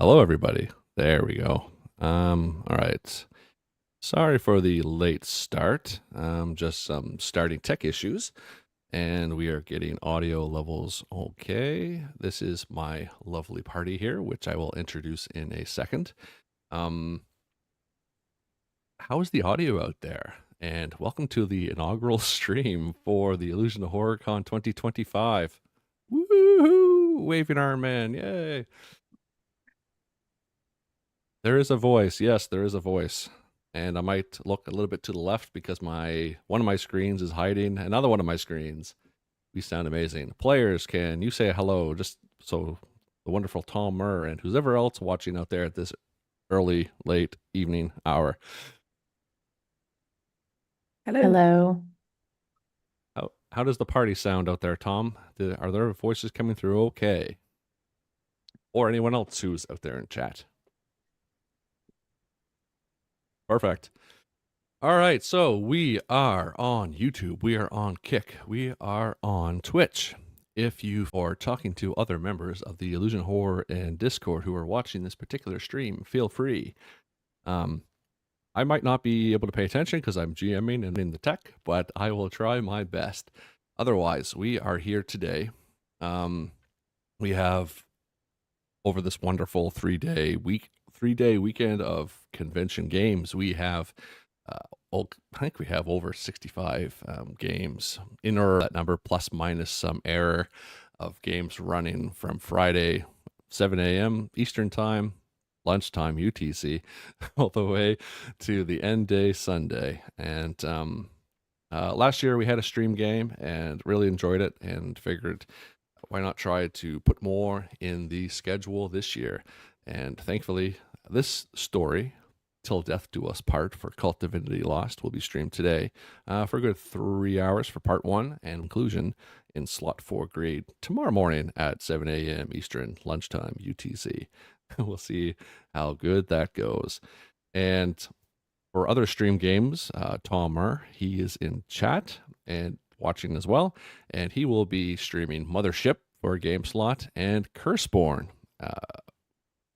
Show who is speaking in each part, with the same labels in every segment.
Speaker 1: Hello, everybody. There we go. All right. Sorry for the late start. Just some starting tech issues, and we are getting audio levels okay. This is my lovely party here, which I will introduce in a second. How is the audio out there? And welcome to the inaugural stream for the Illusion of Horror Con 2025. Woohoo! Waving arm man, yay! There is a voice. Yes, there is a voice. And I might look a little bit to the left because one of my screens is hiding another one of my screens. We sound amazing. Players, can you say hello just so the wonderful Tom Murr and who's ever else watching out there at this early, late evening hour?
Speaker 2: Hello.
Speaker 1: How does the party sound out there, Tom? Are there voices coming through okay? Or anyone else who's out there in chat? Perfect. All right, so we are on YouTube, we are on Kick, we are on Twitch. If you are talking to other members of the Illusion Horror and Discord who are watching this particular stream, feel free. I might not be able to pay attention because I'm GMing and in the tech, but I will try my best. Otherwise, we are here today. We have over this wonderful three-day weekend of convention games. We have I think we have over 65 games in or that number plus minus some error of games running from Friday 7 a.m. Eastern time, lunchtime UTC, all the way to the end day Sunday. And last year we had a stream game and really enjoyed it and figured why not try to put more in the schedule this year. And thankfully, this story, Till Death Do Us Part for KULT Divinity Lost, will be streamed today for a good 3 hours for part 1 and inclusion in slot 4 grade tomorrow morning at 7 a.m. Eastern, lunchtime UTC. We'll see how good that goes. And for other stream games, Tom Murr, he is in chat and watching as well, and he will be streaming Mothership for a game slot and Curseborn.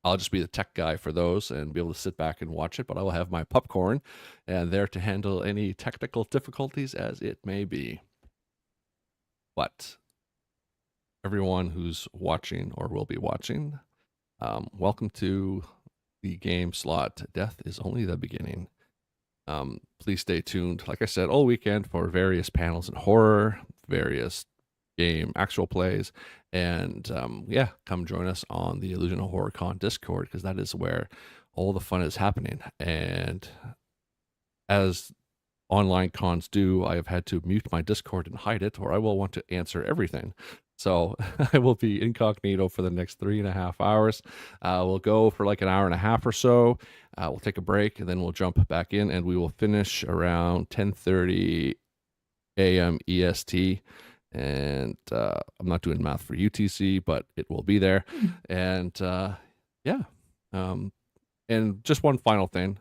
Speaker 1: I'll just be the tech guy for those and be able to sit back and watch it, but I will have my popcorn and there to handle any technical difficulties as it may be. But everyone who's watching or will be watching, welcome to the game slot. Death is only the beginning. Please stay tuned, like I said, all weekend for various panels in horror, various game actual plays, and yeah, come join us on the Illusion of Horror Con Discord because that is where all the fun is happening. And as online cons do, I have had to mute my Discord and hide it, or I will want to answer everything. So I will be incognito for the next 3.5 hours. We'll go for like an hour and a half or so. We'll take a break and then we'll jump back in, and we will finish around 10:30 a.m. EST. And I'm not doing math for UTC, but it will be there. And yeah. And just one final thing.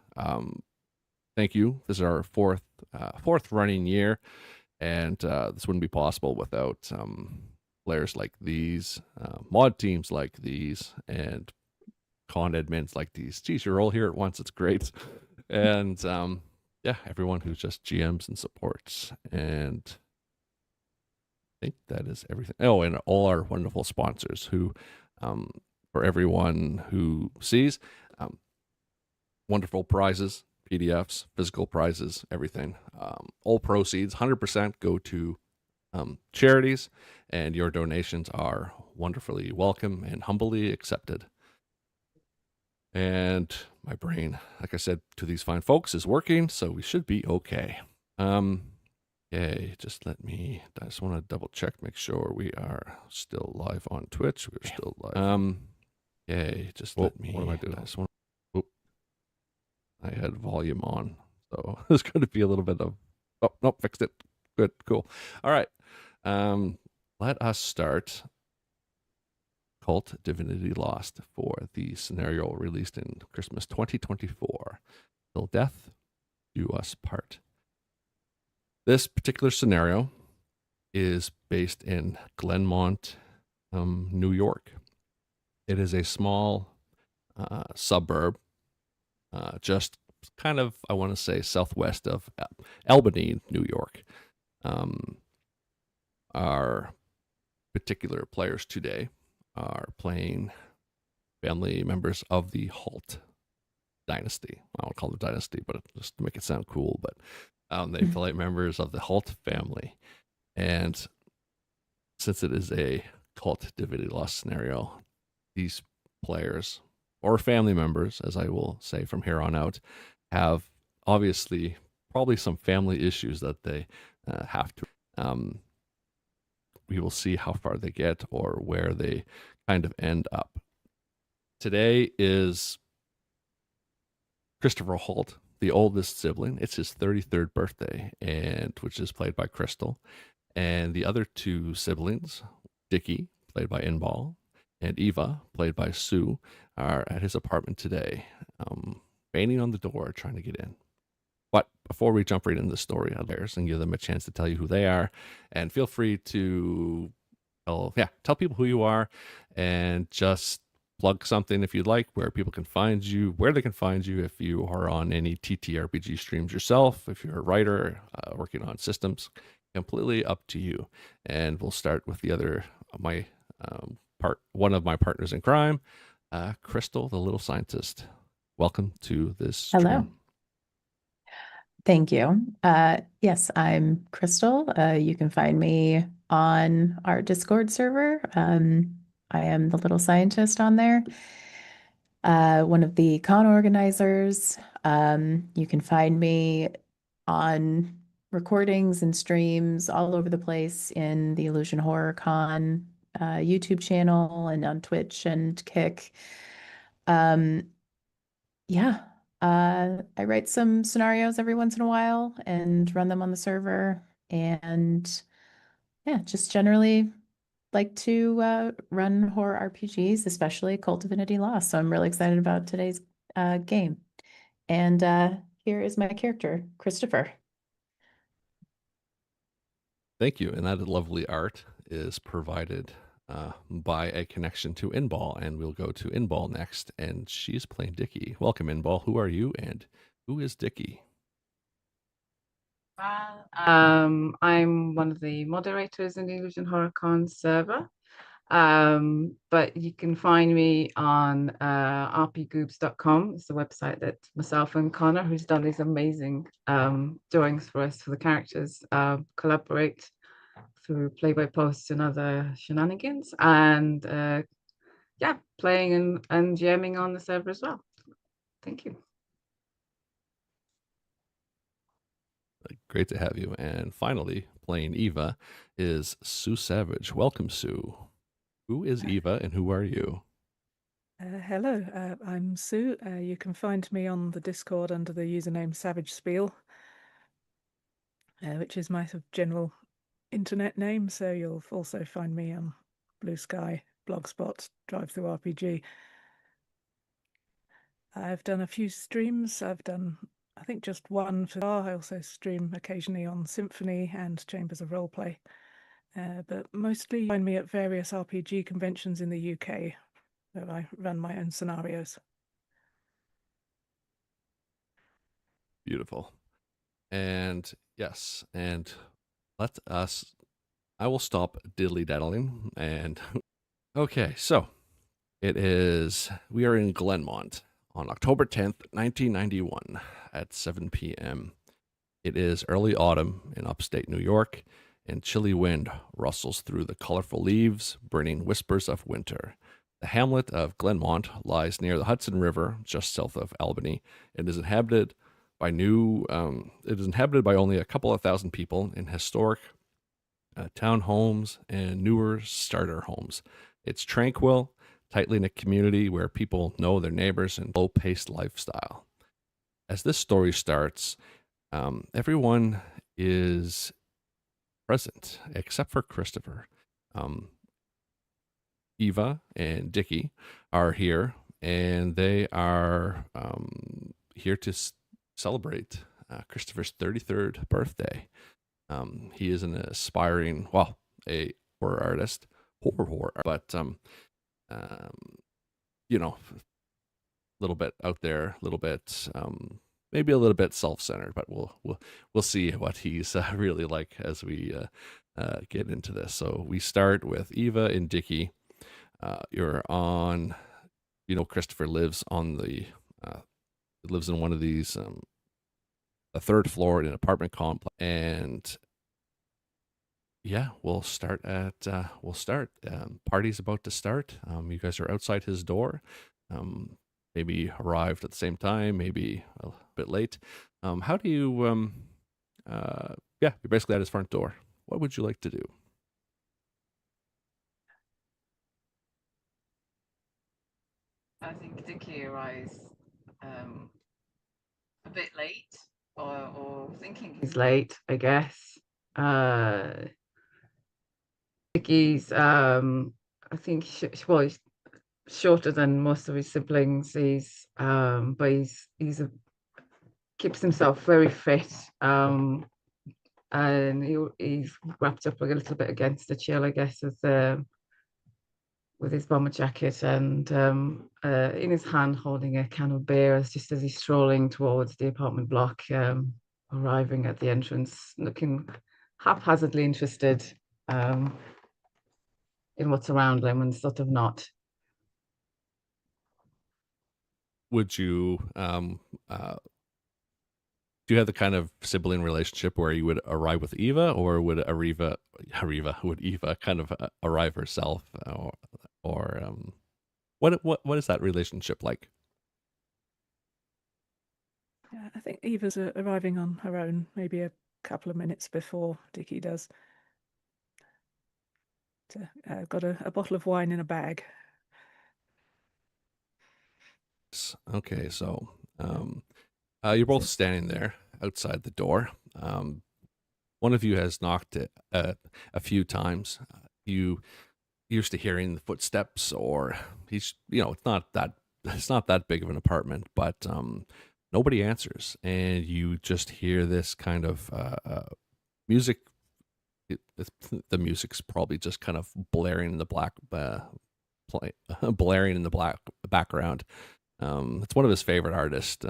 Speaker 1: Thank you. This is our fourth running year, and this wouldn't be possible without players like these, mod teams like these, and con admins like these. Geez, you're all here at once. It's great. And yeah, everyone who's just GMs and supports. And I think that is everything. Oh, and all our wonderful sponsors who, for everyone who sees, wonderful prizes, PDFs, physical prizes, everything. All proceeds, 100% go to charities, and your donations are wonderfully welcome and humbly accepted. And my brain, like I said to these fine folks, is working, so we should be okay. Okay, I just want to double check, make sure we are still live on Twitch. We're still live. Okay, what am I doing? I had volume on, so there's going to be a little bit of, oh, nope, fixed it. Good, cool. All right, let us start KULT Divinity Lost for the scenario released in Christmas 2024, Till Death Do Us Part. This particular scenario is based in Glenmont, New York. It is a small suburb, just kind of, I want to say, southwest of Albany, New York. Our particular players today are playing family members of the KULT dynasty. I won't call it dynasty, but just to make it sound cool. But they play members of the KULT family. And since it is a KULT Divinity Lost scenario, these players or family members, as I will say from here on out, have obviously probably some family issues that they have to. We will see how far they get or where they kind of end up. Today is Christopher Holt, the oldest sibling. It's his 33rd birthday, and which is played by Crystal. And the other two siblings, Dickie, played by Inbal, and Eva, played by Sue, are at his apartment today, banging on the door, trying to get in. But before we jump right into the story, I'd like and give them a chance to tell you who they are, and feel free to tell people who you are, and just plug something if you'd like, where people can find you, where they can find you if you are on any TTRPG streams yourself, if you're a writer working on systems, completely up to you. And we'll start with the other one of my partners in crime, Crystal, the little scientist. Welcome to this stream.
Speaker 2: Hello. Thank you. Yes, I'm Crystal. You can find me on our Discord server. I am the little scientist on there. One of the con organizers. You can find me on recordings and streams all over the place in the Illusion Horror Con YouTube channel and on Twitch and Kick. Yeah, I write some scenarios every once in a while and run them on the server. And yeah, just generally like to run horror RPGs, especially Cult Divinity Lost. So I'm really excited about today's game. And here is my character, Christopher.
Speaker 1: Thank you. And that lovely art is provided by a connection to Inbal, and we'll go to Inbal next, and she's playing Dickie. Welcome, Inbal. Who are you, and who is Dickie?
Speaker 3: I'm one of the moderators in the Illusion Horror Con server, but you can find me on rpgoobs.com. It's the website that myself and Connor, who's done these amazing drawings for us for the characters, collaborate through play-by-posts and other shenanigans, and playing and jamming on the server as well. Thank you.
Speaker 1: Great to have you. And finally, playing Eva is Sue Savage. Welcome, Sue. Who is Eva, and who are you?
Speaker 4: Hello, I'm Sue. You can find me on the Discord under the username Savage Spiel, which is my sort of general internet name. So you'll also find me on Blue Sky, Blogspot, DriveThruRPG. I've done a few streams. I've done, I think, just one for I also stream occasionally on Symphony and Chambers of Roleplay. But mostly you find me at various RPG conventions in the UK, where I run my own scenarios.
Speaker 1: Beautiful. And yes, and I will stop diddly-daddling. And okay, so we are in Glenmont on October 10th, 1991 at 7 p.m. It is early autumn in upstate New York, and chilly wind rustles through the colorful leaves, bringing whispers of winter. The hamlet of Glenmont lies near the Hudson River, just south of Albany. It is inhabited by only a couple of thousand people in historic townhomes and newer starter homes. It's tranquil, tightly knit community where people know their neighbors and low-paced lifestyle. As this story starts, everyone is present except for Christopher. Eva and Dickie are here, and they are here to celebrate Christopher's 33rd birthday. He is an aspiring, a horror artist, but little bit out there, a little bit maybe a little bit self-centered, but we'll see what he's really like as we get into this. So we start with Eva and Dickie. You're on, Christopher lives on lives in one of these a third floor in an apartment complex, and yeah, we'll start. Party's about to start. You guys are outside his door. Maybe arrived at the same time, maybe a bit late. How do you yeah, you're basically at his front door. What would you like to do?
Speaker 3: I think Dickie arrives a bit late, or thinking he's late, I guess. Dickie's, I think, he's shorter than most of his siblings. But he's keeps himself very fit. And he's wrapped up a little bit against the chill, I guess, with his bomber jacket, and in his hand holding a can of beer, just as he's strolling towards the apartment block, arriving at the entrance, looking haphazardly interested in what's around him and sort of not.
Speaker 1: Would you do you have the kind of sibling relationship where you would arrive with Eva, or would Eva kind of arrive herself, or what is that relationship like?
Speaker 4: Yeah, I think Eva's arriving on her own, maybe a couple of minutes before Dickie does. Got a bottle of wine in a bag.
Speaker 1: Okay, so you're both standing there outside the door. One of you has knocked it a few times. You used to hearing the footsteps, or it's not that big of an apartment, but nobody answers, and you just hear this kind of music. The music's probably just kind of blaring in the blaring in the black background. It's one of his favorite artists.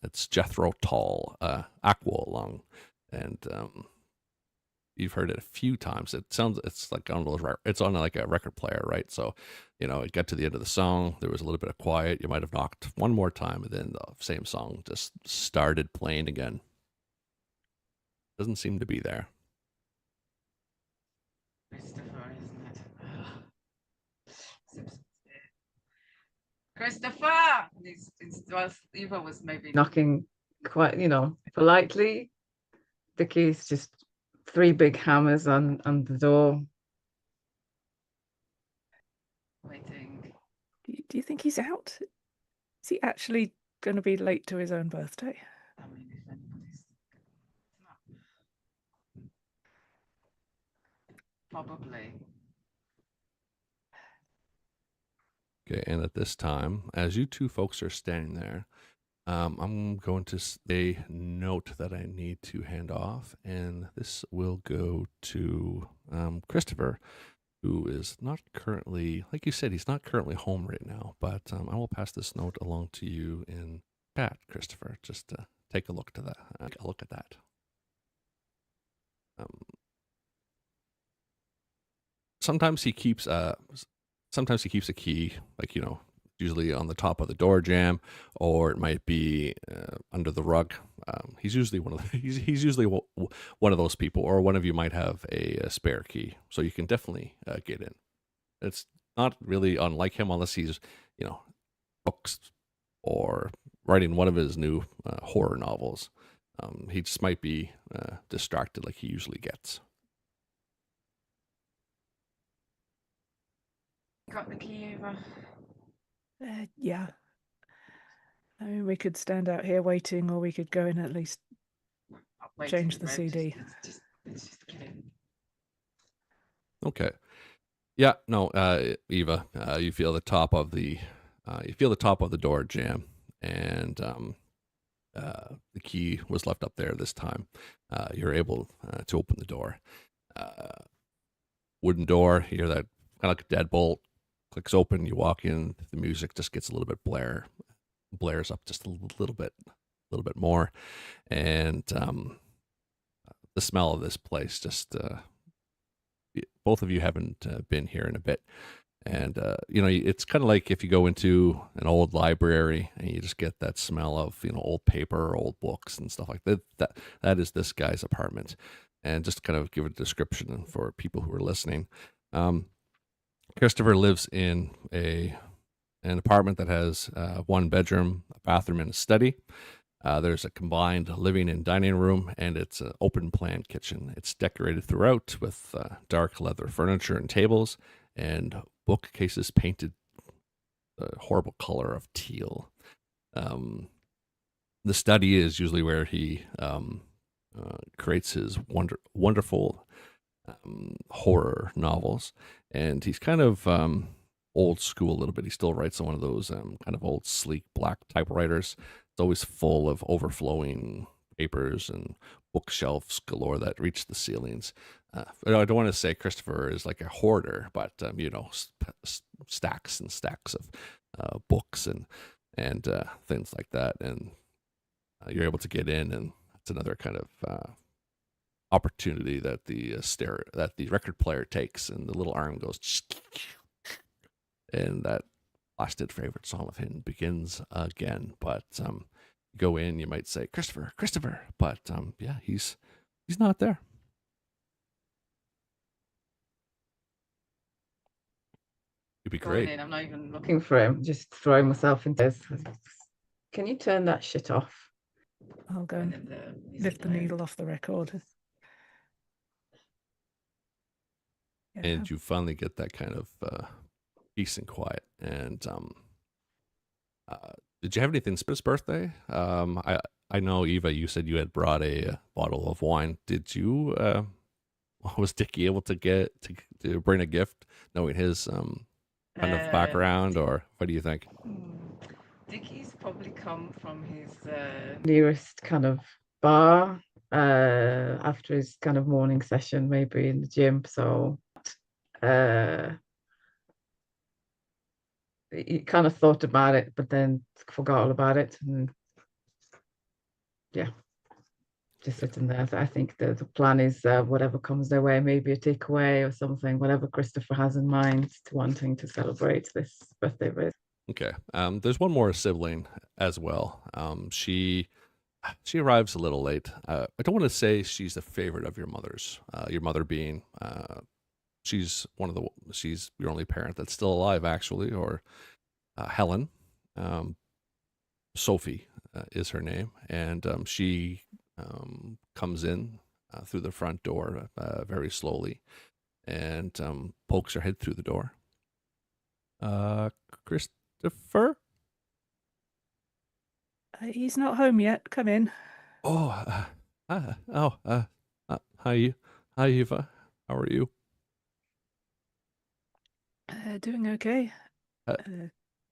Speaker 1: It's Jethro Tull, Aqualung, and you've heard it a few times. It's like it's on like a record player, right? So, it got to the end of the song. There was a little bit of quiet. You might have knocked one more time, and then the same song just started playing again. Doesn't seem to be there.
Speaker 3: Christopher, isn't it? Christopher! Eva was maybe knocking quite, politely. Dickie's just 3 big hammers on the door. Waiting.
Speaker 4: Do you think he's out? Is he actually going to be late to his own birthday?
Speaker 3: I mean, if anybody's probably.
Speaker 1: Okay, and at this time, as you two folks are standing there, I'm going to a note that I need to hand off, and this will go to Christopher, who is not currently, like you said, he's not currently home right now, but I will pass this note along to you in chat, Christopher. Just take a look at that. Sometimes he keeps a key, like, usually on the top of the door jamb, or it might be under the rug. He's usually he's usually one of those people, or one of you might have a spare key, so you can definitely get in. It's not really unlike him, unless he's books or writing one of his new horror novels. He just might be distracted like he usually gets.
Speaker 3: Got the key, Eva?
Speaker 4: Yeah. I mean, we could stand out here waiting, or we could go in at least change the CD.
Speaker 3: Let's just get in.
Speaker 1: Okay. Yeah. No. Eva, you feel the top of the door jam, and the key was left up there this time. You're able to open the door. Wooden door. You hear that kind of like a deadbolt. Clicks open. You walk in. The music just gets a little bit blare. blares up just a little bit more, and the smell of this place just both of you haven't been here in a bit. And it's kind of like if you go into an old library and you just get that smell of old paper, old books, and stuff like that. That is this guy's apartment. And just to kind of give a description for people who are listening, Christopher lives in an apartment that has 1 bedroom, a bathroom, and a study. There's a combined living and dining room, and it's an open plan kitchen. It's decorated throughout with dark leather furniture and tables, and bookcases painted the horrible color of teal. The study is usually where he creates his wonderful horror novels, and he's kind of old school a little bit. He still writes on one of those kind of old sleek black typewriters. It's always full of overflowing papers and bookshelves galore that reach the ceilings. I don't want to say Christopher is like a hoarder, but stacks and stacks of books and things like that. And you're able to get in, and it's another kind of opportunity that the record player takes, and the little arm goes, and that blasted favorite song of him begins again. But go in, you might say Christopher, but yeah, he's not there. It'd be
Speaker 3: Going
Speaker 1: great.
Speaker 3: in, I'm not even looking for him, just throwing myself into this. Can you turn that shit off?
Speaker 4: I'll go and lift the needle off the record. Yeah.
Speaker 1: And you finally get that kind of peace and quiet. And did you have anything for his birthday? I know, Eva, you said you had brought a bottle of wine. Did you? Was Dickie able to get to bring a gift, knowing his kind of background, or what do you think?
Speaker 3: Dickie's probably come from his nearest kind of bar after his kind of morning session, maybe in the gym. So he kind of thought about it, but then forgot all about it, and yeah, just sitting there. I think the plan is whatever comes their way, maybe a takeaway or something, whatever Christopher has in mind to wanting to celebrate this birthday with.
Speaker 1: Okay. There's one more sibling as well. She arrives a little late. I don't want to say she's the favorite of your mother's. Your mother being, she's your only parent that's still alive, actually, or Helen. Sophie is her name, and she comes in through the front door very slowly, and pokes her head through the door. Christopher?
Speaker 4: He's not home yet. Come in.
Speaker 1: Oh, hi, Eva. How are you?
Speaker 4: Doing okay.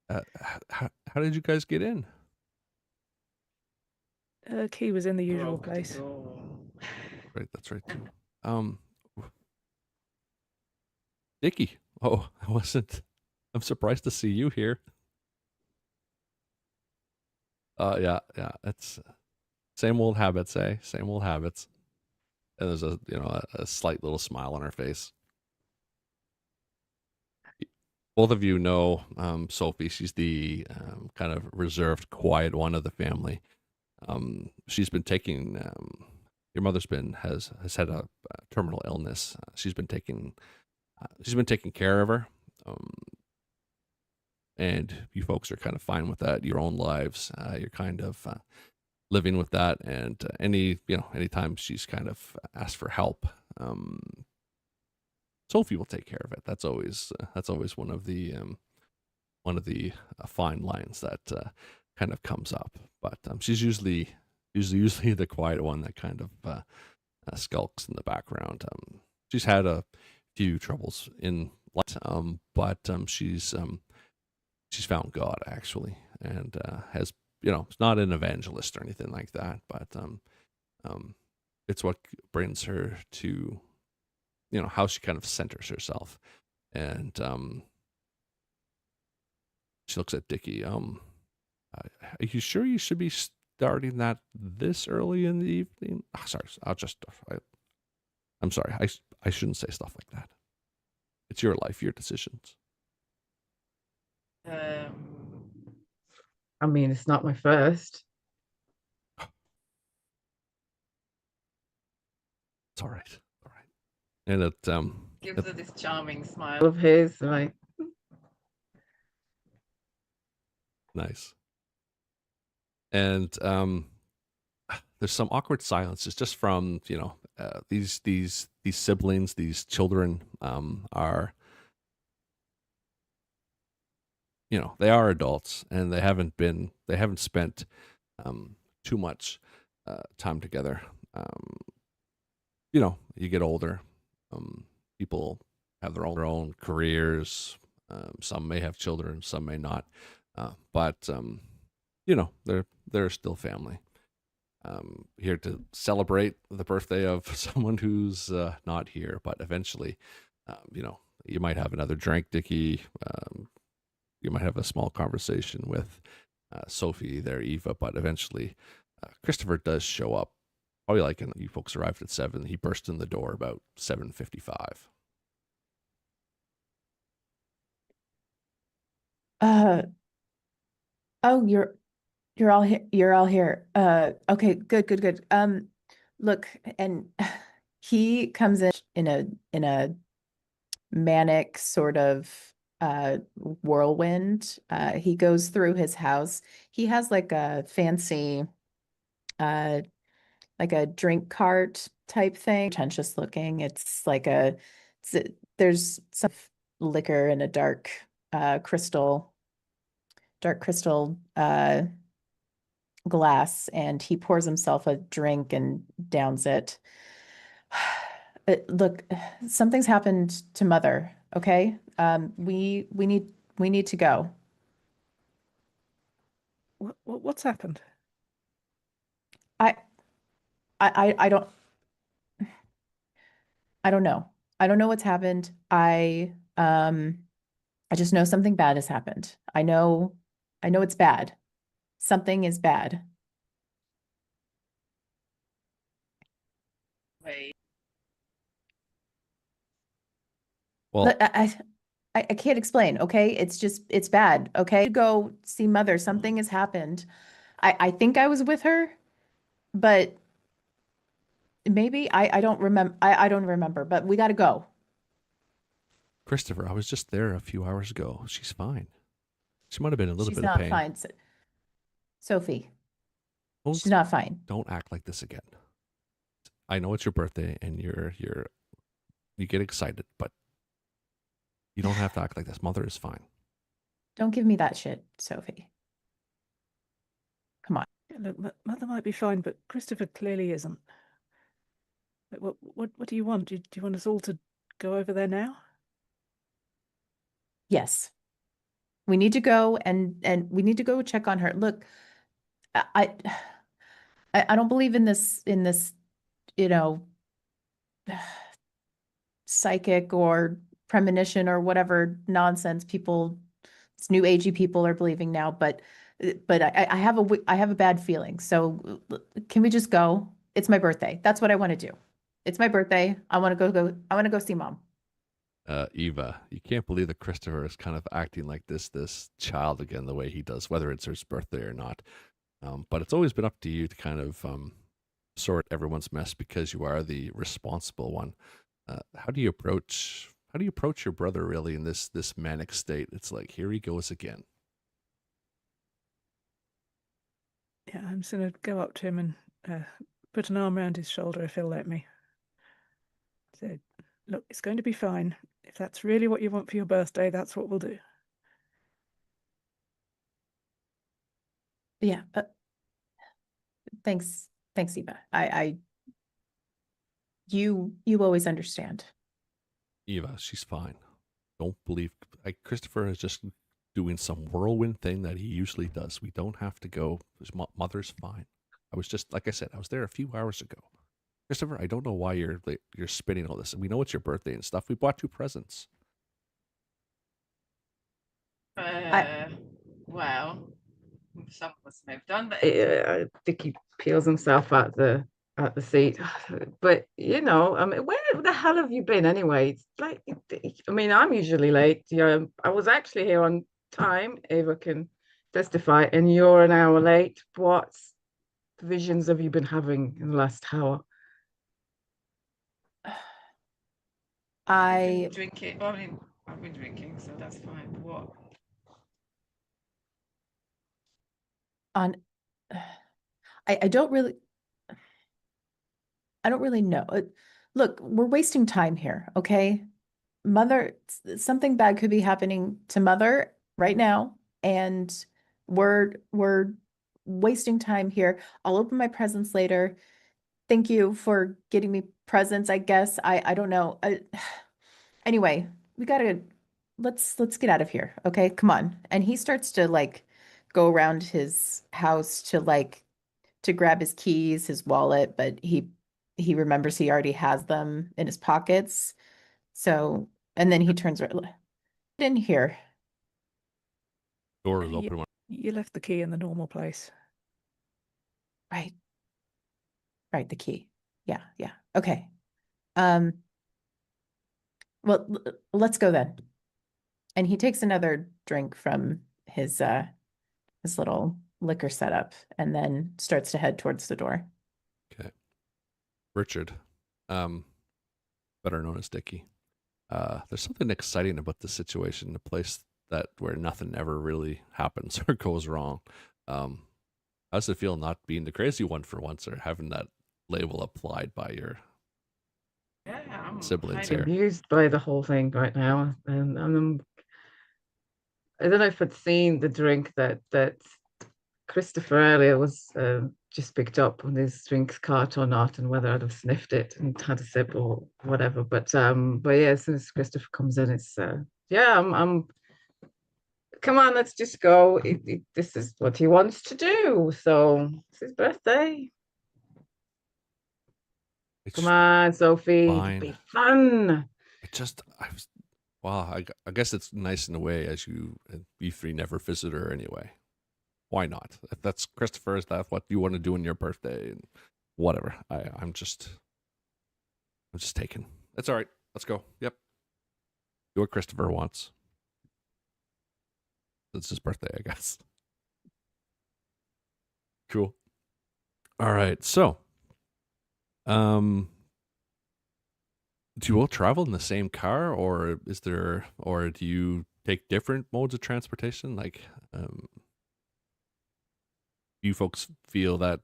Speaker 1: How did you guys get in?
Speaker 4: Key was in the usual place.
Speaker 1: Right, that's right too. Dickie. Oh, I'm surprised to see you here. Yeah, it's same old habits, eh? Same old habits. And there's a slight little smile on her face. Both of you know Sophie. She's the kind of reserved, quiet one of the family. She's been taking. Your mother's has had a terminal illness. She's been taking care of her. And you folks are kind of fine with that. Your own lives, you're kind of living with that. And anytime she's kind of asked for help, Sophie will take care of it. That's always one of the fine lines that kind of comes up. But she's usually the quiet one that kind of skulks in the background. She's had a few troubles in life, but she's found God, actually, and has it's not an evangelist or anything like that, but it's what brings her to how she kind of centers herself. And she looks at Dickie. Are you sure you should be starting that this early in the evening? Oh, sorry, I'm sorry. I shouldn't say stuff like that. It's your life, your decisions.
Speaker 3: I mean, it's not my first.
Speaker 1: It's all right. All right. And it
Speaker 3: Gives her this charming smile of his, like.
Speaker 1: Nice. And there's some awkward silences just from these siblings, these children are they are adults, and they haven't spent too much time together. You get older, people have their own careers. Some may have children, some may not, but they're still family. Here to celebrate the birthday of someone who's not here, but eventually, you might have another drink, Dickie. You might have a small conversation with Sophie there, Eva, but eventually Christopher does show up. Probably like you folks arrived at 7. He burst in the door about 7:55.
Speaker 2: Oh, you're all here. You're all here. Okay, good. Look, and he comes in a manic sort of whirlwind. He goes through his house. He has like a fancy like a drink cart type thing, pretentious looking. There's some liquor in a dark crystal glass, and he pours himself a drink and downs it. Look, something's happened to Mother, okay? We need to go.
Speaker 4: What's happened?
Speaker 2: I I don't know. I don't know what's happened. I just know something bad has happened. I know it's bad. Something is bad.
Speaker 3: Wait.
Speaker 1: Well,
Speaker 2: I can't explain, okay? It's bad, okay? Go see Mother. Something has happened. I think I was with her, but maybe I don't remember. I don't remember, but we got to go.
Speaker 1: Christopher, I was just there a few hours ago. She's fine. She might have been in a little
Speaker 2: She's
Speaker 1: bit of
Speaker 2: not
Speaker 1: pain.
Speaker 2: fine. Sophie,
Speaker 1: Don't,
Speaker 2: she's not fine.
Speaker 1: Don't act like this again. I know it's your birthday and you get excited, but you don't have to act like this. Mother is fine.
Speaker 2: Don't give me that shit, Sophie. Come on.
Speaker 4: Look, Mother might be fine, but Christopher clearly isn't. What do you want? Do you want us all to go over there now?
Speaker 2: Yes. We need to go and we need to go check on her. Look, I don't believe in this, you know, psychic or premonition or whatever nonsense it's new agey people are believing now, but I have a bad feeling. So can we just go? It's my birthday. That's what I want to do. It's my birthday. I want to go see Mom.
Speaker 1: Eva, you can't believe that Christopher is kind of acting like this child again, the way he does, whether it's his birthday or not. But it's always been up to you to kind of sort everyone's mess because you are the responsible one. How do you approach your brother really in this manic state? It's like, here he goes again.
Speaker 4: Yeah, I'm just gonna go up to him and put an arm around his shoulder if he'll let me. So, look, it's going to be fine. If that's really what you want for your birthday, that's what we'll do.
Speaker 2: Yeah. Thanks, Eva. You always understand.
Speaker 1: Eva, she's fine. Don't believe Christopher is just doing some whirlwind thing that he usually does. We don't have to go. His mother's fine. I was just, like I said, I was there a few hours ago. Christopher, I don't know why you're spinning all this. We know it's your birthday and stuff. We bought you presents.
Speaker 3: Wow. some of us may have done, but Dickie peels himself at the seat. But you know, I mean, where the hell have you been anyway? It's like, I mean, I'm usually late. I was actually here on time. Ava can testify, and you're an hour late. What visions have you been having in the last hour?
Speaker 2: I
Speaker 3: Drinking. Well, I mean, I've been drinking, so that's fine. But what?
Speaker 2: on I don't really know. Look, we're wasting time here, okay? Mother, something bad could be happening to Mother right now, and we're wasting time here. I'll open my presents later. Thank you for getting me presents, I guess. I don't know. Anyway, we gotta let's get out of here, okay? Come on. And he starts to like go around his house to like to grab his keys, his wallet, but he remembers he already has them in his pockets. So, and then he turns right in here.
Speaker 1: Door is
Speaker 4: You,
Speaker 1: open.
Speaker 4: you left the key in the normal place.
Speaker 2: Right. Right, the key. Yeah, yeah. Okay. Um, well, let's go then. And he takes another drink from his little liquor setup and then starts to head towards the door.
Speaker 1: Okay. Richard, better known as Dickie. There's something exciting about this situation, a place that where nothing ever really happens or goes wrong. How does it feel not being the crazy one for once, or having that label applied by your
Speaker 3: I'm
Speaker 1: siblings
Speaker 3: highly
Speaker 1: here?
Speaker 3: amused by the whole thing right now, and I don't know if I'd seen the drink that Christopher earlier was just picked up on his drinks cart or not, and whether I'd have sniffed it and had a sip or whatever. But yeah, as soon as Christopher comes in, it's yeah, I'm come on, let's just go. This is what he wants to do. So it's his birthday. Come on, Sophie,
Speaker 1: fine.
Speaker 3: be fun.
Speaker 1: Well, I guess it's nice in a way, as you three never visit her anyway. Why not? If that's Christopher, is that what you want to do on your birthday? And whatever. I'm just taken. That's all right. Let's go. Yep. Do what Christopher wants. It's his birthday, I guess. Cool. All right. So, do you all travel in the same car, or do you take different modes of transportation? Like, do you folks feel that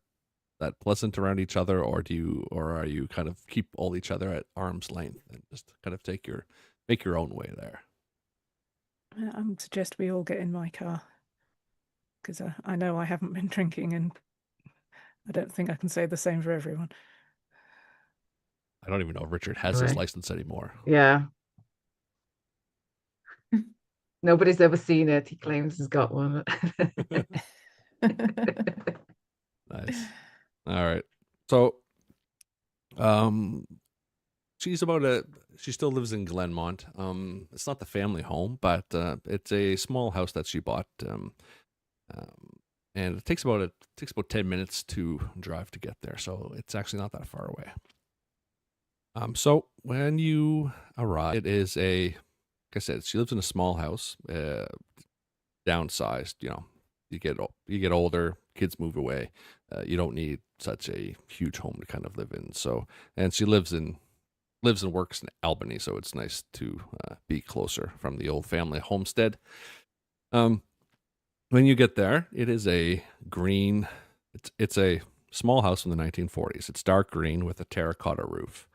Speaker 1: pleasant around each other, or are you kind of keep all each other at arm's length and just kind of make your own way there?
Speaker 4: I would suggest we all get in my car, because I know I haven't been drinking, and I don't think I can say the same for everyone.
Speaker 1: I don't even know if Richard has his license anymore.
Speaker 3: Yeah. Nobody's ever seen it. He claims he's got one.
Speaker 1: Nice. All right. So, she still lives in Glenmont. It's not the family home, but it's a small house that she bought. And it takes about 10 minutes to drive to get there. So it's actually not that far away. So when you arrive, it is like I said, she lives in a small house, downsized. You know, you get older, kids move away. You don't need such a huge home to kind of live in. So, and she lives and works in Albany, so it's nice to be closer from the old family homestead. When you get there, it is a green. It's a small house from the 1940s. It's dark green with a terracotta roof,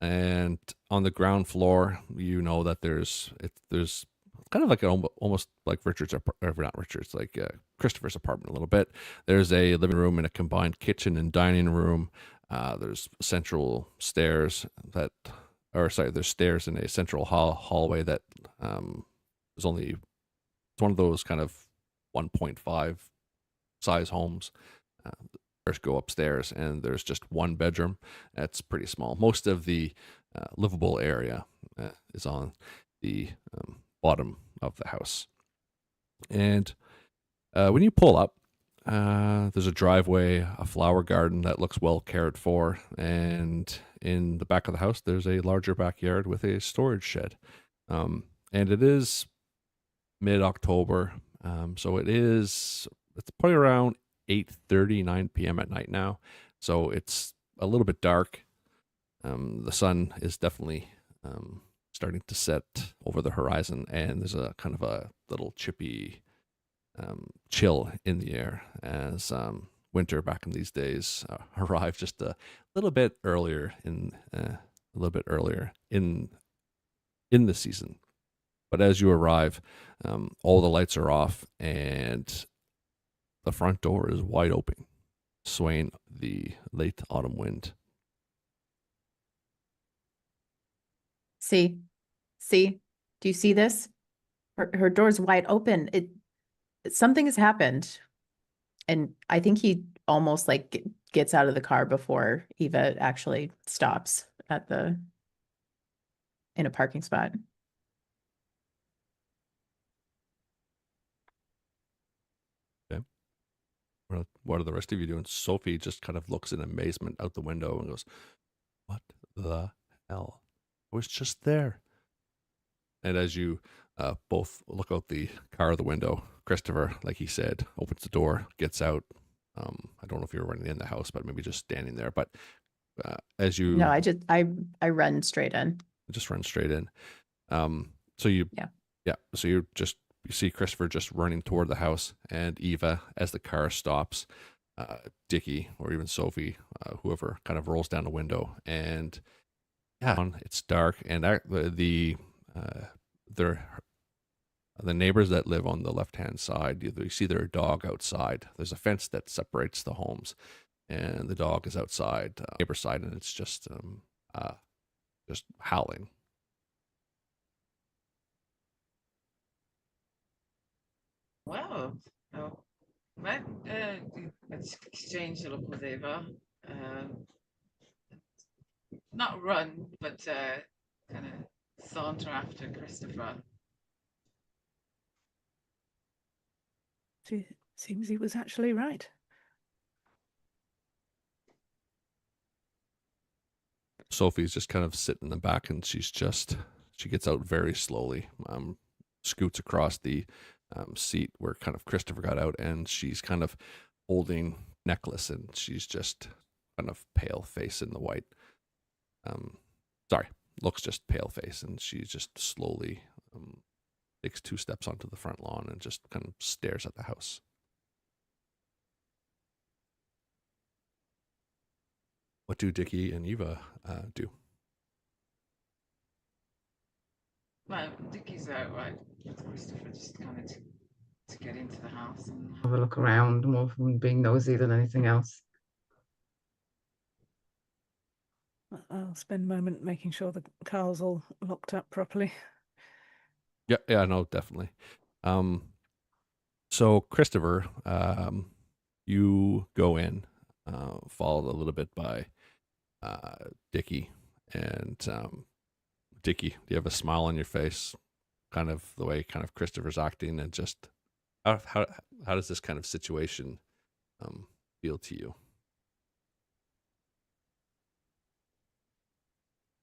Speaker 1: and on the ground floor, you know that there's kind of like almost like Christopher's apartment a little bit. There's a living room and a combined kitchen and dining room. There's central stairs there's stairs in a central hallway that is only, it's one of those kind of 1.5 size homes. Stairs go upstairs, and there's just one bedroom. That's pretty small. Most of the livable area is on the bottom of the house. And when you pull up, there's a driveway, a flower garden that looks well cared for, and in the back of the house, there's a larger backyard with a storage shed. And it is mid-October, so it's probably around 8:30, 9 p.m. at night now, so it's a little bit dark. The sun is definitely starting to set over the horizon, and there's a kind of a little chippy chill in the air as winter back in these days arrived just a little bit earlier in the season. But as you arrive, all the lights are off and the front door is wide open, swaying the late autumn wind.
Speaker 2: See, do you see this? Her door's wide open. Something has happened. And I think he almost like gets out of the car before Eva actually stops in a parking spot.
Speaker 1: Okay. What are the rest of you doing? Sophie just kind of looks in amazement out the window and goes, "What the hell? I was just there." And as you both look out the car of the window, Christopher, like he said, opens the door, gets out. I don't know if you're running in the house, but maybe just standing there. But as you
Speaker 2: No, I run straight in.
Speaker 1: just run straight in. So you so you see Christopher just running toward the house, and Eva, as the car stops, Dickie or even Sophie, whoever, kind of rolls down the window, and it's dark, and the neighbors that live on the left-hand side, you see their dog outside. There's a fence that separates the homes, and the dog is outside, neighbor's side, and it's just howling.
Speaker 3: Wow. Oh, let's exchange a look with Eva. Not run, but kind of saunter after Christopher.
Speaker 4: Seems he was actually right.
Speaker 1: Sophie's just kind of sitting in the back, and she gets out very slowly, scoots across the seat where kind of Christopher got out, and she's kind of holding necklace, and she's just kind of pale face in the white. Looks just pale face, and she just slowly takes 2 steps onto the front lawn and just kind of stares at the house. What do Dickie and Eva do?
Speaker 3: Well, Dickie's out, right? Christopher just kind of to get into the house and have a look around, more from being nosy than anything else.
Speaker 4: I'll spend a moment making sure the car's all locked up properly.
Speaker 1: Yeah, no, definitely. So Christopher, you go in, followed a little bit by Dickie, and Dickie, do you have a smile on your face, kind of the way kind of Christopher's acting, and just how does this kind of situation feel to you?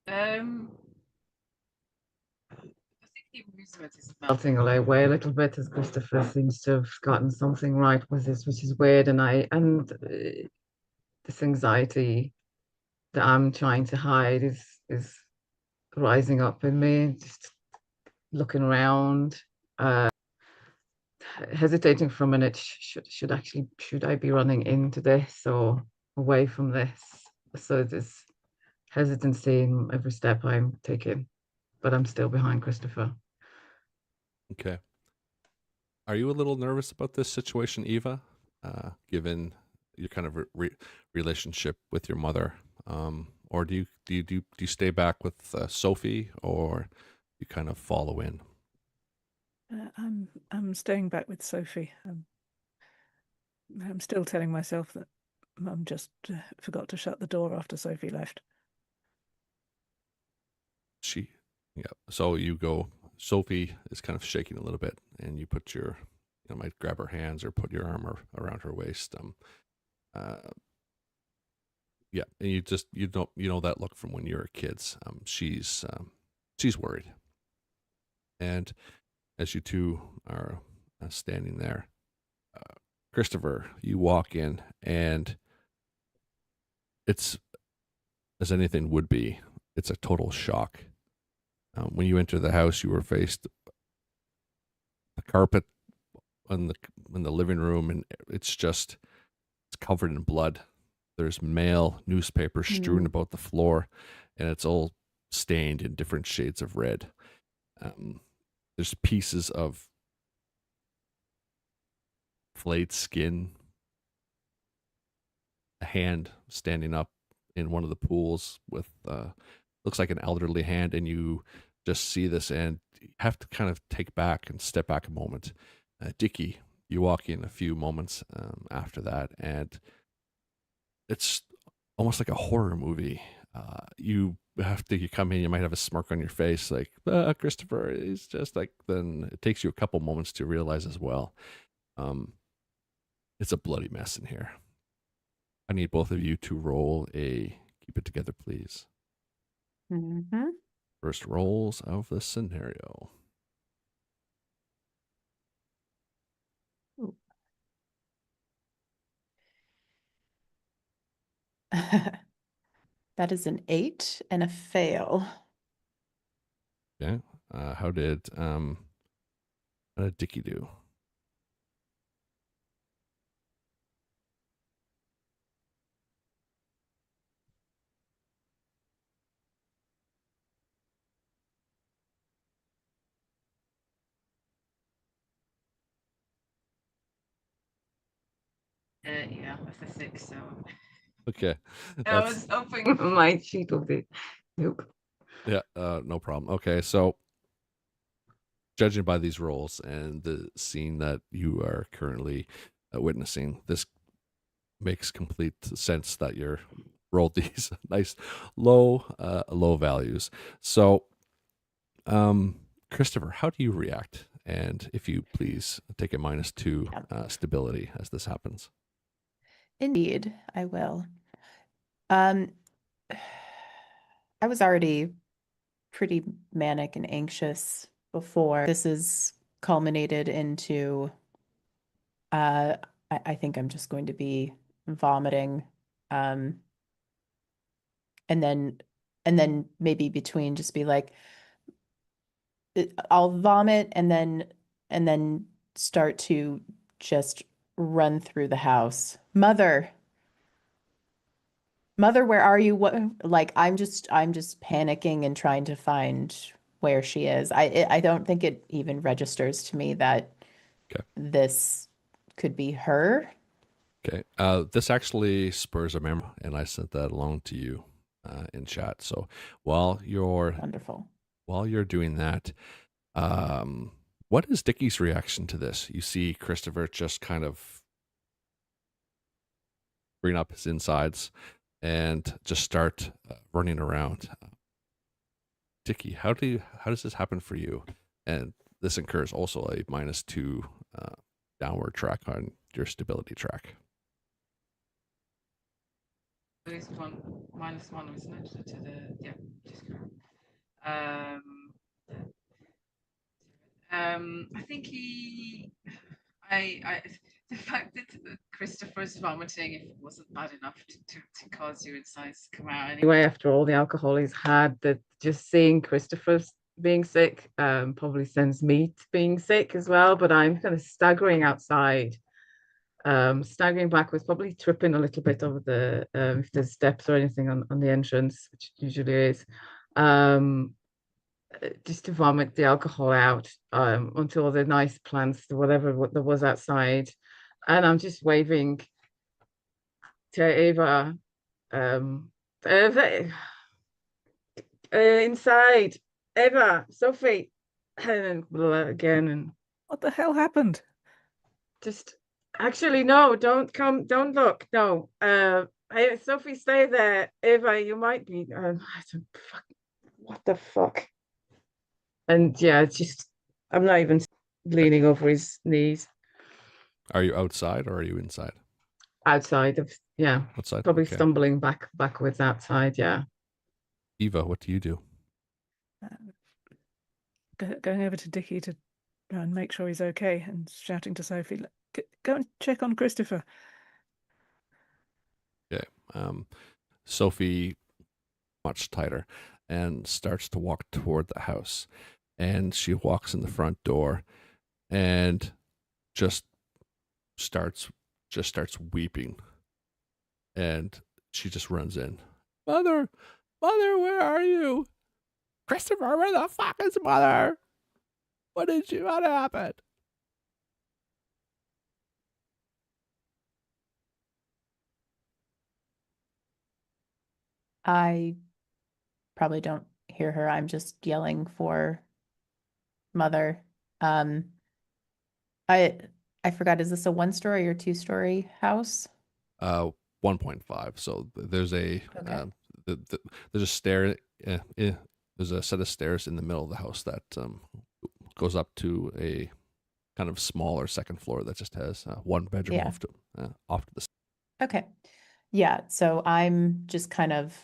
Speaker 3: I think the amusement is melting away a little bit, as Christopher seems to have gotten something right with this, which is weird, and this anxiety that I'm trying to hide is rising up in me. Just looking around, hesitating for a minute. Should I be running into this or away from this? So there's hesitancy in every step I'm taking, but I'm still behind Christopher.
Speaker 1: Okay. Are you a little nervous about this situation, Eva, given your kind of relationship with your mother, or do you stay back with Sophie, or you kind of follow in?
Speaker 4: I'm staying back with Sophie. I'm still telling myself that Mum just forgot to shut the door after Sophie left.
Speaker 1: So you go. Sophie is kind of shaking a little bit, and you put your might grab her hands or put your arm around her waist. Yeah, and you know that look from when you were kids. She's worried, and as you two are standing there, Christopher, you walk in, and it's, as anything would be, it's a total shock. When you enter the house, you were faced the carpet in the living room, and it's covered in blood. There's mail, newspapers strewn about the floor, and it's all stained in different shades of red. There's pieces of flayed skin, a hand standing up in one of the pools with looks like an elderly hand, and you just see this and you have to kind of take back and step back a moment. Dickie, you walk in a few moments after that, and it's almost like a horror movie. You come in, you might have a smirk on your face, like, Christopher, he's just like, then it takes you a couple moments to realize as well. It's a bloody mess in here. I need both of you to roll a keep it together, please.
Speaker 2: Mm-hmm.
Speaker 1: First rolls of the scenario.
Speaker 2: That is an 8 and a fail.
Speaker 1: Okay. How did Dickie do?
Speaker 3: Yeah, that's a 6. So
Speaker 1: Okay.
Speaker 3: I was hoping my sheet will be. Nope.
Speaker 1: Yeah, no problem. Okay, so judging by these rolls and the scene that you are currently witnessing, this makes complete sense that you're rolled these nice low values. So, Christopher, how do you react? And if you please take a -2 stability as this happens.
Speaker 2: Indeed, I will. I was already pretty manic and anxious before. This is culminated into, I think I'm just going to be vomiting. And then maybe between just be like, I'll vomit and then start to just run through the house. Mother, where are you? What, like, I'm just panicking and trying to find where she is. I don't think it even registers to me that this could be her.
Speaker 1: Okay. This actually spurs a memory, and I sent that along to you in chat. So while you're
Speaker 2: Wonderful.
Speaker 1: While you're doing that, what is Dickie's reaction to this? You see Christopher just kind of bring up his insides and just start running around. Dickie, how does this happen for you? And this incurs also a -2 downward track on your stability track.
Speaker 3: There's one -1, wasn't it? To the just correct. I think the fact that Christopher's vomiting, if it wasn't bad enough to cause your insides to come out anyway, after all the alcohol he's had, that just seeing Christopher's being sick probably sends me to being sick as well. But I'm kind of staggering outside, staggering backwards, probably tripping a little bit over the if there's steps or anything on the entrance, which usually is. Just to vomit the alcohol out onto all the nice plants, whatever there was outside. And I'm just waving to Ava, inside, Eva, Sophie, and then again. And
Speaker 4: what the hell happened?
Speaker 3: Just actually, no, don't come, don't look, no. Hey, Sophie, stay there. Eva, you might be. What the fuck? And yeah, it's just, I'm not even leaning over his knees.
Speaker 1: Are you outside or are you inside?
Speaker 3: Outside of, yeah,
Speaker 1: Outside.
Speaker 3: probably
Speaker 1: Okay.
Speaker 3: stumbling backwards outside. Yeah.
Speaker 1: Eva, what do you do?
Speaker 4: Going over to Dickie to and make sure he's okay, and shouting to Sophie, go and check on Christopher.
Speaker 1: Okay. Sophie much tighter and starts to walk toward the house, and she walks in the front door and just starts weeping, and she just runs in. Mother, where are you? Christopher, where the fuck is Mother? What happened?
Speaker 2: I probably don't hear her. I'm just yelling for Mother. I forgot, is this a 1-story or 2-story house?
Speaker 1: 1.5. So there's a
Speaker 2: Okay.
Speaker 1: there's a stair. There's a set of stairs in the middle of the house that goes up to a kind of smaller second floor that just has one bedroom
Speaker 2: Yeah.
Speaker 1: off to the.
Speaker 2: Okay. Yeah, so I'm just kind of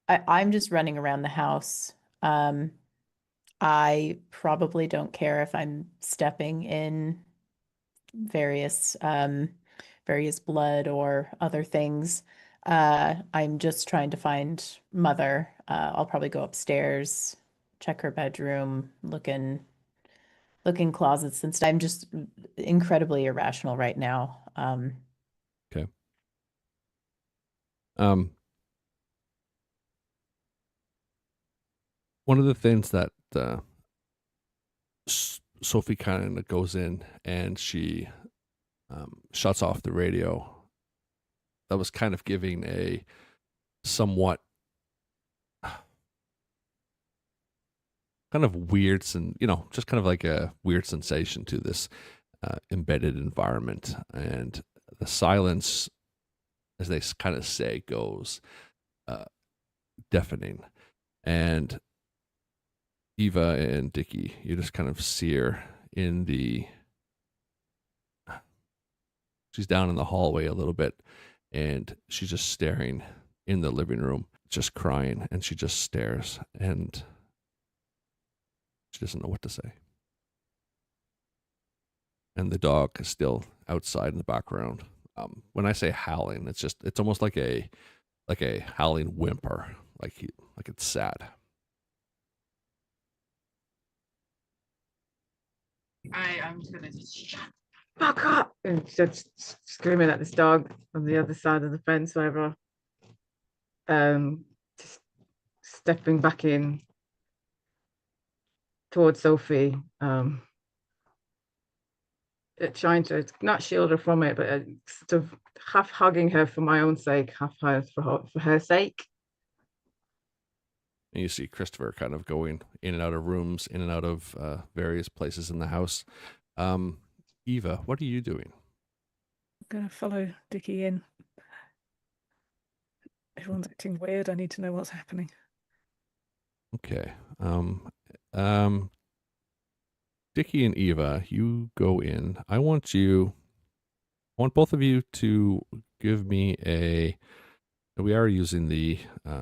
Speaker 2: I'm just running around the house. I probably don't care if I'm stepping in various various blood or other things. I'm just trying to find Mother. I'll probably go upstairs, check her bedroom, look in closets and stuff. I'm just incredibly irrational right now.
Speaker 1: Okay. One of the things that Sophie kind of goes in and she shuts off the radio. That was kind of giving a somewhat kind of weird, just kind of like a weird sensation to this embedded environment. And the silence, as they kind of say, goes deafening. And Eva and Dickie, you just kind of see her in the. She's down in the hallway a little bit, and she's just staring in the living room, just crying, and she just stares, and she doesn't know what to say. And the dog is still outside in the background. When I say howling, it's almost like a howling whimper, like it's sad.
Speaker 3: I'm just gonna just shut fuck up and just screaming at this dog on the other side of the fence, whatever. Just stepping back in towards Sophie, trying to not shield her from it, but sort of half hugging her for my own sake, half for her sake.
Speaker 1: And you see Christopher kind of going in and out of rooms, in and out of various places in the house. Eva, what are you doing?
Speaker 4: I'm going to follow Dickie in. Everyone's acting weird. I need to know what's happening.
Speaker 1: Okay. Dickie and Eva, you go in. I want both of you to give me we are using the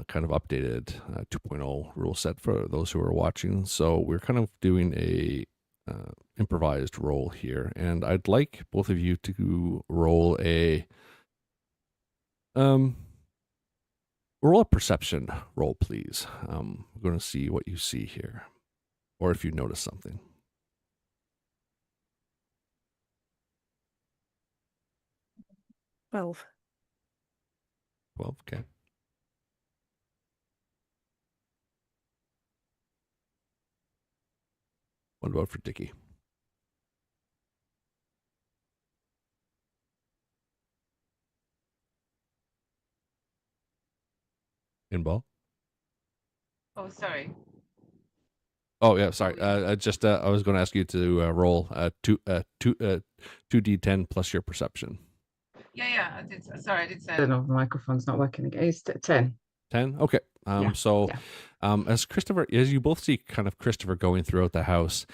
Speaker 1: kind of updated 2.0 rule set for those who are watching. So we're kind of doing a improvised roll here. And I'd like both of you to roll a perception roll, please. We're going to see what you see here, or if you notice something.
Speaker 4: 12.
Speaker 1: 12, okay. What about for Dickie? In ball?
Speaker 3: Oh, sorry.
Speaker 1: Oh yeah, sorry. I was going to ask you to roll 2d10 plus your perception.
Speaker 3: Yeah, I did. Sorry, I did say. I don't know. The microphone's not working again. It's 10.
Speaker 1: 10. Okay.
Speaker 3: Yeah,
Speaker 1: So,
Speaker 3: yeah.
Speaker 1: as you both see, kind of Christopher going throughout the house,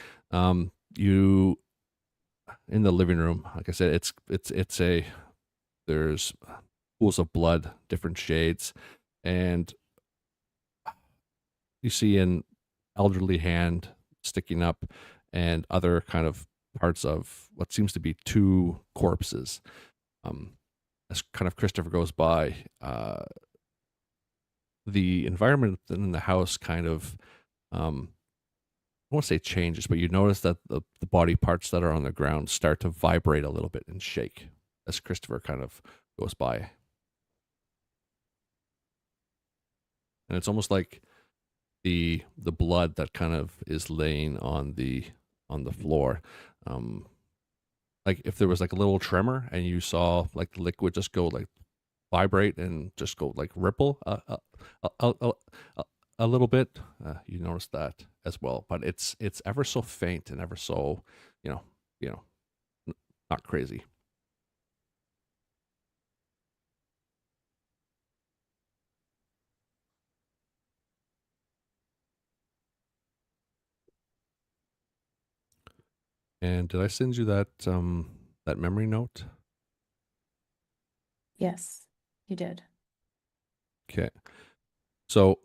Speaker 1: you in the living room. Like I said, it's a there's pools of blood, different shades, and you see an elderly hand sticking up, and other kind of parts of what seems to be two corpses. As kind of Christopher goes by, the environment in the house kind of, I won't say changes, but you notice that the body parts that are on the ground start to vibrate a little bit and shake as Christopher kind of goes by. And it's almost like the blood that kind of is laying on the floor. Like if there was like a little tremor and you saw like the liquid just go like vibrate and just go like ripple a little bit, you notice that as well. But it's ever so faint and ever so, you know, not crazy. And did I send you that that memory note?
Speaker 2: Yes, you did.
Speaker 1: Okay. So,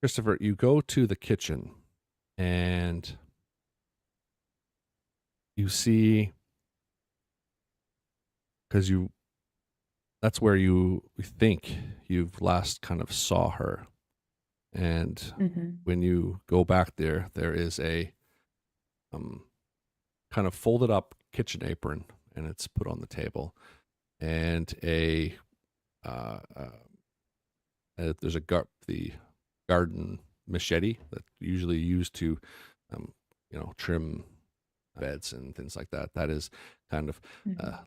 Speaker 1: Christopher, you go to the kitchen and you see, because that's where you think you've last kind of saw her. And
Speaker 2: Mm-hmm.
Speaker 1: when you go back there, there is a kind of folded up kitchen apron, and it's put on the table, and there's the garden machete that usually used to trim beds and things like that. That is kind of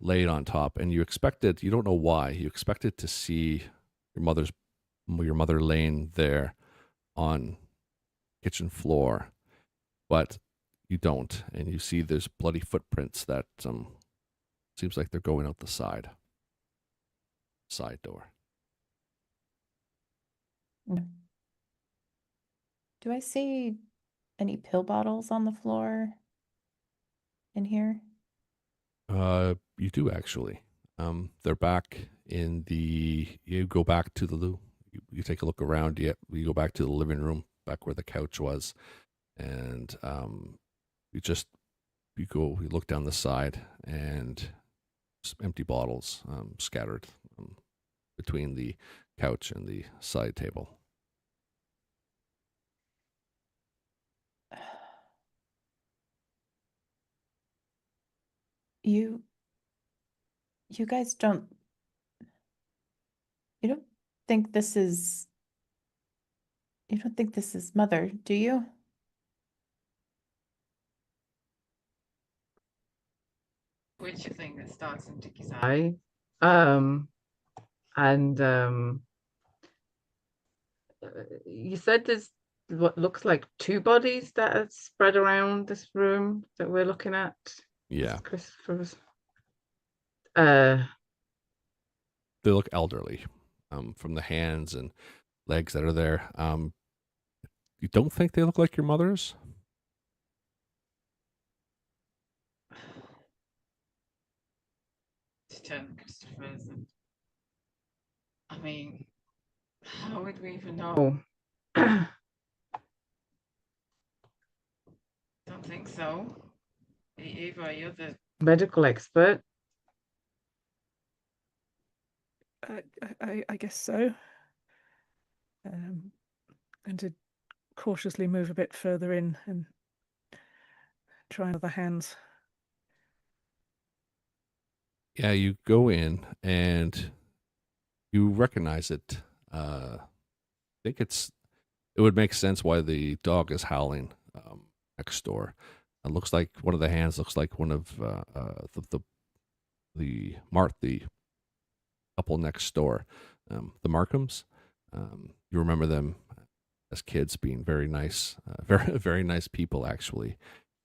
Speaker 1: laid on top, and you don't know why, you expected to see your mother laying there on kitchen floor, but you don't, and you see there's bloody footprints that seems like they're going out the side door.
Speaker 2: Do I see any pill bottles on the floor in here?
Speaker 1: You do actually. They're back in you go back to you take a look around. You go back to the living room, back where the couch was, and you look down the side, and empty bottles scattered between the couch and the side table.
Speaker 2: You guys don't think this is Mother, do you?
Speaker 3: Which thing that starts in Tiki's eye. And you said there's what looks like two bodies that are spread around this room that we're looking at.
Speaker 1: Yeah.
Speaker 3: Christopher's.
Speaker 1: They look elderly, from the hands and legs that are there. You don't think they look like your mother's?
Speaker 3: To turn Christopher's. I mean, how would we even know? Don't think so. Eva, you're the medical expert.
Speaker 4: I guess so. And to cautiously move a bit further in and try other hands.
Speaker 1: Yeah, you go in and you recognize it. I think it would make sense why the dog is howling next door. It looks like one of the hands looks like one of the couple next door, the Markhams. You remember them as kids being very nice, very very nice people actually.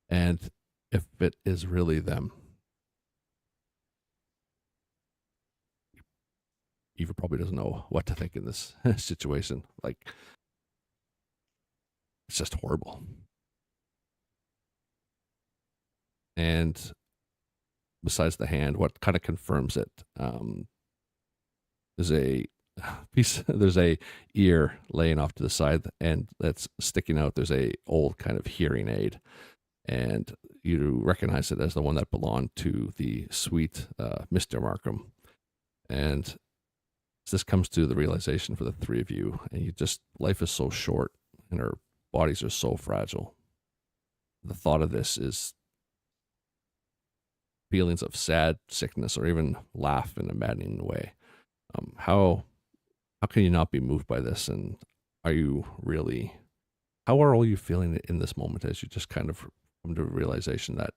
Speaker 1: And if it is really them, Eva probably doesn't know what to think in this situation. Like, it's just horrible. And besides the hand, what kind of confirms it? There's a piece. There's a ear laying off to the side, and that's sticking out. There's a old kind of hearing aid, and you recognize it as the one that belonged to the sweet Mr. Markham. And this comes to the realization for the three of you, and you just, life is so short, and our bodies are so fragile. The thought of this is feelings of sad sickness, or even laugh in a maddening way. How can you not be moved by this? And are you really? How are all you feeling in this moment as you just kind of come to a realization that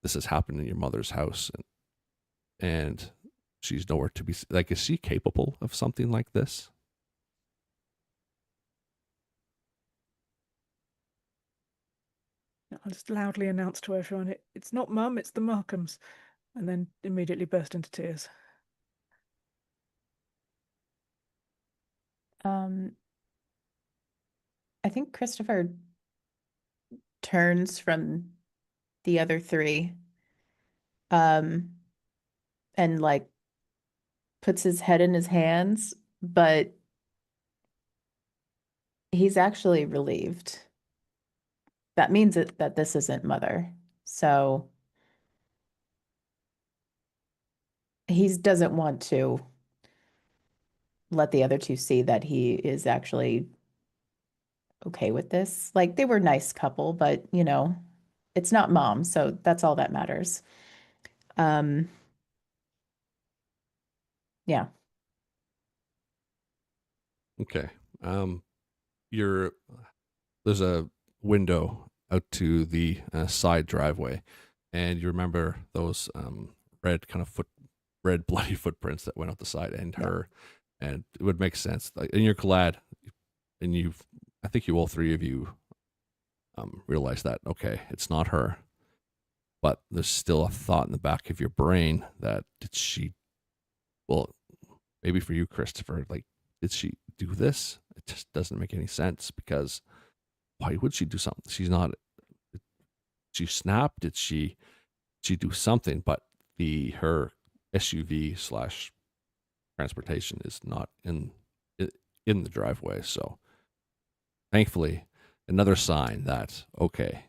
Speaker 1: this has happened in your mother's house, and she's nowhere to be? Like, is she capable of something like this?
Speaker 4: I'll just loudly announce to everyone, it's not Mum, it's the Markhams, and then immediately burst into tears.
Speaker 2: I think Christopher turns from the other three, and like puts his head in his hands, but he's actually relieved. That means that this isn't Mother. So he doesn't want to let the other two see that he is actually okay with this. Like, they were a nice couple, but it's not Mom, so that's all that matters. Yeah.
Speaker 1: Okay. There's a window out to the side driveway, and you remember those red bloody footprints that went out the side, and
Speaker 2: Yeah.
Speaker 1: her, and it would make sense. Like, and you're glad, and I think all three of you realize that, okay, it's not her, but there's still a thought in the back of your brain that well, maybe for you, Christopher, like, did she do this? It just doesn't make any sense, because why would she do something? She snapped. Did she do something? But her SUV / transportation is not in the driveway. So thankfully, another sign that, okay,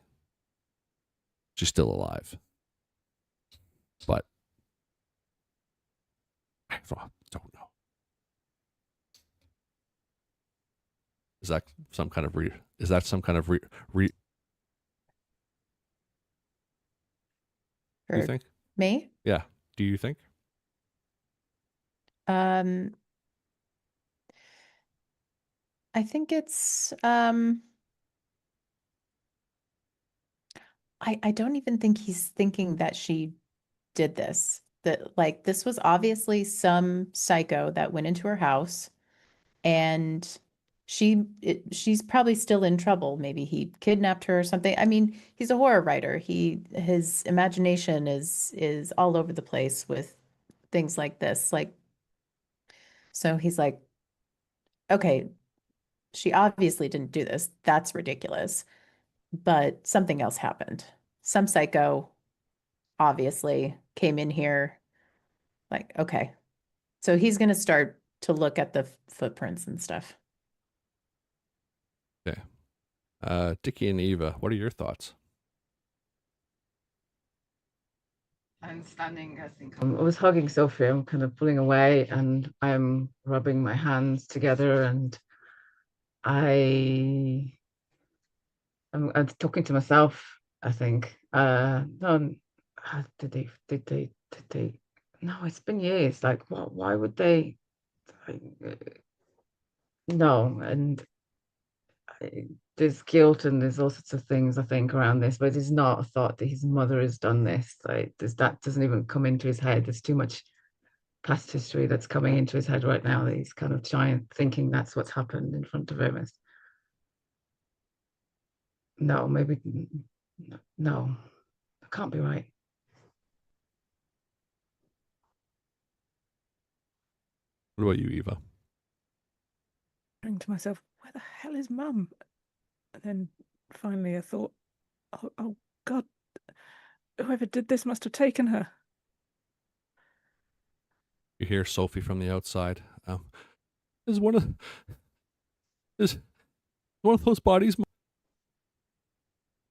Speaker 1: she's still alive. But I don't know. Is that some kind of do you
Speaker 2: For
Speaker 1: think?
Speaker 2: me?
Speaker 1: Yeah. Do you think?
Speaker 2: I think it's I don't even think he's thinking that she did this. That, like, this was obviously some psycho that went into her house, and she's probably still in trouble. Maybe he kidnapped her or something. I mean, he's a horror writer. His imagination is all over the place with things like this. Like, so he's like, okay, she obviously didn't do this. That's ridiculous. But something else happened. Some psycho obviously came in here. Like, okay. So he's going to start to look at the footprints and stuff.
Speaker 1: Okay. Dickie and Eva, what are your thoughts?
Speaker 3: I'm standing, I think I was hugging Sophie. I'm kind of pulling away and I'm rubbing my hands together, and I'm talking to myself, I think. No, did they? No, it's been years. Like, why would they? No, and there's guilt and there's all sorts of things, I think, around this, but it's not a thought that his mother has done this. Like, that doesn't even come into his head. There's too much past history that's coming into his head right now that he's kind of thinking that's what's happened in front of him. No, maybe no, it can't be right.
Speaker 1: What about you, Eva?
Speaker 4: Thinking to myself, where the hell is Mum? And then finally I thought, oh God, Whoever did this must have taken her.
Speaker 1: You hear Sophie from the outside. Is one of those bodies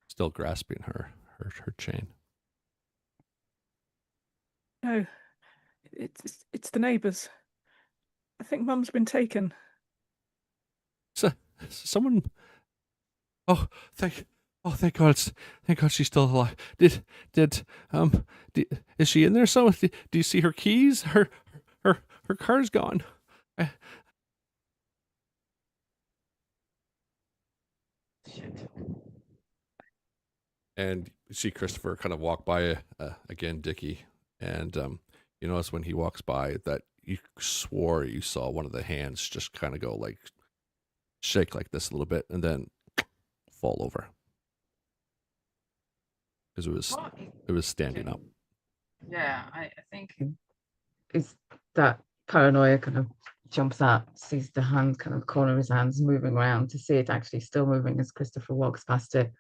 Speaker 1: still grasping her chain?
Speaker 4: No, it's the neighbours. I think Mum's been taken.
Speaker 1: Someone. Oh, thank God! Thank God she's still alive. Is she in there? Do you see her keys? Her car's gone.
Speaker 3: Shit.
Speaker 1: And you see Christopher kind of walk by again, Dickie, and you notice when he walks by that you swore you saw one of the hands just kind of go like shake like this a little bit and then fall over because it was standing up.
Speaker 3: Yeah, I think it's that paranoia kind of jumps out, sees the hand kind of corner of his hands moving around to see it actually still moving as Christopher walks past it.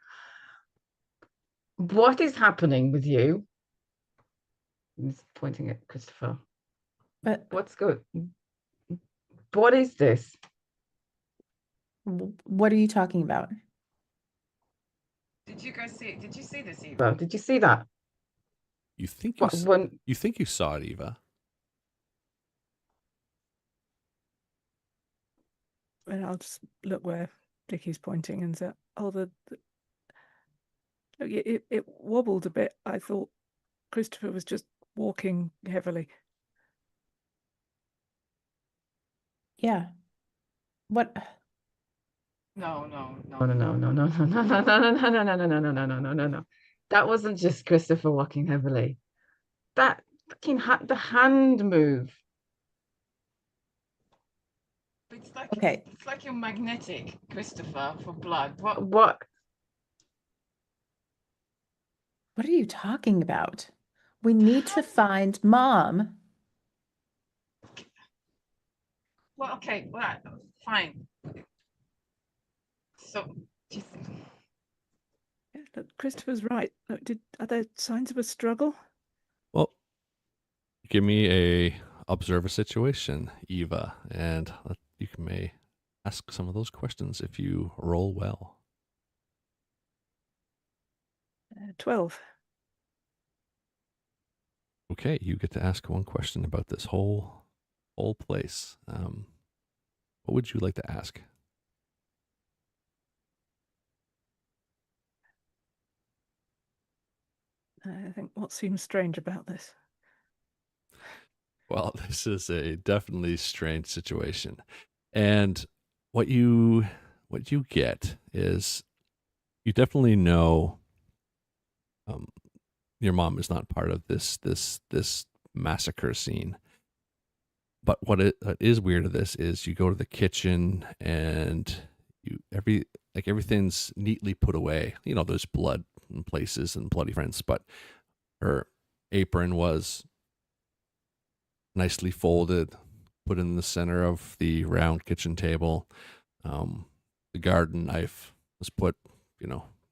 Speaker 3: What is happening with you? He's pointing at Christopher.
Speaker 2: But
Speaker 3: What's good? What is this?
Speaker 2: what are you talking about?
Speaker 3: Did you guys see it? Did you see this, Eva? Did you see that?
Speaker 1: You think you think you saw it, Eva?
Speaker 4: And I'll just look where Dickie's pointing and say, "Oh, it wobbled a bit. I thought Christopher was just walking heavily."
Speaker 2: Yeah. What?
Speaker 3: No. That wasn't just Christopher walking heavily. That fucking the hand move. It's like
Speaker 2: Okay.
Speaker 3: It's like you're magnetic, Christopher, for blood. What?
Speaker 2: What are you talking about? We need to find Mom.
Speaker 3: Well, okay, well, fine. So, just...
Speaker 4: Yeah, look, Christopher's right. Look, are there signs of a struggle?
Speaker 1: Well, give me a observe a situation, Eva, and you may ask some of those questions if you roll well.
Speaker 4: 12.
Speaker 1: Okay, you get to ask one question about this whole place. What would you like to ask?
Speaker 4: I think what seems strange about this.
Speaker 1: Well, this is a definitely strange situation. And what you get is you definitely know your mom is not part of this massacre scene. But what is weird of this is you go to the kitchen and everything's neatly put away. You know, there's blood in places and bloody prints, but her apron was nicely folded, put in the center of the round kitchen table. The garden knife was put,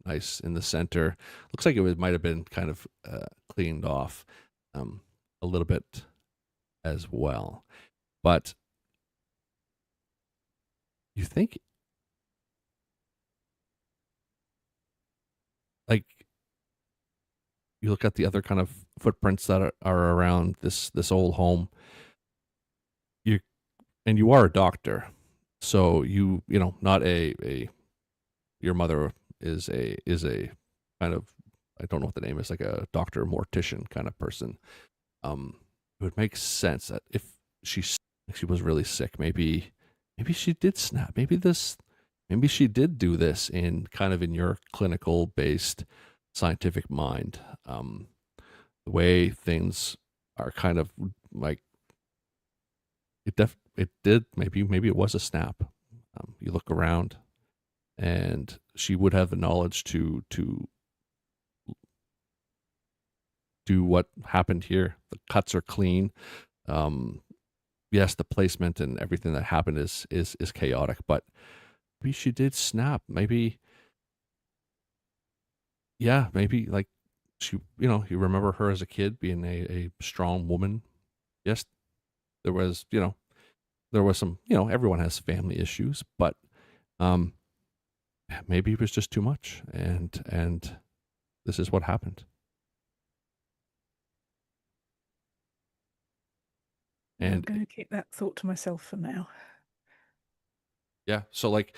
Speaker 1: nice in the center. Looks like it might have been kind of cleaned off a little bit as well. But you think, like, you look at the other kind of footprints that are around this old home. You are a doctor, so not your mother is a kind of, I don't know what the name is, like a doctor mortician kind of person. It would make sense that if she was really sick, maybe she did snap. Maybe she did do this in your clinical based scientific mind. The way things are kind of like it did. Maybe it was a snap. You look around, and she would have the knowledge to do what happened here. The cuts are clean. Yes, the placement and everything that happened is chaotic, but maybe she did snap. Maybe like she, you remember her as a kid being a strong woman. Yes, there was, some, everyone has family issues, but maybe it was just too much, and this is what happened.
Speaker 4: I'm
Speaker 1: And
Speaker 4: going to keep that thought to myself for now.
Speaker 1: yeah, so like,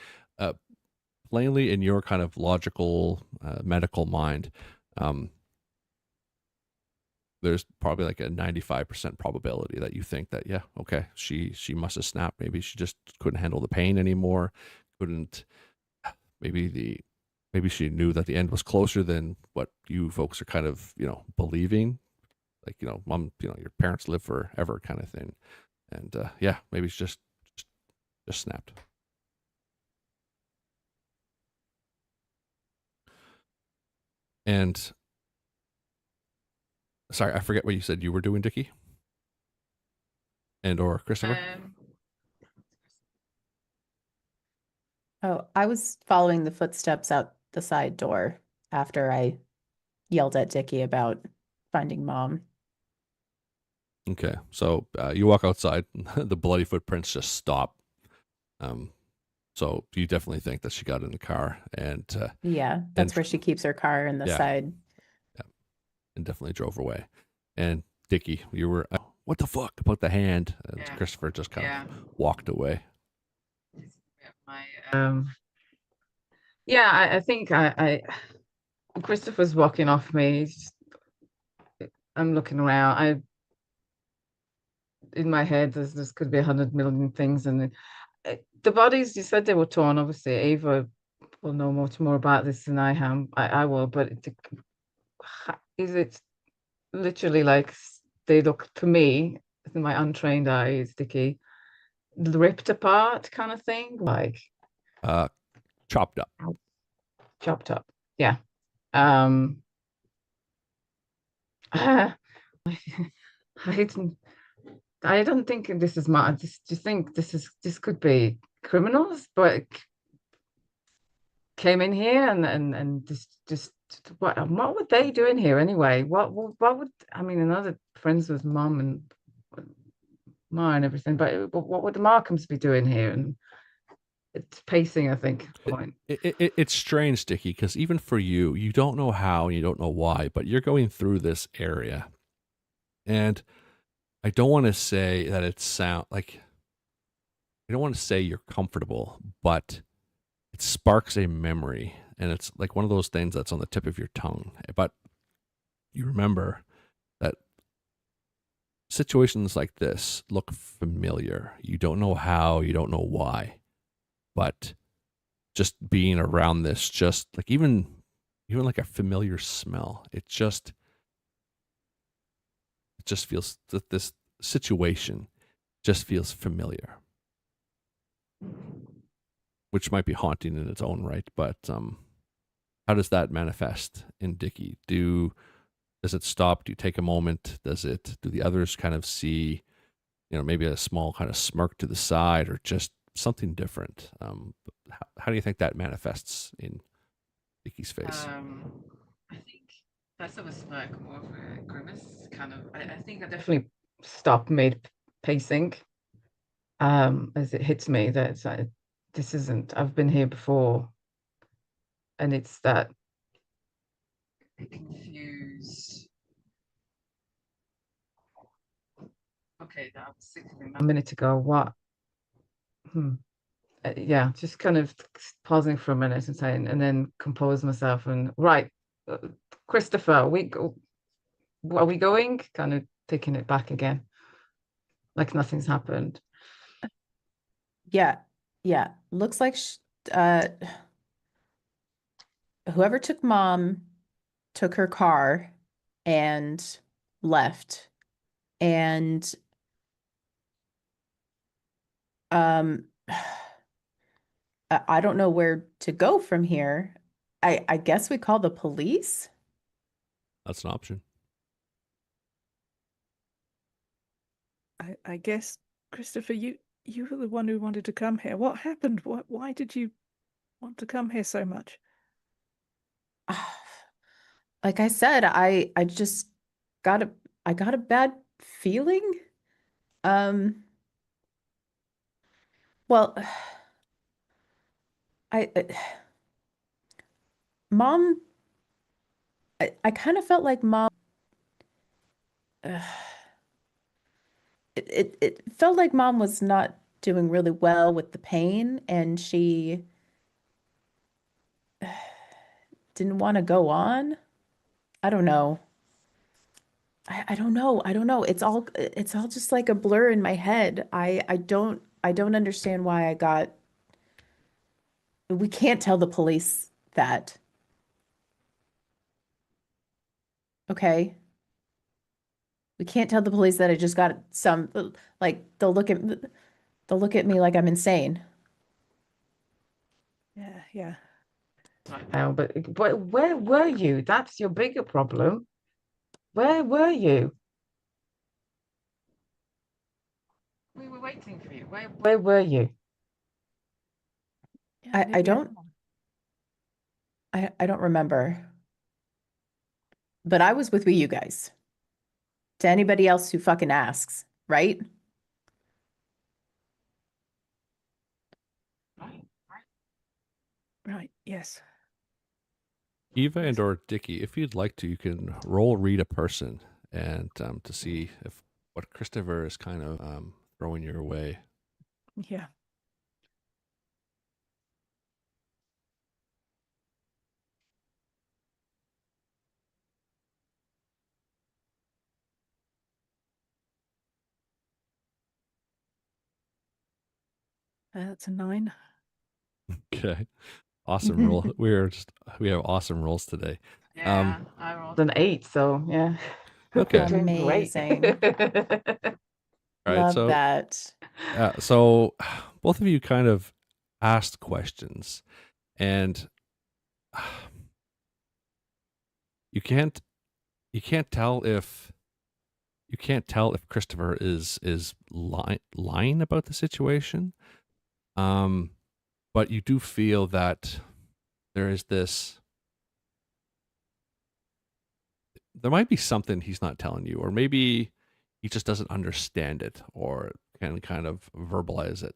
Speaker 1: plainly in your kind of logical, medical mind, there's probably like a 95% probability that you think that, yeah, okay, she must have snapped. Maybe she just couldn't handle the pain anymore. Maybe she knew that the end was closer than what you folks are kind of, believing. Like, mom, your parents live forever kind of thing. And yeah, maybe it's just snapped. And sorry, I forget what you said you were doing, Dickie, and or Christopher.
Speaker 2: Oh, I was following the footsteps out the side door after I yelled at Dickie about finding Mom.
Speaker 1: Okay, so you walk outside, the bloody footprints just stop. So you definitely think that she got in the car, and
Speaker 2: Yeah, that's where she keeps her car in the
Speaker 1: yeah.
Speaker 2: side.
Speaker 1: Yeah, and definitely drove away. And Dickie, you were, what the fuck about the hand? And
Speaker 3: Yeah.
Speaker 1: Christopher just kind
Speaker 3: Yeah.
Speaker 1: of walked away.
Speaker 3: Yeah, I think Christopher's walking off me. I'm looking around. In my head, there's could be 100 million things, and the bodies, you said they were torn. Obviously, Ava will know much more about this than I am. I will, but is it literally like they look to me, in my untrained eyes, Dickie, ripped apart kind of thing, like
Speaker 1: Chopped up.
Speaker 3: chopped up? Yeah. I don't think this is my. Do you think this could be criminals, but came in here and just what were they doing here anyway? What would, I mean? I know they're friends with Mom and Ma and everything, but what would the Markhams be doing here? And it's pacing, I think. Point.
Speaker 1: It's strange, Dickie, because even for you, you don't know how and you don't know why, but you're going through this area, and I don't want to say that I don't want to say you're comfortable, but it sparks a memory, and it's like one of those things that's on the tip of your tongue. But you remember that situations like this look familiar. You don't know how, you don't know why, but just being around this, just like even like a familiar smell, it just feels that this situation just feels familiar, which might be haunting in its own right. But how does that manifest in Dickie? Does it stop? Do you take a moment? Do the others kind of see, maybe a small kind of smirk to the side or just something different? How do you think that manifests in Dickie's face?
Speaker 3: I think less of a smirk, more of a grimace. Kind of. I think I definitely stop mid pacing. As it hits me that this isn't. I've been here before, and it's that confused. Okay, that was 16 a minute ago. What? Yeah, just kind of pausing for a minute and saying, and then compose myself and right, Christopher, are we going? Kind of taking it back again, like nothing's happened.
Speaker 2: Yeah, looks like whoever took Mom took her car and left, and I don't know where to go from here. I guess we call the police.
Speaker 1: That's an option.
Speaker 4: I guess, Christopher, you were the one who wanted to come here. What happened? Why did you want to come here so much?
Speaker 2: like I said, I just got a bad feeling. Um, well, I mom, I kind of felt like mom. Uh, it felt like mom was not doing really well with the pain, and she didn't want to go on. I don't know. I don't know. I don't know. It's all just like a blur in my head. I don't understand why I got. We can't tell the police that. Okay. We can't tell the police that I just got some, like they'll look at me like I'm insane.
Speaker 4: Yeah, yeah.
Speaker 3: Right now, but where were you? That's your bigger problem. Where were you? We were waiting for you. Where were you?
Speaker 4: Yeah,
Speaker 2: I
Speaker 4: maybe
Speaker 2: don't I don't remember, but I was with you guys. To anybody else who fucking asks, right?
Speaker 3: Right.
Speaker 4: right, yes.
Speaker 1: Eva and
Speaker 4: Yes.
Speaker 1: or Dickie, if you'd like to, you can roll read a person and to see if what Christopher is kind of throwing your way.
Speaker 4: Yeah. That's a 9.
Speaker 1: Okay, awesome roll. We have awesome rolls today.
Speaker 3: Yeah, I rolled an 8, so yeah.
Speaker 1: Okay.
Speaker 3: Doing great.
Speaker 2: Amazing.
Speaker 1: All right,
Speaker 2: Love
Speaker 1: so
Speaker 2: that.
Speaker 1: so both of you kind of asked questions, and you can't tell if Christopher is lying about the situation. But you do feel that there is this. There might be something he's not telling you, or maybe he just doesn't understand it, or can kind of verbalize it,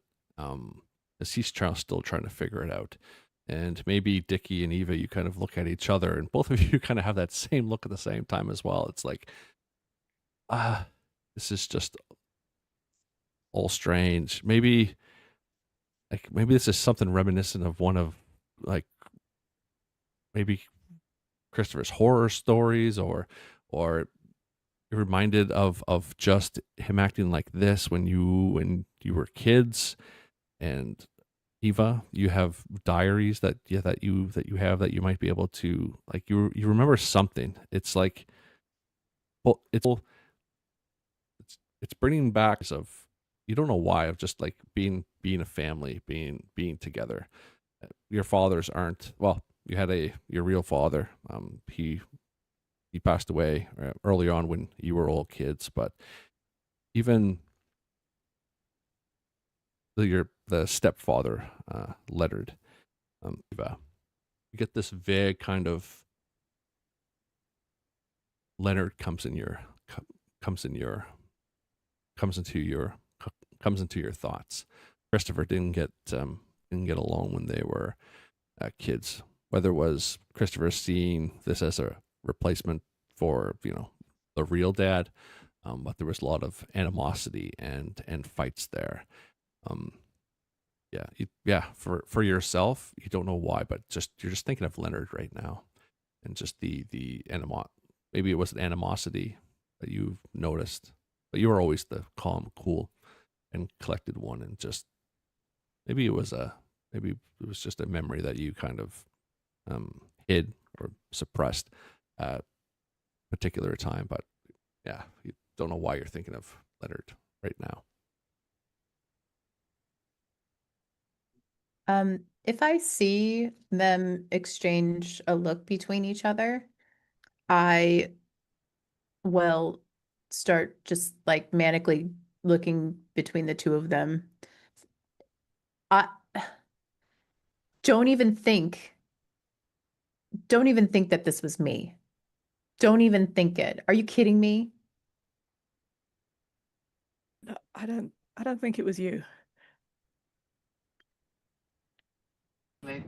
Speaker 1: as he's still trying to figure it out. And maybe Dickie and Eva, you kind of look at each other, and both of you kind of have that same look at the same time as well. It's like, this is just all strange. Maybe this is something reminiscent of one of, like, maybe Christopher's horror stories, or you're reminded of just him acting like this when you were kids. And Eva, you have diaries that you might be able to, like, you remember something. It's like, well, it's bringing back of, you don't know why, of just like being a family, being together. Your fathers aren't, well, you had your real father. He passed away early on when you were all kids, but even the stepfather, Leonard, Eva, you get this vague kind of, Leonard comes into your thoughts. Christopher didn't get along when they were kids. Whether it was Christopher seeing this as a replacement for the real dad, but there was a lot of animosity and fights there. For yourself, you don't know why, but you're just thinking of Leonard right now, and just the maybe it was an animosity that you've noticed, but you were always the calm, cool, and collected one, and just maybe it was just a memory that you kind of hid or suppressed at a particular time. But yeah, you don't know why you're thinking of Leonard right now.
Speaker 2: If I see them exchange a look between each other, I will start just like manically looking between the two of them. I don't even think don't even think that this was me. Don't even think it. Are you kidding me?
Speaker 4: No, I don't think it was you.
Speaker 3: I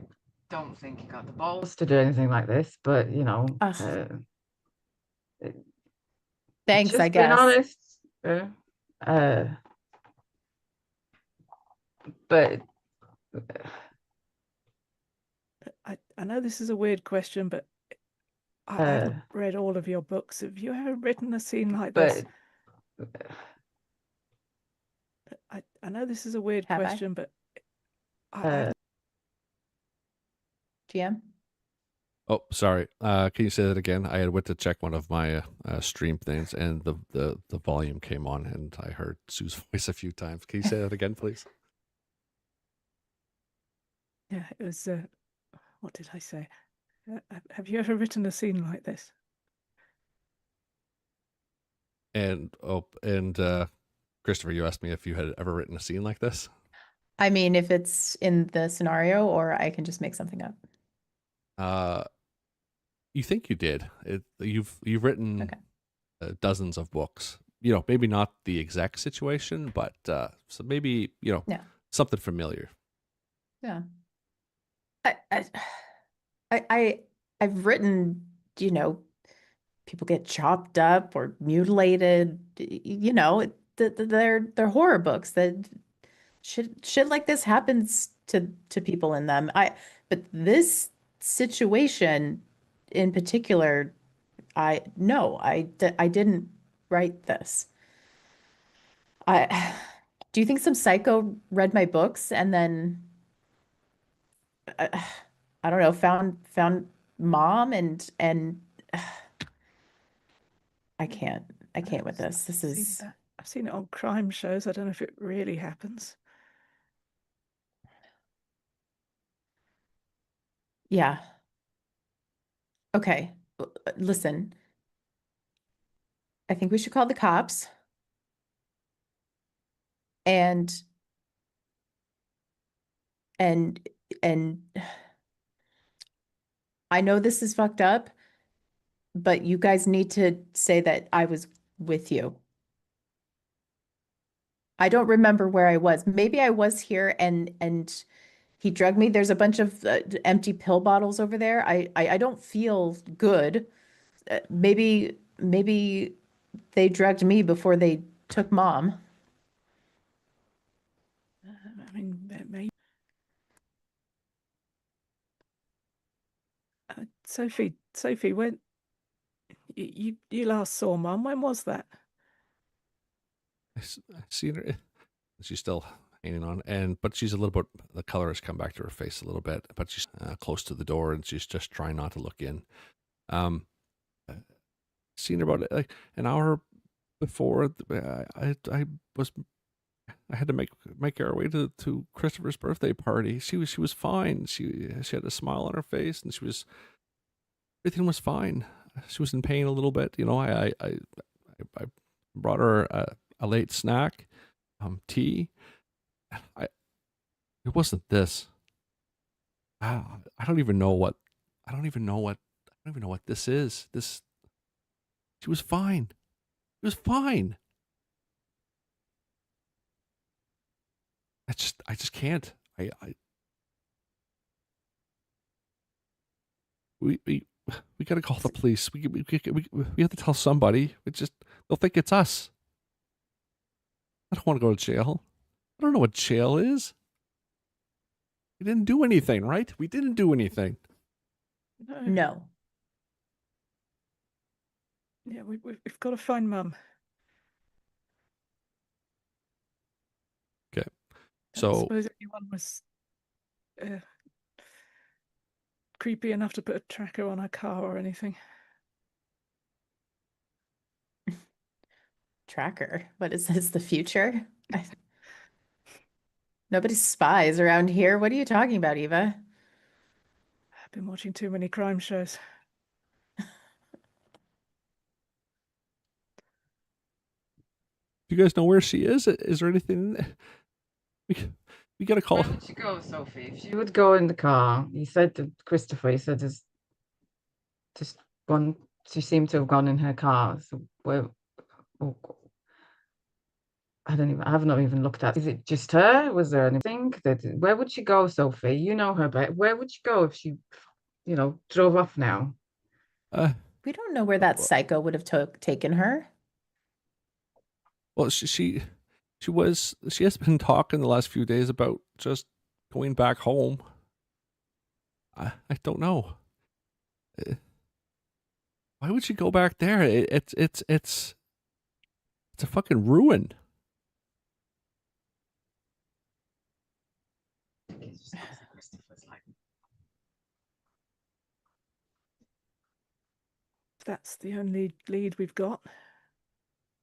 Speaker 3: don't think he got the balls to do anything like this, but you know,
Speaker 2: Ugh. Thanks, I
Speaker 3: just being
Speaker 2: guess.
Speaker 3: honest. But
Speaker 4: I know this is a weird question, but I haven't read all of your books. Have you ever written a scene like this? I know this is a weird
Speaker 2: Have I?
Speaker 4: question, but I haven't.
Speaker 2: GM?
Speaker 1: Oh, sorry. Can you say that again? I had went to check one of my stream things, and the volume came on, and I heard Sue's voice a few times. Can you say that again, please?
Speaker 4: Yeah, it was. What did I say? Have you ever written a scene like this?
Speaker 1: And Christopher, you asked me if you had ever written a scene like this.
Speaker 2: I mean, if it's in the scenario, or I can just make something up.
Speaker 1: You think you did. You've written
Speaker 2: Okay.
Speaker 1: dozens of books. You know, maybe not the exact situation, but so maybe
Speaker 2: Yeah.
Speaker 1: something familiar.
Speaker 2: Yeah. I've written, people get chopped up or mutilated, they're horror books that shit like this happens to people in them. But this situation in particular, I didn't write this. Do you think some psycho read my books and then I don't know, found mom and I can't with this. This is
Speaker 4: I've seen it on crime shows. I don't know if it really happens.
Speaker 2: yeah. Okay. Listen. I think we should call the cops. And and I know this is fucked up, but you guys need to say that I was with you. I don't remember where I was. Maybe I was here and he drugged me. There's a bunch of empty pill bottles over there. I don't feel good. Maybe they drugged me before they took mom.
Speaker 4: I mean, maybe. Sophie, when you last saw mum, when was that?
Speaker 1: I seen her. She's still hanging on, but she's a little bit. The color has come back to her face a little bit, but she's close to the door, and she's just trying not to look in. Seen her about like an hour before. I had to make our way to Christopher's birthday party. She was fine. She had a smile on her face, and everything was fine. She was in pain a little bit. I brought her a late snack, tea. It wasn't this. I don't even know what this is. She was fine. She was fine. I just can't. We got to call the police. We have to tell somebody. They'll think it's us. I don't want to go to jail. I don't know what jail is. We didn't do anything, right? We didn't do anything.
Speaker 2: No.
Speaker 4: Yeah, we've got to find mum.
Speaker 1: Okay.
Speaker 4: I
Speaker 1: So
Speaker 4: suppose anyone was creepy enough to put a tracker on her car or anything.
Speaker 2: Tracker? What is this, the future? Nobody spies around here. What are you talking about, Eva?
Speaker 4: I've been watching too many crime shows.
Speaker 1: do you guys know where she is? Is there anything? We got to call.
Speaker 3: Where would she go, Sophie? If she would go in the car, you said to Christopher, you said there's just one she seemed to have gone in her car. So where? Oh, I have not even looked at. Is it just her? Was there anything that? Where would she go, Sophie? You know her better. Where would she go if she, drove off now?
Speaker 1: Uh,
Speaker 2: We don't know where that psycho would have taken her.
Speaker 1: well, she has been talking the last few days about just going back home. I don't know. Why would she go back there? It's a fucking ruin.
Speaker 4: That's the only lead we've got.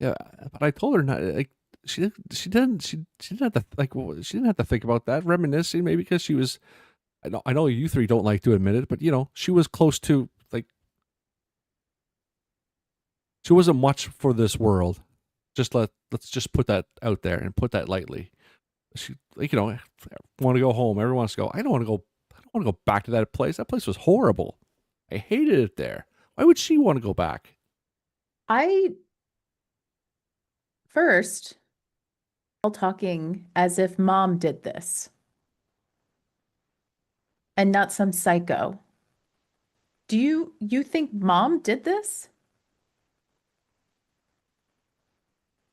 Speaker 1: Yeah, but I told her not. Like she didn't have to she didn't have to think about that. Reminiscing maybe because she was. I know you three don't like to admit it, but she was close to like. She wasn't much for this world. Let's just put that out there and put that lightly. She want to go home. Everyone wants to go. I don't want to go. I don't want to go back to that place. That place was horrible. I hated it there. Why would she want to go back?
Speaker 2: First, all talking as if mom did this and not some psycho. Do you think mom did this?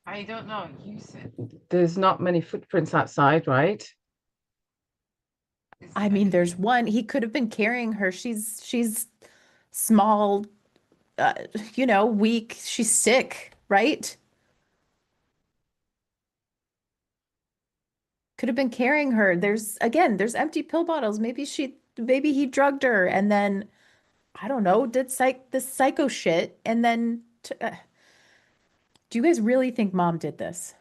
Speaker 3: I don't know. You said there's not many footprints outside, right?
Speaker 2: I mean, there's one. He could have been carrying her. She's small, weak. She's sick, right? Could have been carrying her. There's empty pill bottles. Maybe he drugged her and then I don't know, did this psycho shit and then do you guys really think mom did this?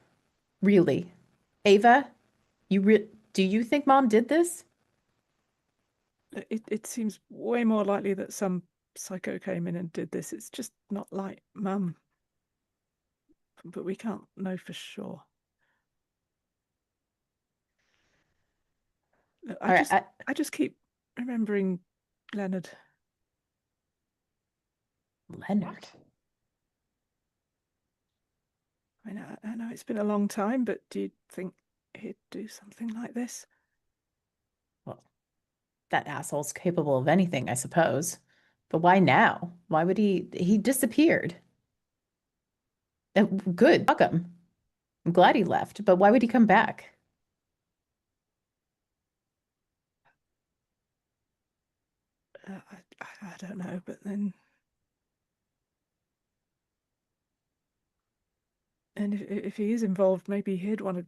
Speaker 2: Really? Ava, do you think mom did this?
Speaker 4: It seems way more likely that some psycho came in and did this. It's just not like mum. But we can't know for sure. I just keep remembering Leonard.
Speaker 2: Leonard.
Speaker 4: I know it's been a long time, but do you think he'd do something like this?
Speaker 2: Well, that asshole's capable of anything, I suppose. But why now? Why would he disappeared? Good, fuck him. I'm glad he left, but why would he come back?
Speaker 4: I don't know, but then... And if he is involved, maybe he'd want to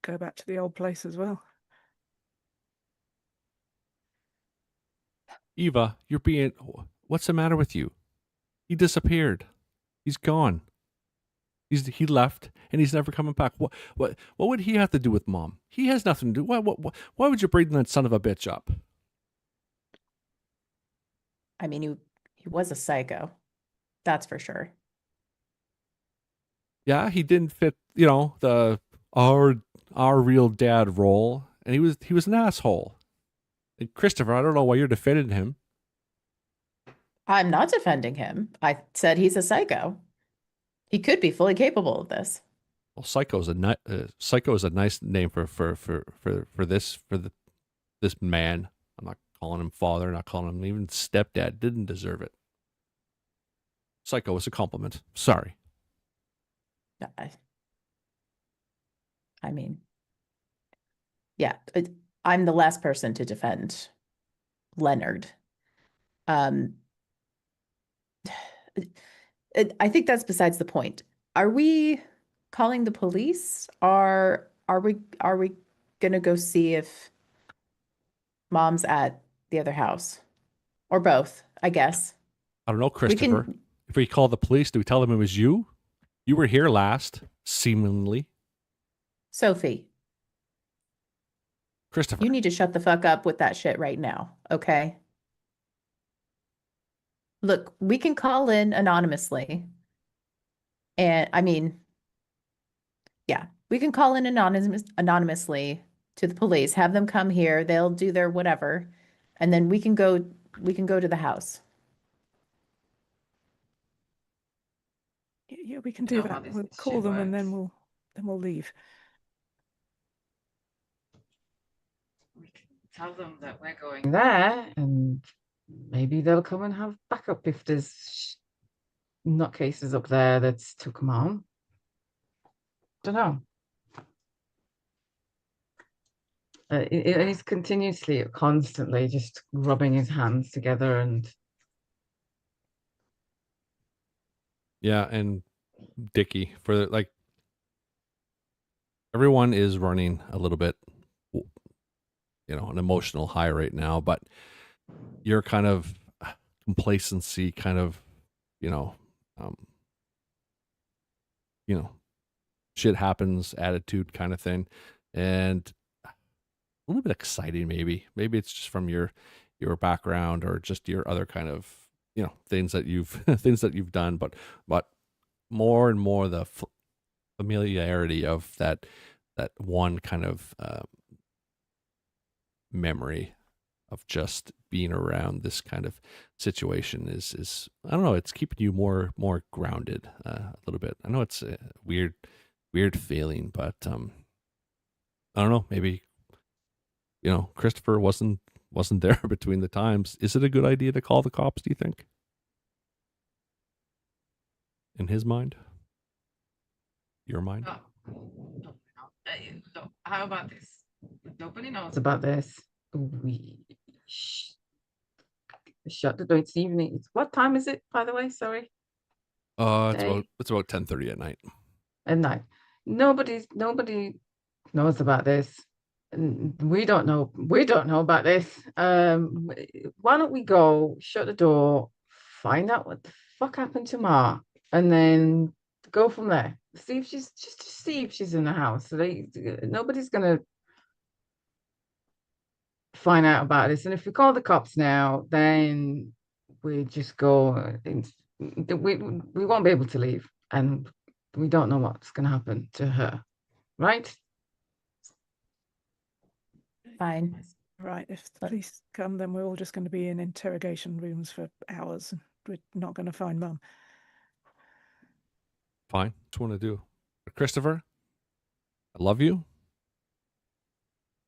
Speaker 4: go back to the old place as well.
Speaker 1: Eva, what's the matter with you? He disappeared. He's gone. He left and he's never coming back. What would he have to do with mom? He has nothing to do. Why would you bring that son of a bitch up?
Speaker 2: I mean, he was a psycho. That's for sure.
Speaker 1: Yeah, he didn't fit, the our real dad role, and he was an asshole. And Christopher, I don't know why you're defending him.
Speaker 2: I'm not defending him. I said he's a psycho. He could be fully capable of this.
Speaker 1: Well, psycho is a nice name for this man. I'm not calling him father, not calling him even stepdad. Didn't deserve it. Psycho is a compliment. Sorry.
Speaker 2: I mean, yeah, I'm the last person to defend Leonard. I think that's besides the point. Are we calling the police? Are we gonna go see if mom's at the other house? Or both, I guess.
Speaker 1: I don't know, Christopher. If we call the police, do we tell them it was you? You were here last, seemingly.
Speaker 2: Sophie.
Speaker 1: Christopher.
Speaker 2: You need to shut the fuck up with that shit right now, okay? Look, we can call in anonymously. And I mean, yeah, we can call in anonymously to the police, have them come here, they'll do their whatever, and then we can go to the house.
Speaker 4: Yeah, we can
Speaker 3: You
Speaker 4: do
Speaker 3: know how
Speaker 4: that.
Speaker 3: this
Speaker 4: We'll
Speaker 3: shit
Speaker 4: call them and then
Speaker 3: works.
Speaker 4: we'll leave.
Speaker 3: We can tell them that we're going there, and maybe they'll come and have backup if there's nutcases up there that's took them on. Don't know. And he's continuously, constantly just rubbing his hands together and
Speaker 1: Yeah, and Dickie for like everyone is running a little bit, an emotional high right now, but your kind of complacency, kind of, you know, um, shit happens attitude kind of thing, and a little bit exciting maybe. Maybe it's just from your background or just your other kind of things that you've things that you've done, but more and more the familiarity of that one kind of memory of just being around this kind of situation is I don't know, it's keeping you more grounded a little bit. I know it's a weird feeling, but I don't know, maybe Christopher wasn't there between the times. Is it a good idea to call the cops, do you think? In his mind? Your mind?
Speaker 3: Look, how about this? Nobody knows about this. We shut the door. It's evening. What time is it, by the way? Sorry.
Speaker 1: It's
Speaker 3: Day
Speaker 1: about 10:30 at night.
Speaker 3: at night. Nobody knows about this. We don't know. We don't know about this. Why don't we go, shut the door, find out what the fuck happened to Ma, and then go from there. See if she's just to see if she's in the house. So nobody's gonna find out about this. And if we call the cops now, then we just go. We won't be able to leave, and we don't know what's gonna happen to her, right?
Speaker 2: Fine.
Speaker 4: Right, if the
Speaker 2: Let-
Speaker 4: police come, then we're all just going to be in interrogation rooms for hours. And we're not going to find Mum.
Speaker 1: Fine. What you want to do? Christopher, I love you,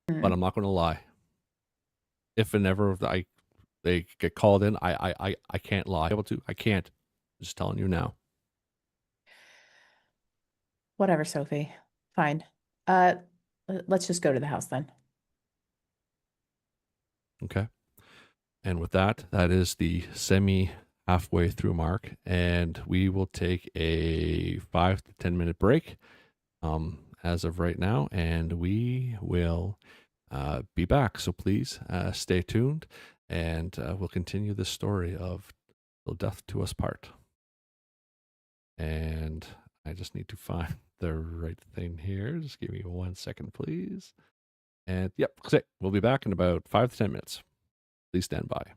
Speaker 1: but I'm not going to lie. If and ever they get called in, I can't lie. Able to? I can't. I'm just telling you now.
Speaker 2: Whatever, Sophie. Fine. Let's just go to the house then.
Speaker 1: Okay. And with that, that is the semi halfway through mark, and we will take a 5 to 10 minute break as of right now, and we will be back. So please stay tuned, and we'll continue the story of Till Death Do Us Part. And I just need to find the right thing here. Just give me 1 second, please. And yep, we'll be back in about 5 to 10 minutes. Please stand by.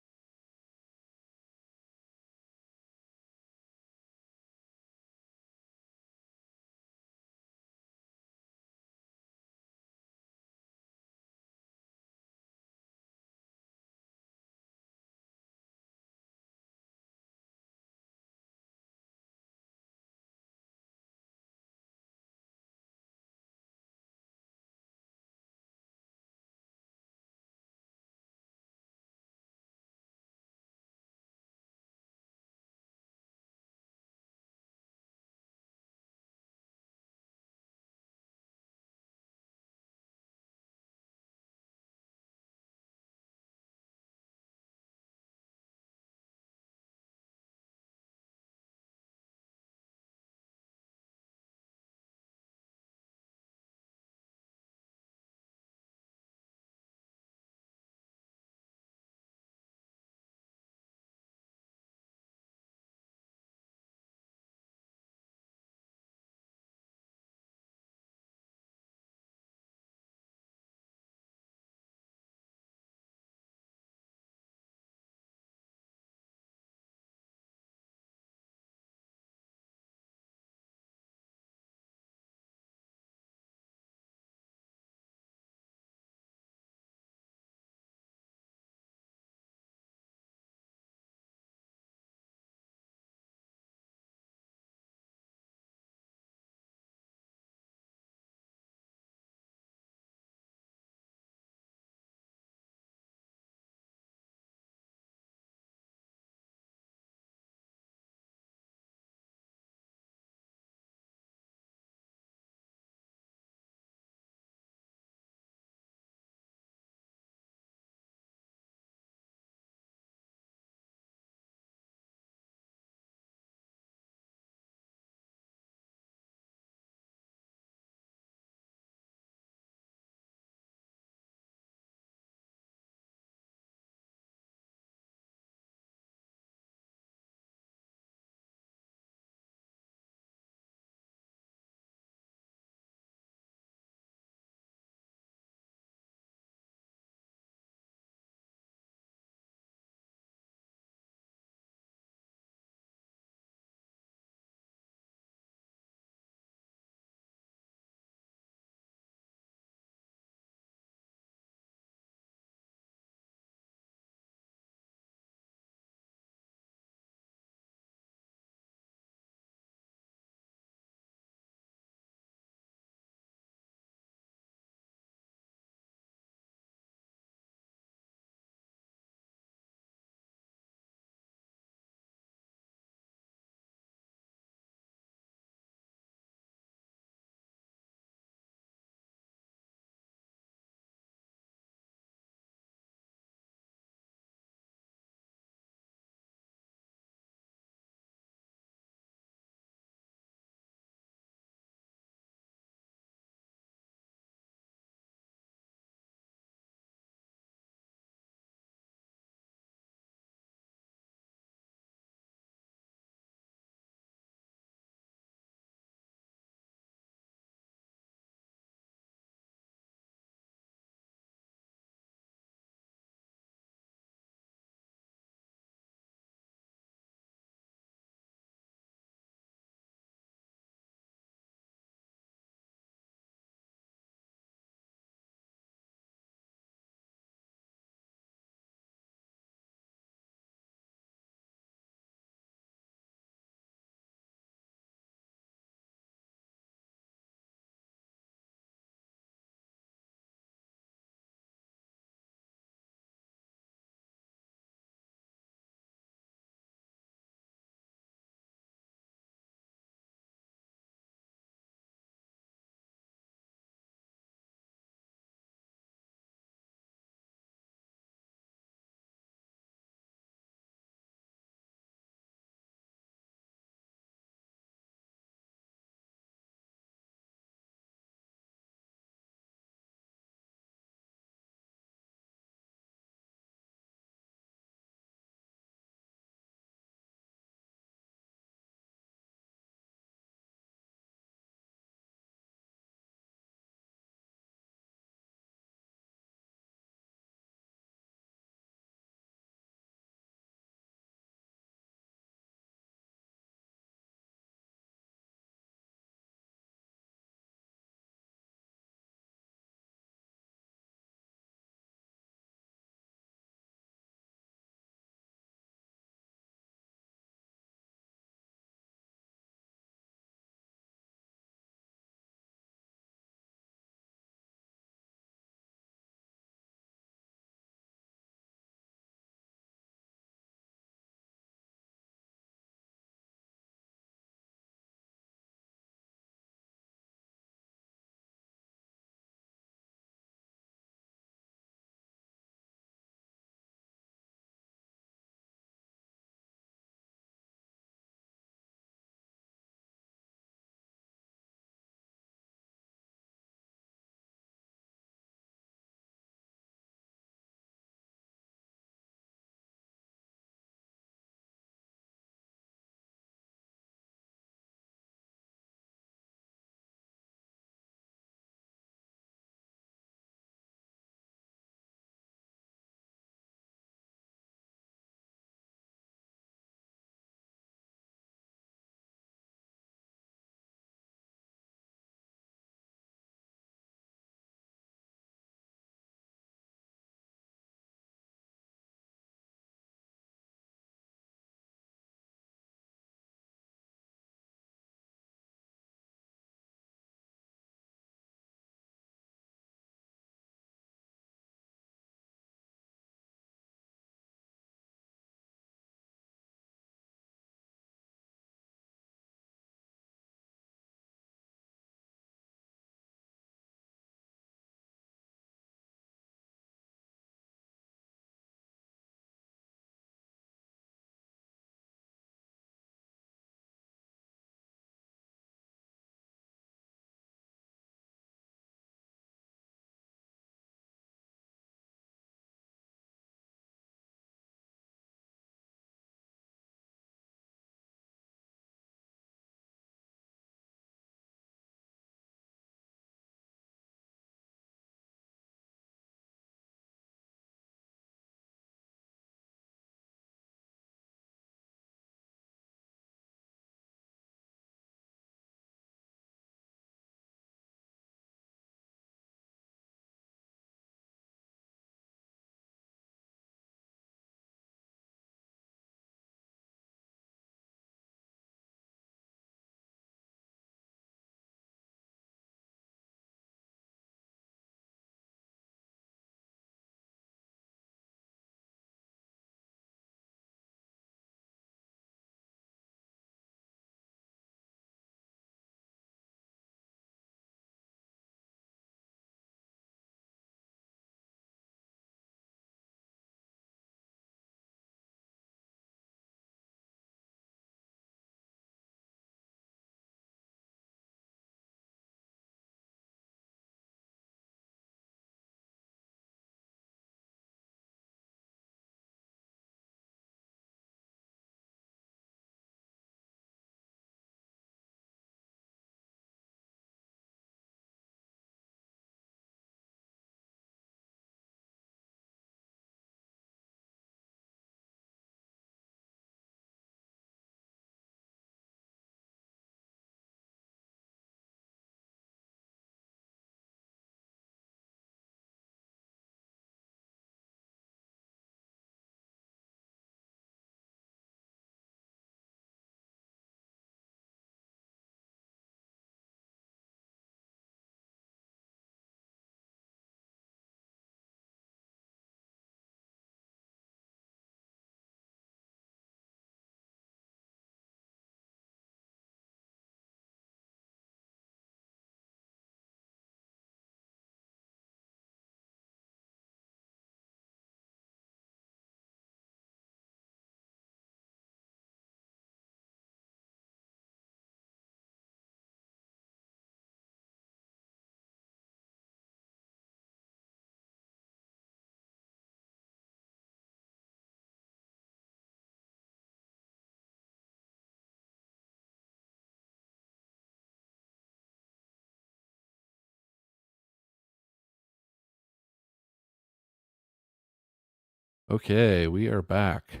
Speaker 1: Okay, we are back.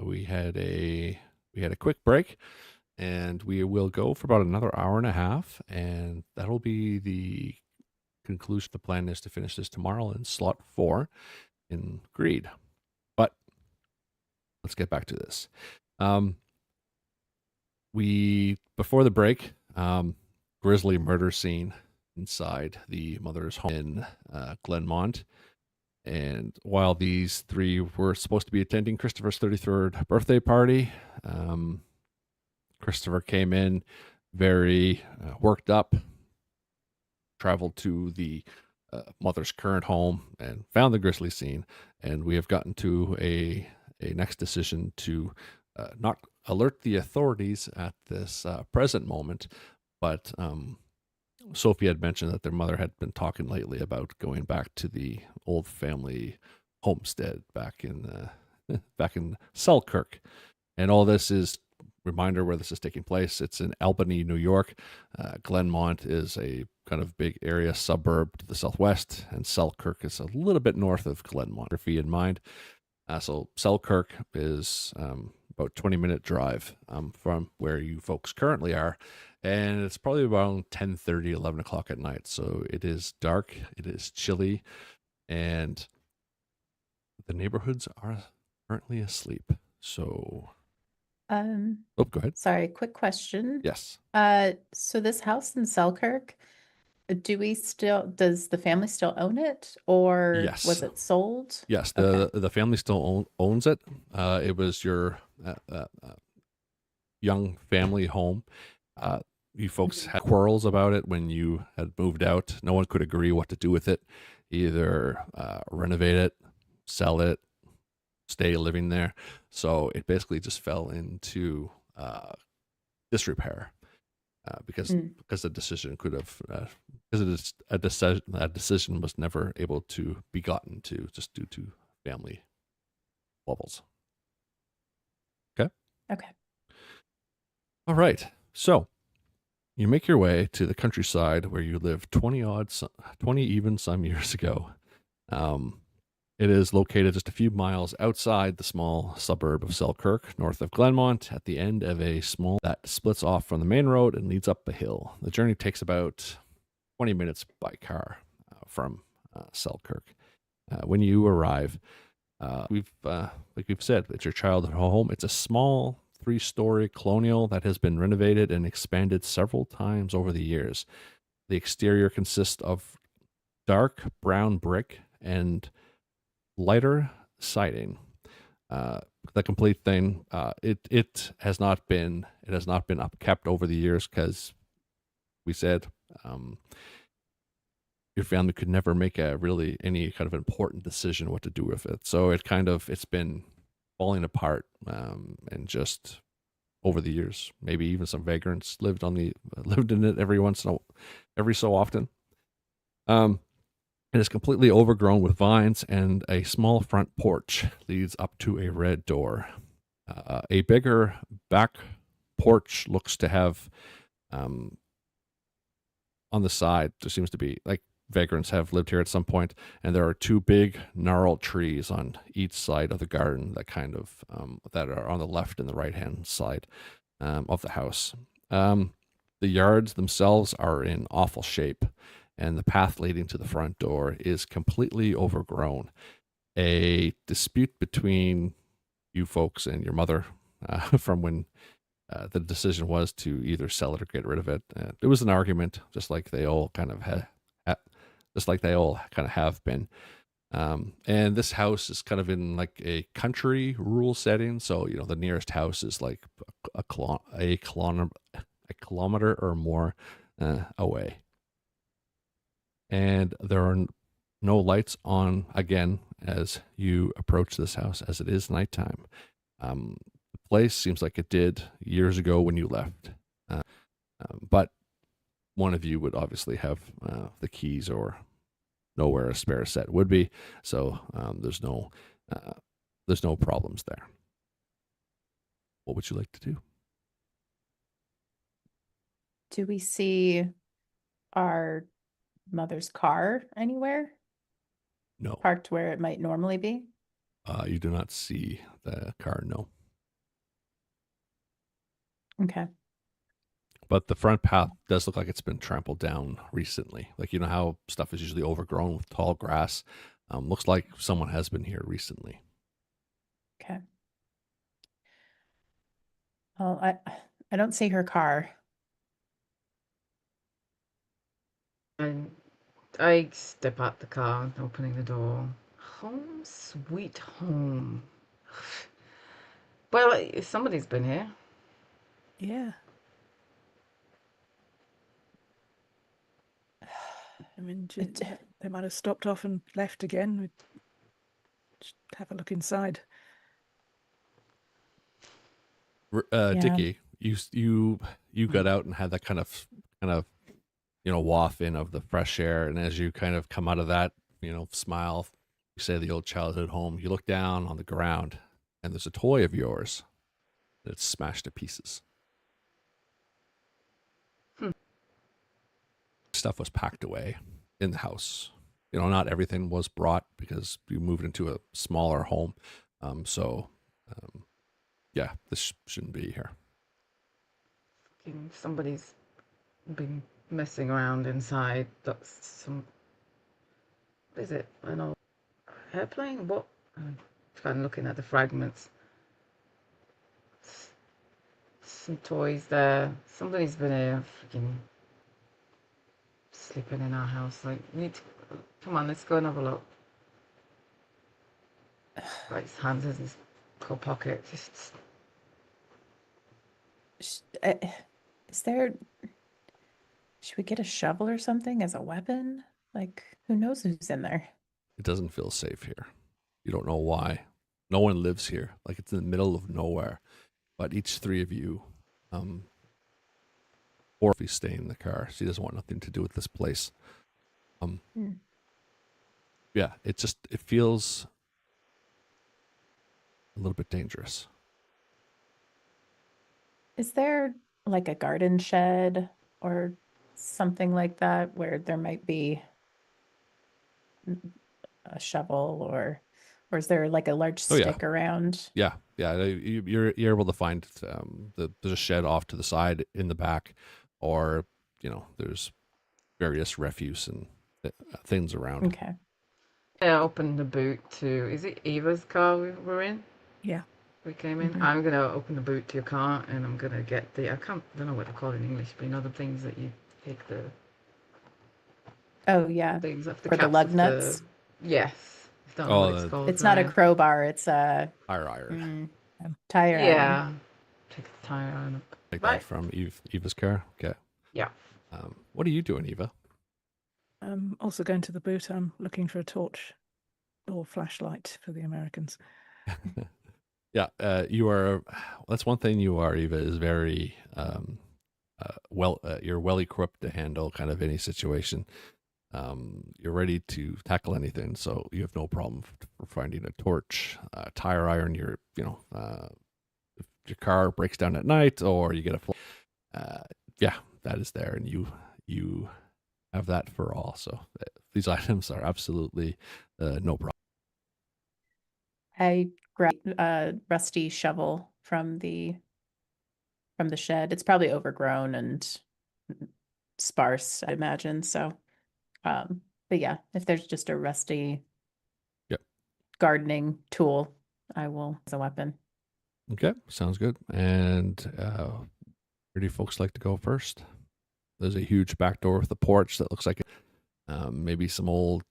Speaker 1: We had a quick break, and we will go for about another hour and a half, and that'll be the conclusion. The plan is to finish this tomorrow in slot 4 in Greed. But let's get back to this. We before the break, grisly murder scene inside the mother's home in Glenmont. And while these three were supposed to be attending Christopher's 33rd birthday party, Christopher came in very worked up, traveled to the mother's current home and found the grisly scene. And we have gotten to a next decision to not alert the authorities at this present moment, but Sophie had mentioned that their mother had been talking lately about going back to the old family homestead back in Selkirk, and all this is reminder where this is taking place. It's in Albany, New York. Glenmont is a kind of big area suburb to the southwest, and Selkirk is a little bit north of Glenmont. If you in mind, so Selkirk is about 20-minute drive from where you folks currently are. And it's probably around 10:30, 11 o'clock at night. So it is dark, it is chilly, and the neighborhoods are currently asleep. So,
Speaker 2: Um,
Speaker 1: oh, go ahead.
Speaker 2: sorry, quick question.
Speaker 1: Yes.
Speaker 2: So this house in Selkirk, does the family still own it, or
Speaker 1: Yes.
Speaker 2: was it sold?
Speaker 1: Yes,
Speaker 2: Okay.
Speaker 1: the family still owns it. It was your young family home. You folks had quarrels about it when you had moved out. No one could agree what to do with it. Either renovate it, sell it, stay living there. So it basically just fell into disrepair because the decision could have because a decision was never able to be gotten to just due to family wobbles. Okay.
Speaker 2: Okay.
Speaker 1: All right. So you make your way to the countryside where you lived 20 even some years ago. It is located just a few miles outside the small suburb of Selkirk, north of Glenmont, at the end of a small that splits off from the main road and leads up a hill. The journey takes about 20 minutes by car from Selkirk. When you arrive, like we've said, it's your childhood home. It's a small 3-story colonial that has been renovated and expanded several times over the years. The exterior consists of dark brown brick and lighter siding. The complete thing, it has not been upkept over the years because we said your family could never make any kind of important decision what to do with it. So it's been falling apart, and just over the years, maybe even some vagrants lived in it every so often. It is completely overgrown with vines, and a small front porch leads up to a red door. A bigger back porch looks to have, on the side, there seems to be like vagrants have lived here at some point, and there are 2 big gnarled trees on each side of the garden that that are on the left and the right hand side of the house. The yards themselves are in awful shape, and the path leading to the front door is completely overgrown. A dispute between you folks and your mother from when the decision was to either sell it or get rid of it. It was an argument, just like they all kind of have been. And this house is kind of in like a country rural setting, so the nearest house is like a kilometer or more away. And there are no lights on again as you approach this house, as it is nighttime. The place seems like it did years ago when you left, but one of you would obviously have the keys or know where a spare set would be, so there's no problems there. What would you like to do?
Speaker 2: Do we see our mother's car anywhere
Speaker 1: No.
Speaker 2: parked where it might normally be?
Speaker 1: You do not see the car, no.
Speaker 2: Okay.
Speaker 1: But the front path does look like it's been trampled down recently. Like, you know how stuff is usually overgrown with tall grass? Looks like someone has been here recently.
Speaker 2: Okay. Well, I don't see her car.
Speaker 3: And I step out the car, opening the door. Home sweet home. Well, somebody's been here.
Speaker 4: Yeah. I mean, they might have stopped off and left again. We'd just have a look inside.
Speaker 2: Yeah.
Speaker 1: Dickie, you got out and had that kind of waft in of the fresh air, and as you kind of come out of that, smile, you say the old childhood home. You look down on the ground, and there's a toy of yours that's smashed to pieces. Stuff was packed away in the house. Not everything was brought because you moved into a smaller home. Yeah, this shouldn't be here.
Speaker 3: Somebody's been messing around inside. That's what is it? An old airplane? What? I'm kind of looking at the fragments. Some toys there. Somebody's been here freaking sleeping in our house. Like, come on, let's go and have a look. Got his hands in his coat pocket. Just
Speaker 2: Is there? Should we get a shovel or something as a weapon? Like, who knows who's in there?
Speaker 1: It doesn't feel safe here. You don't know why. No one lives here. Like, it's in the middle of nowhere. But each three of you, or if you stay in the car, she doesn't want nothing to do with this place. Yeah, it feels a little bit dangerous.
Speaker 2: Is there like a garden shed or something like that where there might be a shovel or is there like a large
Speaker 1: Oh, yeah.
Speaker 2: stick around?
Speaker 1: Yeah. You're able to find there's a shed off to the side in the back, or there's various refuse and things around.
Speaker 2: Okay.
Speaker 3: yeah, open the boot to. Is it Eva's car we were in?
Speaker 4: Yeah.
Speaker 3: We came in.
Speaker 2: Mhm.
Speaker 3: I'm gonna open the boot to your car, and I'm gonna get the. I don't know what to call it in English, but the things that you take the
Speaker 2: Oh, yeah.
Speaker 3: things off the
Speaker 2: For the
Speaker 3: caps
Speaker 2: lug
Speaker 3: of
Speaker 2: nuts?
Speaker 3: the. Yes. I don't know what it's
Speaker 1: Oh,
Speaker 3: called.
Speaker 2: It's not a
Speaker 3: sorry.
Speaker 2: crowbar, it's a
Speaker 1: tire iron.
Speaker 2: tire iron.
Speaker 3: Yeah. Take the tire iron up.
Speaker 1: Take
Speaker 3: Right.
Speaker 1: that from Eva's car. Okay.
Speaker 3: Yeah.
Speaker 1: What are you doing, Eva?
Speaker 4: I'm also going to the boot. I'm looking for a torch or flashlight for the Americans.
Speaker 1: Yeah, you are. That's one thing you are, Eva, is very you're well equipped to handle kind of any situation. You're ready to tackle anything, so you have no problem for finding a torch, tire iron. If your car breaks down at night or you get yeah, that is there, and you have that for all. So these items are absolutely no problem.
Speaker 2: I grabbed a rusty shovel from the shed. It's probably overgrown and sparse, I imagine. So, but yeah, if there's just a rusty
Speaker 1: Yep.
Speaker 2: gardening tool, I will as a weapon.
Speaker 1: Okay, sounds good. And where do you folks like to go first? There's a huge back door with a porch that looks like maybe some old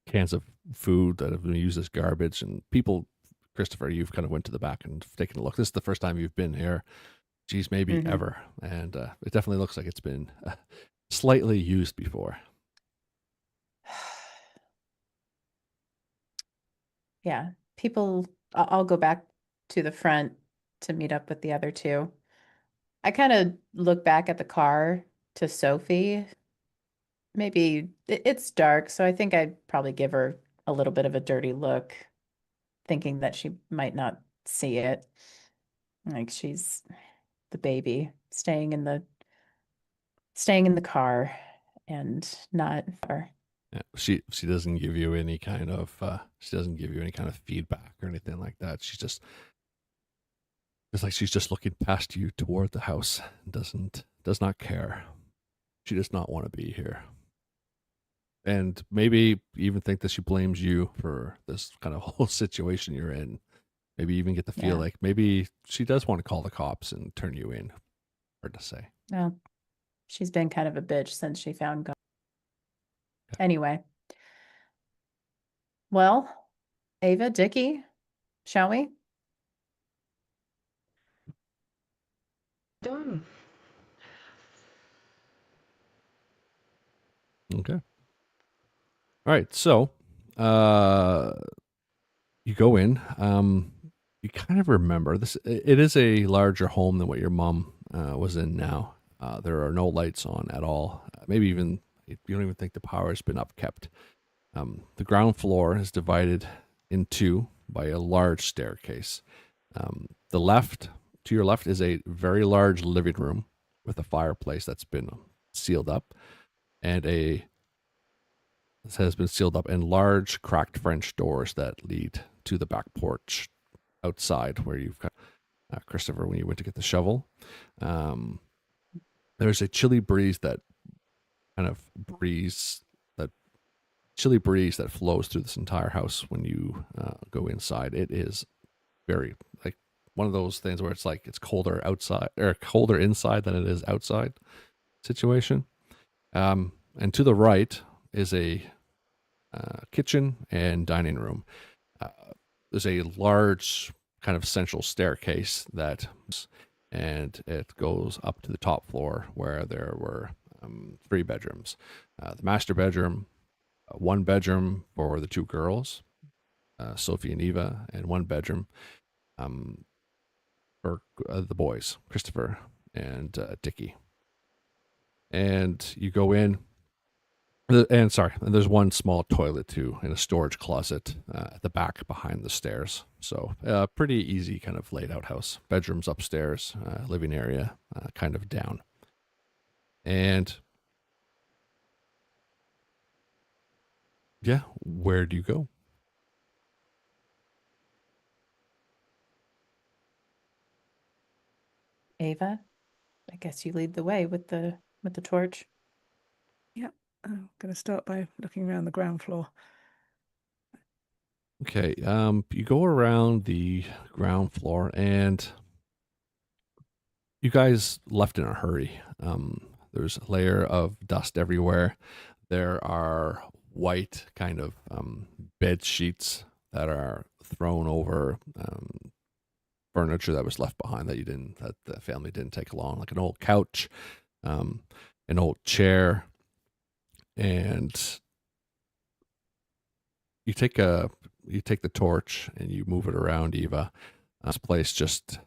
Speaker 1: cans of food that have been used as garbage. And people, Christopher, you've kind of went to the back and taken a look. This is the first time you've been here. Geez, maybe ever. And it definitely looks like it's been slightly used before.
Speaker 2: Yeah, people, I'll go back to the front to meet up with the other two. I kind of look back at the car to Sophie. Maybe it's dark, so I think I'd probably give her a little bit of a dirty look, thinking that she might not see it. Like she's the baby staying in the car and not her.
Speaker 1: Yeah, she doesn't give you any kind of feedback or anything like that. She's just it's like she's just looking past you toward the house. Does not care. She does not want to be here. And maybe even think that she blames you for this kind of whole situation you're in. Maybe even get the feel
Speaker 2: Yeah.
Speaker 1: like maybe she does want to call the cops and turn you in. Hard to say.
Speaker 2: Well, she's been kind of a bitch since she found God. Anyway. Well, Ava, Dickie, shall we?
Speaker 3: Done.
Speaker 1: Okay. All right. So, you go in. You kind of remember this. It is a larger home than what your mom was in now. There are no lights on at all. Maybe even you don't even think the power has been upkept. The ground floor is divided in two by a large staircase. To your left is a very large living room with a fireplace that's been sealed up, and this has been sealed up, and large cracked French doors that lead to the back porch outside where you've got Christopher when you went to get the shovel. There's a chilly breeze that flows through this entire house when you go inside. It is very like one of those things where it's like it's colder outside or colder inside than it is outside situation. And to the right is a kitchen and dining room. There's a large kind of central staircase and it goes up to the top floor where there were 3 bedrooms. The master bedroom, 1 bedroom for the 2 girls, Sophie and Eva, and 1 bedroom for the boys, Christopher and Dickie. And you go in, and there's 1 small toilet too in a storage closet at the back behind the stairs. So pretty easy kind of laid out house. Bedrooms upstairs, living area kind of down. And yeah, where do you go?
Speaker 2: Ava, I guess you lead the way with the torch.
Speaker 4: Yeah, I'm going to start by looking around the ground floor.
Speaker 1: Okay, you go around the ground floor, and you guys left in a hurry. There's a layer of dust everywhere. There are white kind of bed sheets that are thrown over furniture that was left behind that the family didn't take along, like an old couch, an old chair, and you take the torch and you move it around, Eva. This place just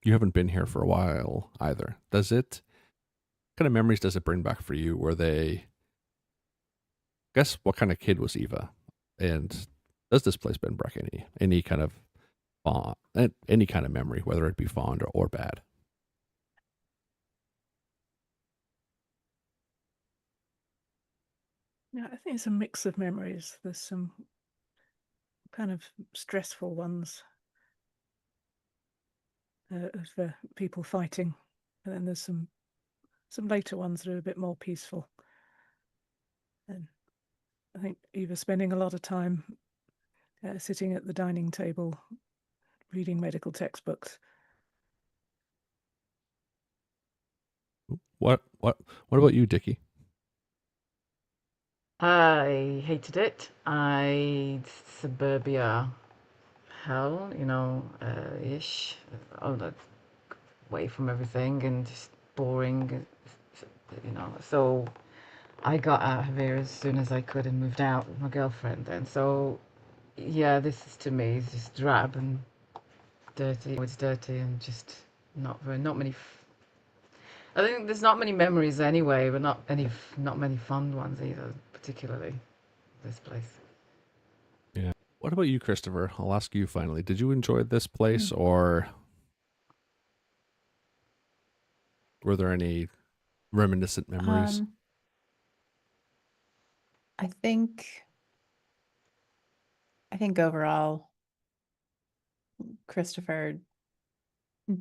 Speaker 1: you haven't been here for a while either. What kind of memories does it bring back for you? Guess what kind of kid was Eva? And does this place bring back any kind of any kind of memory, whether it be fond or bad?
Speaker 4: Yeah, I think it's a mix of memories. There's some kind of stressful ones of people fighting, and then there's some later ones that are a bit more peaceful. And I think Eva spending a lot of time sitting at the dining table, reading medical textbooks.
Speaker 1: What about you, Dickie?
Speaker 3: I hated it. Suburbia hell, ish. Oh, that's away from everything and just boring, So I got out of here as soon as I could and moved out with my girlfriend then. So yeah, this is to me is just drab and dirty. It's dirty and just not many. I think there's not many memories anyway, but not many fun ones either, particularly this place.
Speaker 1: Yeah. What about you, Christopher? I'll ask you finally. Did you enjoy this place, or were there any reminiscent memories?
Speaker 2: I think overall, Christopher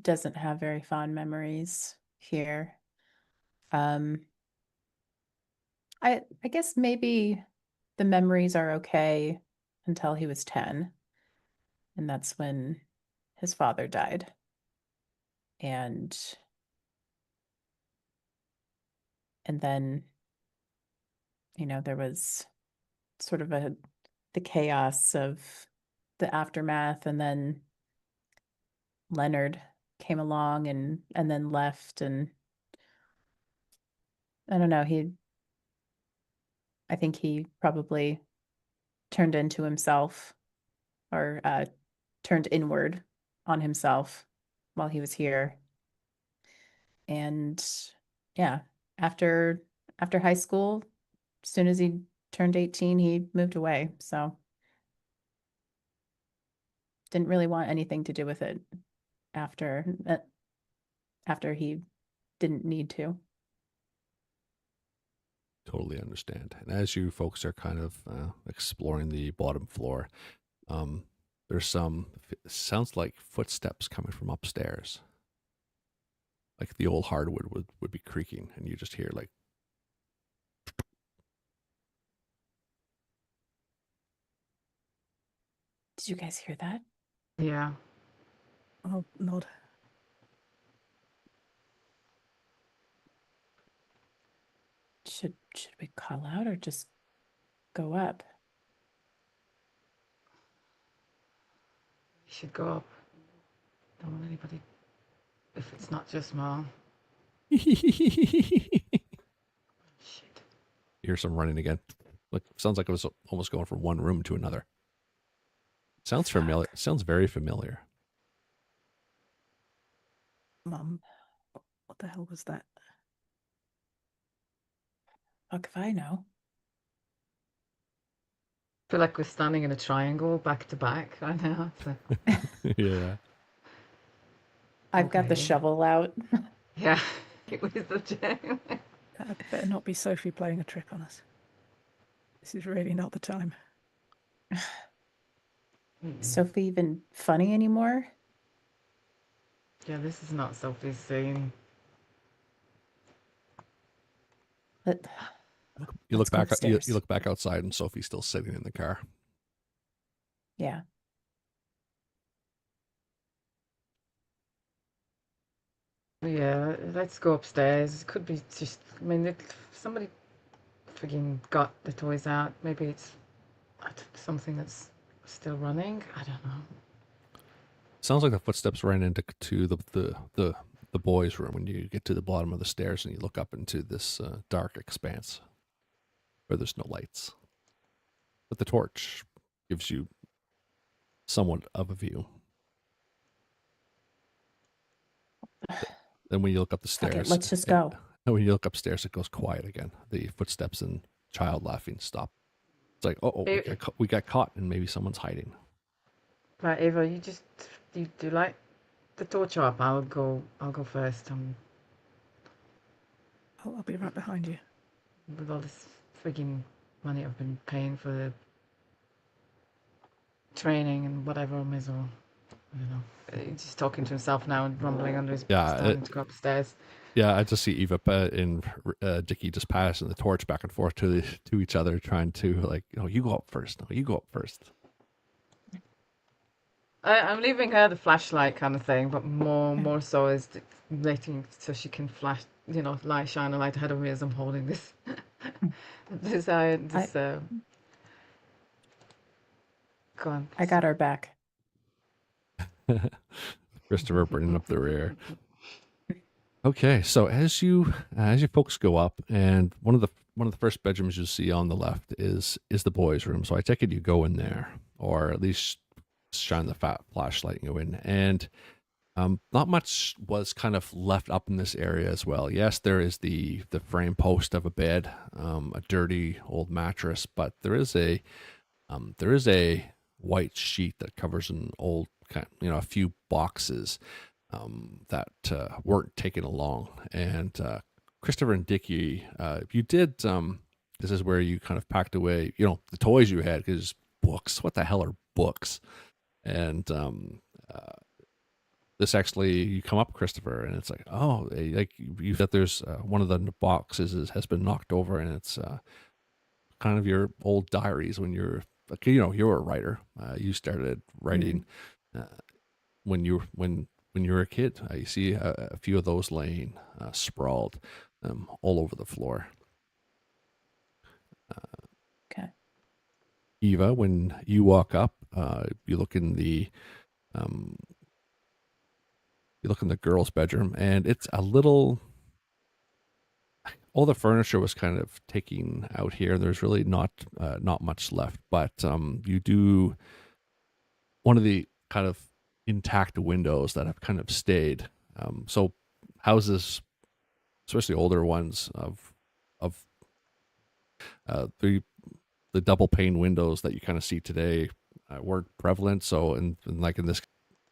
Speaker 2: doesn't have very fond memories here. I guess maybe the memories are okay until he was 10, and that's when his father died. And then, there was sort of the chaos of the aftermath, and then Leonard came along and then left, and I don't know, I think he probably turned into himself, or turned inward on himself while he was here. And yeah, after high school, as soon as he turned 18, he moved away. So didn't really want anything to do with it after he didn't need to.
Speaker 1: Totally understand. And as you folks are kind of exploring the bottom floor, there's sounds like footsteps coming from upstairs. Like the old hardwood would be creaking, and you just hear like.
Speaker 2: Did you guys hear that?
Speaker 3: Yeah.
Speaker 4: I'll nod.
Speaker 2: Should we call out or just go up?
Speaker 3: You should go up. Don't want anybody, if it's not just Mom. Shit.
Speaker 1: You hear some running again. Like sounds like it was almost going from one room to another. Sounds familiar. Sounds very familiar.
Speaker 4: Mum, what the hell was that?
Speaker 2: Fuck if I know.
Speaker 3: I feel like we're standing in a triangle back to back right now. So.
Speaker 1: Yeah.
Speaker 2: I've got the
Speaker 3: Okay.
Speaker 2: shovel out.
Speaker 3: Yeah, it was the gym.
Speaker 4: That better not be Sophie playing a trick on us. This is really not the time.
Speaker 2: Sophie even funny anymore?
Speaker 3: Yeah, this is not Sophie's scene.
Speaker 2: Let,
Speaker 1: You
Speaker 2: Let's
Speaker 1: look
Speaker 2: go
Speaker 1: back. You
Speaker 2: upstairs.
Speaker 1: look back outside, and Sophie's still sitting in the car.
Speaker 2: yeah.
Speaker 3: Yeah, let's go upstairs. It could be just, I mean, somebody frigging got the toys out. Maybe it's something that's still running. I don't know.
Speaker 1: Sounds like the footsteps ran into the boys' room when you get to the bottom of the stairs and you look up into this dark expanse where there's no lights, but the torch gives you somewhat of a view. Then when you look up the
Speaker 2: Fuck
Speaker 1: stairs,
Speaker 2: it, let's just go.
Speaker 1: And when you look upstairs, it goes quiet again. The footsteps and child laughing stop. It's like, oh, we got caught, and maybe someone's hiding.
Speaker 3: Right, Ava, you do like the torch up. I'll go first.
Speaker 4: I'll be right behind you.
Speaker 3: With all this frigging money I've been paying for the training and whatever, I may as well. I don't know. He's just talking to himself now and rumbling under his breath, starting to go upstairs.
Speaker 1: Yeah, I just see Eva and Dickie just passing the torch back and forth to each other, trying to like, oh, you go up first. No, you go up first.
Speaker 3: I'm leaving her the flashlight kind of thing, but more so is waiting so she can flash, shine a light ahead of me as I'm holding this. Go on.
Speaker 2: I got our back.
Speaker 1: Christopher bringing up the rear. Okay, so as you folks go up, and one of the first bedrooms you see on the left is the boys' room. So I take it you go in there, or at least shine the flashlight and go in. And not much was kind of left up in this area as well. Yes, there is the frame post of a bed, a dirty old mattress, but there is a white sheet that covers an old a few boxes that weren't taken along, and Christopher and Dickie, you did. This is where you kind of packed away, the toys you had, because books. What the hell are books? And this actually, you come up, Christopher, and it's like, oh, like you that there's one of the has been knocked over, and it's kind of your old diaries when you're like, you're a writer. You started writing when you were a kid. You see a few of those laying sprawled all over the floor.
Speaker 2: Okay.
Speaker 1: Eva, when you walk up, you look in the girls' bedroom, and it's a little. All the furniture was kind of taken out here. There's really not much left, but you do one of the kind of intact windows that have kind of stayed. So houses, especially older ones, of the double pane windows that you kind of see today weren't prevalent. So in like in this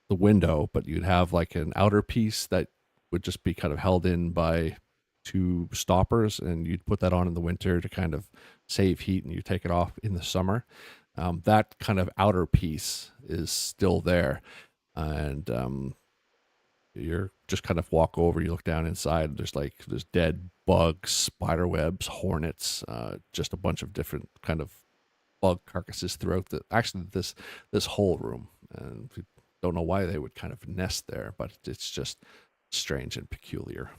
Speaker 1: the window, but you'd have like an outer piece that would just be kind of held in by two stoppers, and you'd put that on in the winter to kind of save heat, and you take it off in the summer. That kind of outer piece is still there, and you're just kind of walk over, you look down inside, there's dead bugs, spider webs, hornets, just a bunch of different kind of bug carcasses throughout this whole room. And we don't know why they would kind of nest there, but it's just strange and peculiar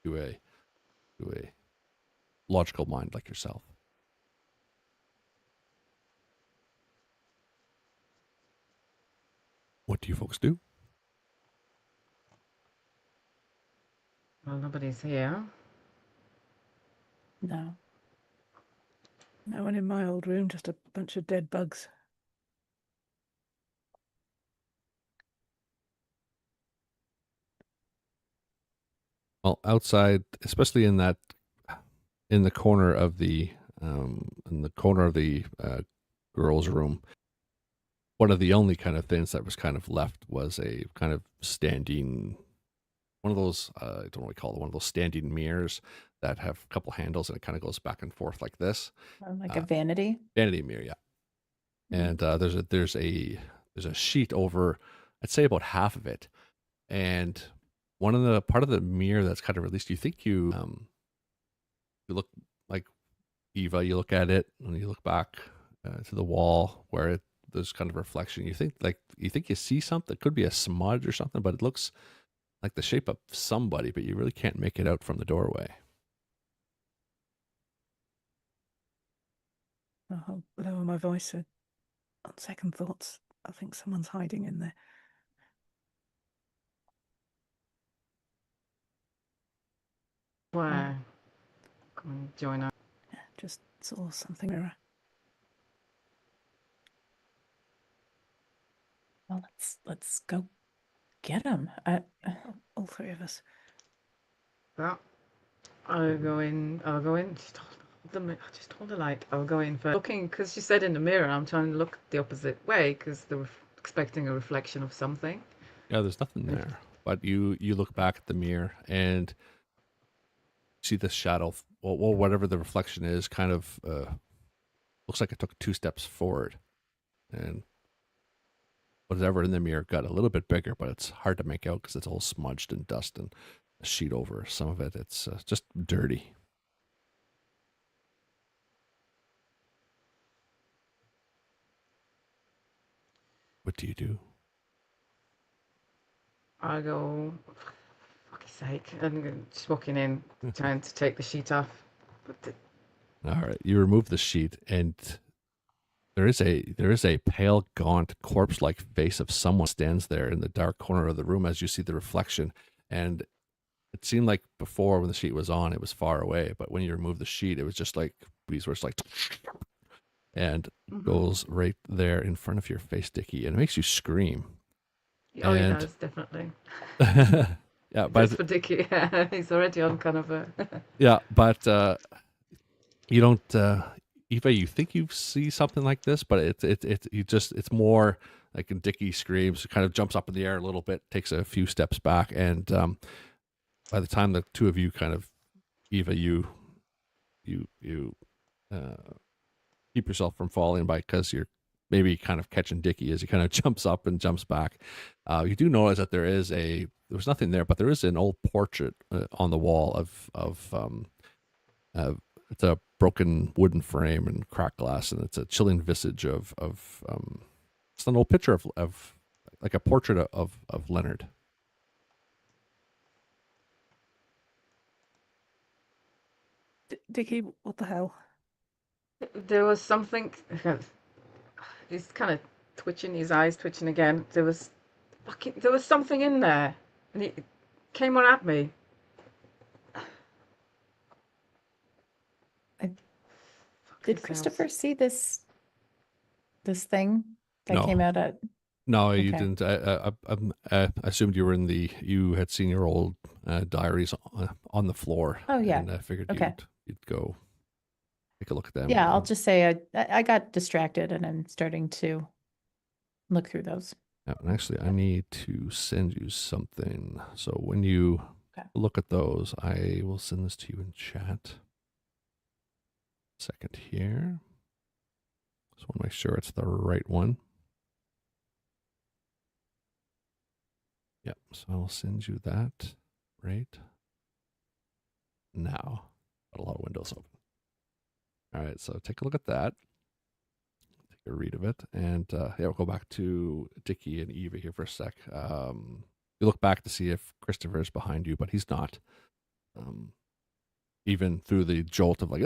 Speaker 1: to a logical mind like yourself. What do you folks do?
Speaker 3: Well, nobody's here.
Speaker 2: No.
Speaker 4: No one in my old room, just a bunch of dead bugs.
Speaker 1: Well, outside, especially in the corner of the girls' room, one of the only kind of things that was kind of left was a kind of standing, one of those I don't know what we call it, one of those standing mirrors that have a couple handles, and it kind of goes back and forth like this.
Speaker 2: Like a vanity
Speaker 1: mirror, yeah. And there's a sheet over, I'd say about half of it, and one of the part of the mirror that's kind of released. You think you look like Eva. You look at it and you look back to the wall where there's kind of reflection. You think you see something. It could be a smudge or something, but it looks like the shape of somebody, but you really can't make it out from the doorway.
Speaker 4: I'll lower my voice. On second thoughts, I think someone's hiding in there.
Speaker 3: Where? Come and join us.
Speaker 4: Yeah, just saw something mirror.
Speaker 2: Well, let's go get him.
Speaker 4: All three of us.
Speaker 3: Well, I'll go in. Just hold the light. I'll go in first. Looking, because she said in the mirror, I'm trying to look the opposite way because they were expecting a reflection of something.
Speaker 1: Yeah, there's nothing there. But you look back at the mirror and see this shadow. Well, whatever the reflection is, kind of looks like it took 2 steps forward, and whatever in the mirror got a little bit bigger, but it's hard to make out because it's all smudged in dust and a sheet over some of it. It's just dirty. What do you do?
Speaker 3: I go, for fuck's sake, and just walking in, trying to take the sheet off.
Speaker 1: All right, you remove the sheet, and there is a pale, gaunt, corpse-like face of someone stands there in the dark corner of the room as you see the reflection. And it seemed like before, when the sheet was on, it was far away, but when you remove the sheet, it was just like these were just like, and goes right there in front of your face, Dickie, and it makes you scream.
Speaker 3: Oh, he does, definitely.
Speaker 1: Yeah, but
Speaker 3: for Dickie, he's already on kind of a.
Speaker 1: Yeah, but you don't, Eva. You think you see something like this, but it's more like when Dickie screams, kind of jumps up in the air a little bit, takes a few steps back, and by the time the two of you kind of Eva, you keep yourself from falling by because you're maybe kind of catching Dickie as he kind of jumps up and jumps back. You do notice that there was nothing there, but there is an old portrait on the wall it's a broken wooden frame and cracked glass, and it's a chilling visage of it's an old picture of like a portrait of Leonard.
Speaker 4: Dickie, what the hell?
Speaker 3: There was something. He's kind of twitching, his eyes twitching again. There was something in there, and it came on at me.
Speaker 2: Did Christopher see this thing that
Speaker 1: No.
Speaker 2: came out at?
Speaker 1: No, you
Speaker 2: Okay.
Speaker 1: didn't. I assumed you were you had seen your old diaries on the floor.
Speaker 2: Oh, yeah.
Speaker 1: And I figured
Speaker 2: Okay.
Speaker 1: you'd go take a look at them.
Speaker 2: Yeah, I'll just say I got distracted and I'm starting to look through those.
Speaker 1: And actually, I need to send you something. So when you
Speaker 2: Okay.
Speaker 1: look at those, I will send this to you in chat. Second here. Just want to make sure it's the right one. Yep. So I'll send you that right now. Got a lot of windows open. All right. So take a look at that. Take a read of it. And yeah, we'll go back to Dickie and Eva here for a sec. You look back to see if Christopher is behind you, but he's not. Even through the jolt of like,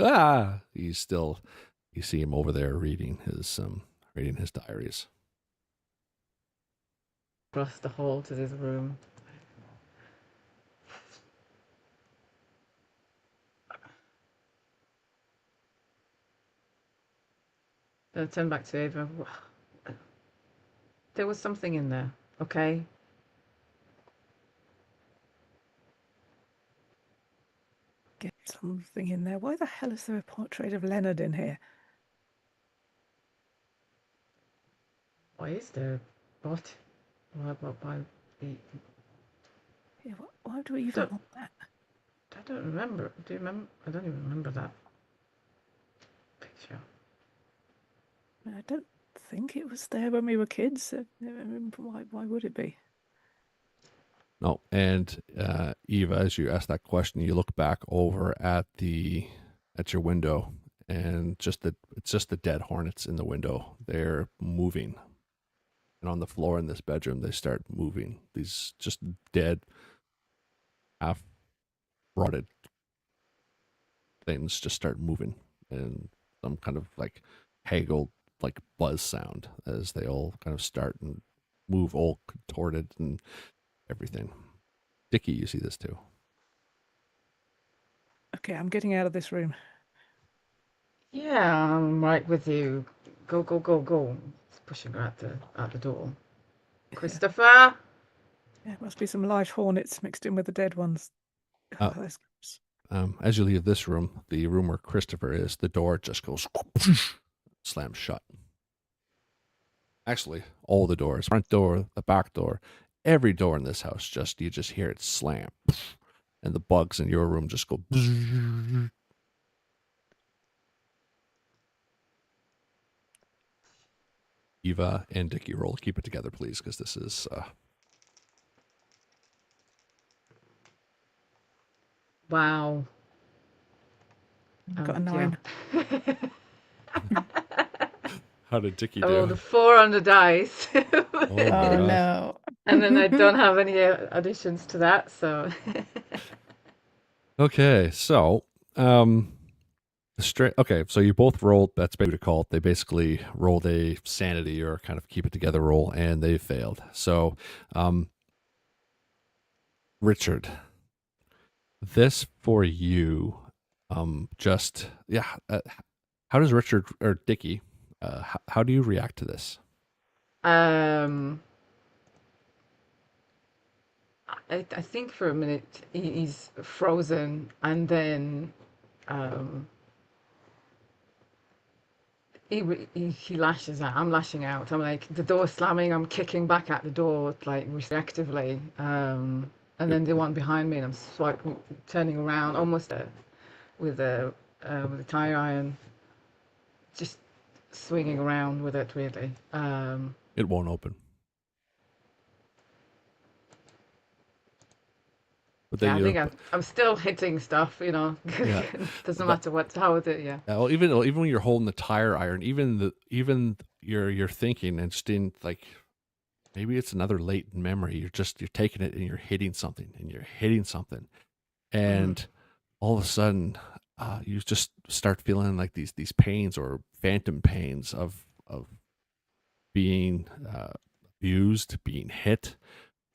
Speaker 1: you see him over there reading his diaries.
Speaker 3: Across the hall to this room. Then I turn back to Ava. There was something in there, okay?
Speaker 4: Get something in there. Why the hell is there a portrait of Leonard in here?
Speaker 3: Why is there? What? Why?
Speaker 4: Yeah, why do we even want that?
Speaker 3: I don't remember. Do you remember? I don't even remember that picture.
Speaker 4: I don't think it was there when we were kids. Why would it be?
Speaker 1: No, and Eva, as you ask that question, you look back over at your window, and it's just the dead hornets in the window. They're moving, and on the floor in this bedroom, they start moving. These just dead, half rotted things just start moving, and some kind of like haggled like buzz sound as they all kind of start and move, all contorted and everything. Dickie, you see this too.
Speaker 4: Okay, I'm getting out of this room.
Speaker 3: Yeah, I'm right with you. Go, go, go, go. It's pushing her out the door. Christopher?
Speaker 4: Yeah, it must be some live hornets mixed in with the dead ones. That's gross.
Speaker 1: As you leave this room, the room where Christopher is, the door just goes slams shut. Actually, all the doors, front door, the back door, every door in this house, you just hear it slam. And the bugs in your room just go. Eva and Dickie, roll to keep it together, please, because this is...
Speaker 3: Wow.
Speaker 4: I've got a 9.
Speaker 3: Yeah.
Speaker 1: How did Dickie
Speaker 3: I
Speaker 1: do?
Speaker 3: rolled a 4 on the dice.
Speaker 1: Oh, my
Speaker 2: Oh
Speaker 1: gosh.
Speaker 2: no.
Speaker 3: And then I don't have any additions to that, so.
Speaker 1: Okay, so okay, so you both rolled. That's basically called. They basically rolled a sanity or kind of keep it together roll, and they failed. So, Richard, this for you. How does Richard or Dickie? How do you react to this?
Speaker 3: I think for a minute he's frozen, and then he lashes out. I'm lashing out. I'm like, the door slamming. I'm kicking back at the door like reactively. And then the one behind me, and I'm swiping, turning around, almost with a tire iron, just swinging around with it weirdly.
Speaker 1: It won't open. But then
Speaker 3: Yeah, I think I'm still hitting stuff, you know.
Speaker 1: Yeah.
Speaker 3: Doesn't
Speaker 1: That-
Speaker 3: matter how it is. Yeah.
Speaker 1: well, even when you're holding the tire iron, even you're thinking and just in like maybe it's another latent memory. You're taking it and you're hitting something and you're hitting something, and all of a sudden you just start feeling like these pains or phantom pains of being abused, being hit,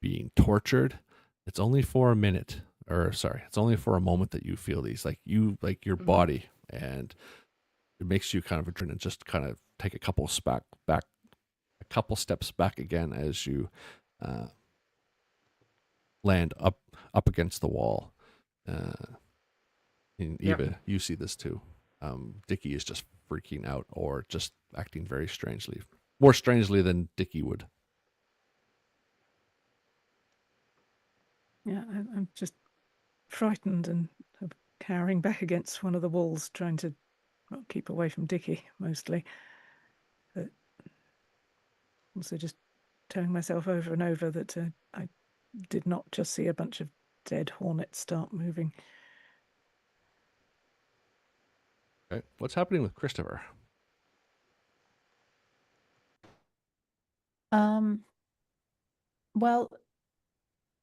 Speaker 1: being tortured. It's only for a minute, or sorry, it's only for a moment that you feel these, like your body, and it makes you kind of adrenaline and just kind of take a couple steps back again as you land up against the wall. And Eva, you see this too. Dickie is just freaking out or just acting very strangely, more strangely than Dickie would.
Speaker 4: Yeah, I'm just frightened and cowering back against one of the walls, trying to keep away from Dickie mostly. But also just telling myself over and over that I did not just see a bunch of dead hornets start moving.
Speaker 1: Okay, what's happening with Christopher?
Speaker 2: Well,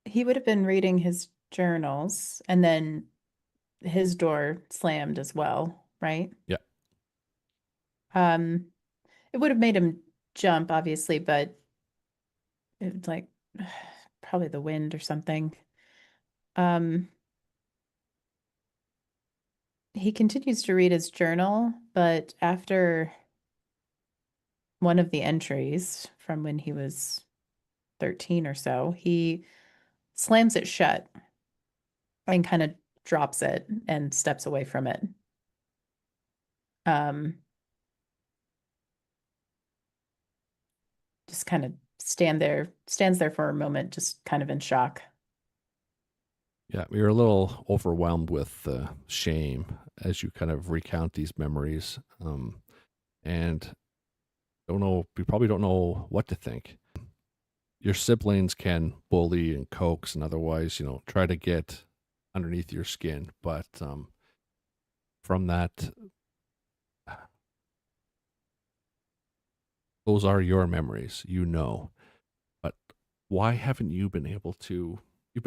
Speaker 2: he would have been reading his journals and then his door slammed as well, right?
Speaker 1: Yeah.
Speaker 2: It would have made him jump, obviously, but it's like probably the wind or something. He continues to read his journal, but after one of the entries from when he was 13 or so, he slams it shut and kind of drops it and steps away from it. Just kind of stands there for a moment, just kind of in shock.
Speaker 1: Yeah, you're a little overwhelmed with shame as you kind of recount these memories, and you probably don't know what to think. Your siblings can bully and coax and otherwise, try to get underneath your skin, but from that, those are your memories, but why haven't you been able to? You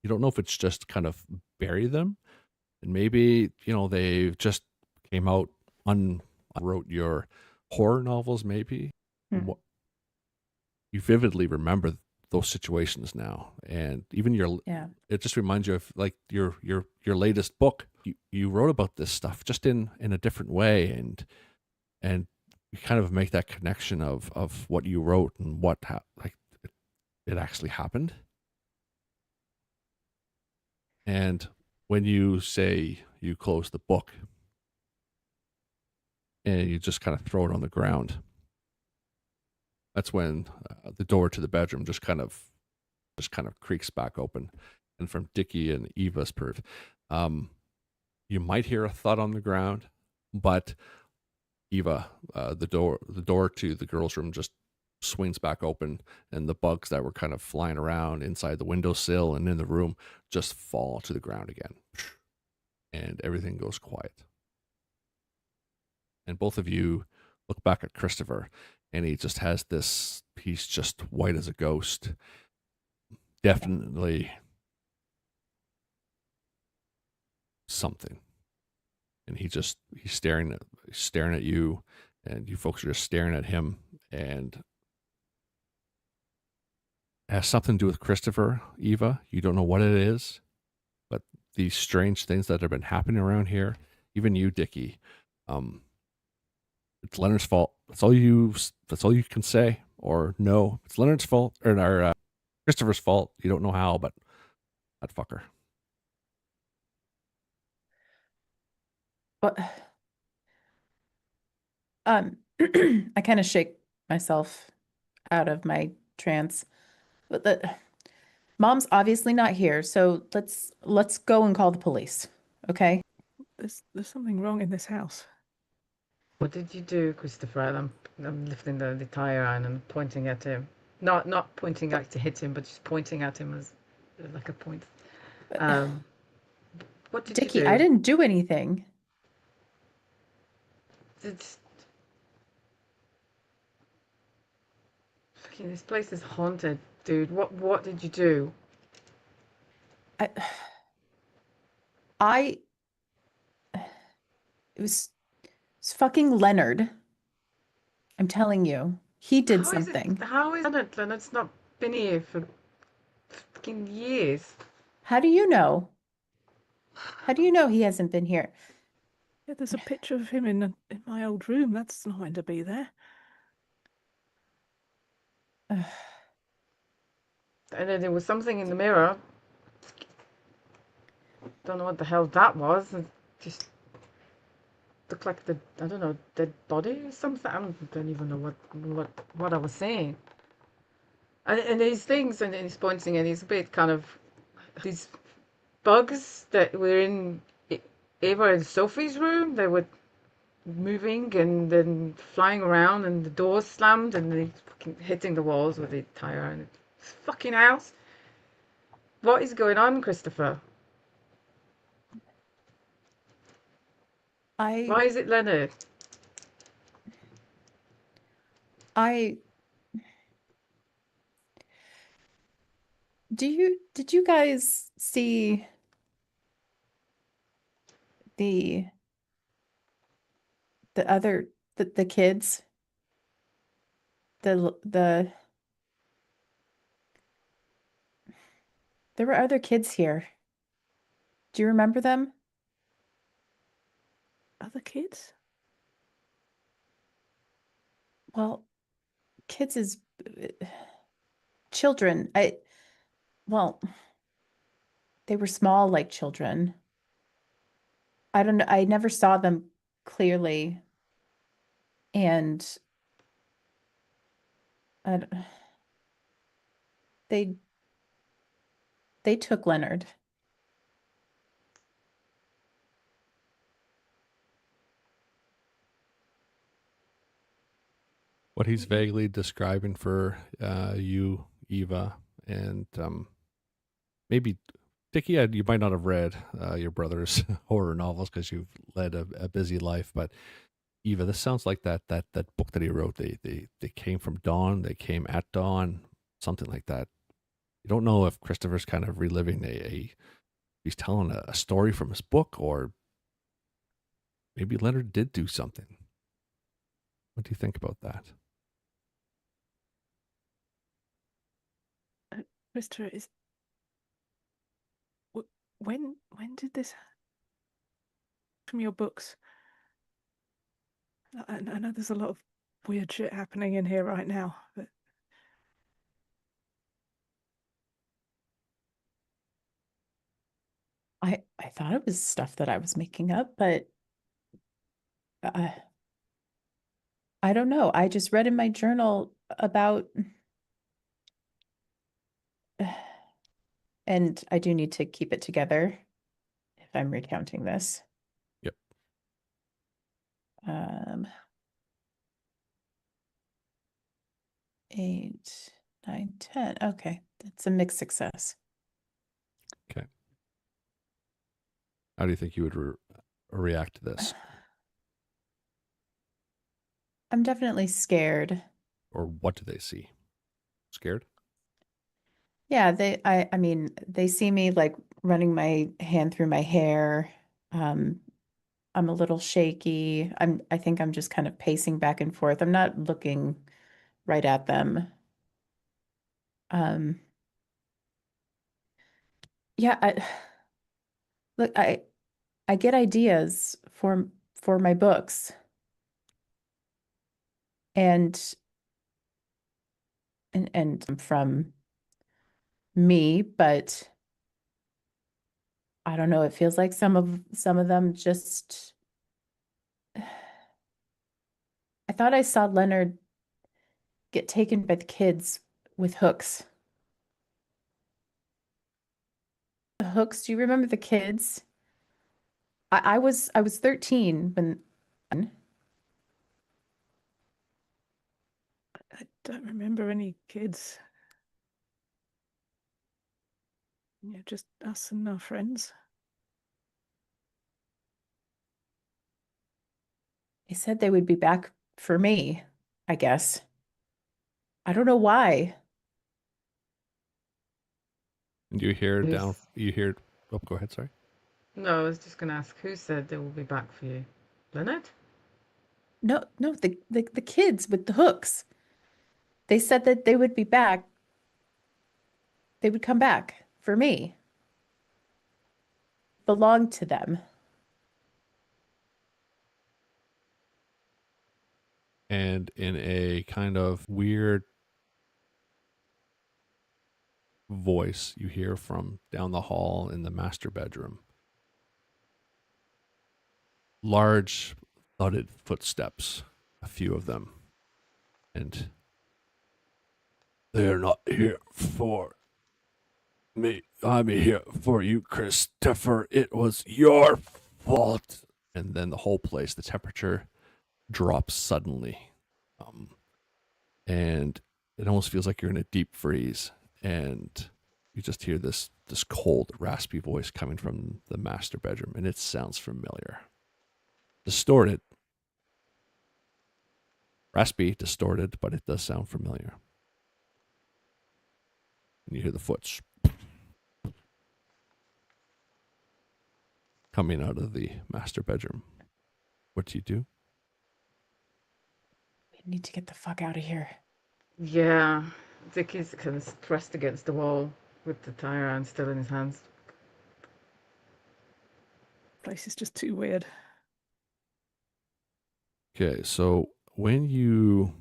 Speaker 1: don't know if it's just kind of bury them, and maybe they just came out wrote your horror novels. Maybe you vividly remember those situations now, and even it just reminds you of like your latest book. You wrote about this stuff just in a different way, and you kind of make that connection of what you wrote and what it actually happened. And when you say you close the book and you just kind of throw it on the ground, that's when the door to the bedroom just kind of creaks back open. And from Dickie and Eva's perf, you might hear a thud on the ground, but Eva, the door to the girls' room just swings back open, and the bugs that were kind of flying around inside the windowsill and in the room just fall to the ground again, and everything goes quiet. And both of you look back at Christopher, and he just has this, he's just white as a ghost. Definitely something. And he's staring at you, and you folks are just staring at him, and it has something to do with Christopher, Eva. You don't know what it is, but these strange things that have been happening around here, even you, Dickie, it's Leonard's fault. That's all you can say, or no, it's Leonard's fault, or Christopher's fault. You don't know how, but that fucker.
Speaker 2: But I kind of shake myself out of my trance. But Mom's obviously not here, so let's go and call the police. okay?
Speaker 4: There's something wrong in this house.
Speaker 3: What did you do, Christopher? And I'm lifting the tire iron and pointing at him. Not pointing out to hit him, but just pointing at him as like a point.
Speaker 2: But
Speaker 3: Um, what did you
Speaker 2: Dickie, I
Speaker 3: do?
Speaker 2: didn't do anything.
Speaker 3: It's, fucking, this place is haunted, dude. What did you do?
Speaker 2: I, I it was it's fucking Leonard. I'm telling you, he did
Speaker 3: How is it?
Speaker 2: something.
Speaker 3: How is it? Leonard's not been here for fucking years.
Speaker 2: How do you know? How do you know he hasn't been here?
Speaker 4: Yeah, there's a picture of him in my old room. That's not meant to be there.
Speaker 2: Ugh.
Speaker 3: And then there was something in the mirror. Don't know what the hell that was. It just looked like I don't know, dead body or something. I don't even know what I was saying. And these things, and he's pointing, and he's a bit kind of these bugs that were in Ava and Sophie's room. They were moving and then flying around, and the doors slammed, and they fucking hitting the walls with the tire. And this fucking house. What is going on, Christopher?
Speaker 2: I
Speaker 3: Why is it Leonard?
Speaker 2: I did you guys see the other the kids? The There were other kids here. Do you remember them?
Speaker 4: Other kids?
Speaker 2: Well, kids is children. Well, they were small like children. I don't know. I never saw them clearly. And I, don't- they they took Leonard.
Speaker 1: What he's vaguely describing for you, Eva, and maybe Dickie, you might not have read your brother's horror novels because you've led a busy life, but Eva, this sounds like that book that he wrote. They came from dawn, they came at dawn, something like that. You don't know if Christopher's kind of reliving he's telling a story from his book, or maybe Leonard did do something. What do you think about that?
Speaker 4: Christopher, when did this from your books? I know there's a lot of weird shit happening in here right now, but
Speaker 2: I thought it was stuff that I was making up, but uh, I don't know. I just read in my journal about, and I do need to keep it together if I'm recounting this.
Speaker 1: Yep.
Speaker 2: 8, 9, 10. Okay, that's a mixed success.
Speaker 1: Okay. How do you think you would react to this?
Speaker 2: I'm definitely scared.
Speaker 1: Or what do they see? Scared?
Speaker 2: Yeah, I mean, they see me like running my hand through my hair. Um, I'm a little shaky. I think I'm just kind of pacing back and forth. I'm not looking right at them. Um, yeah, look, I get ideas for my books and from me, but I don't know, it feels like some of them just I thought I saw Leonard get taken by the kids with hooks. The hooks, do you remember the kids? I was 13 when
Speaker 4: I don't remember any kids. Yeah, just us and our friends.
Speaker 2: they said they would be back for me, I guess. I don't know why.
Speaker 1: And you hear down,
Speaker 3: Who's-
Speaker 1: you hear, oh, go ahead, sorry.
Speaker 3: No, I was just going to ask, who said they will be back for you? Leonard?
Speaker 2: No, no, the kids with the hooks. They said that they would be back. They would come back for me. Belonged to them.
Speaker 1: And in a kind of weird voice, you hear from down the hall in the master bedroom. Large, thudded footsteps, a few of them. And they're not here for me. I'm here for you, Christopher. It was your fault. And then the whole place, the temperature drops suddenly. And it almost feels like you're in a deep freeze. And you just hear this cold, raspy voice coming from the master bedroom, and it sounds familiar. Distorted. Raspy, distorted, but it does sound familiar. And you hear the foots coming out of the master bedroom. What do you do?
Speaker 2: We need to get the fuck out of here.
Speaker 3: Yeah. Dickie's kind of pressed against the wall with the tire iron still in his hands.
Speaker 4: Place is just too weird.
Speaker 1: Okay, so when you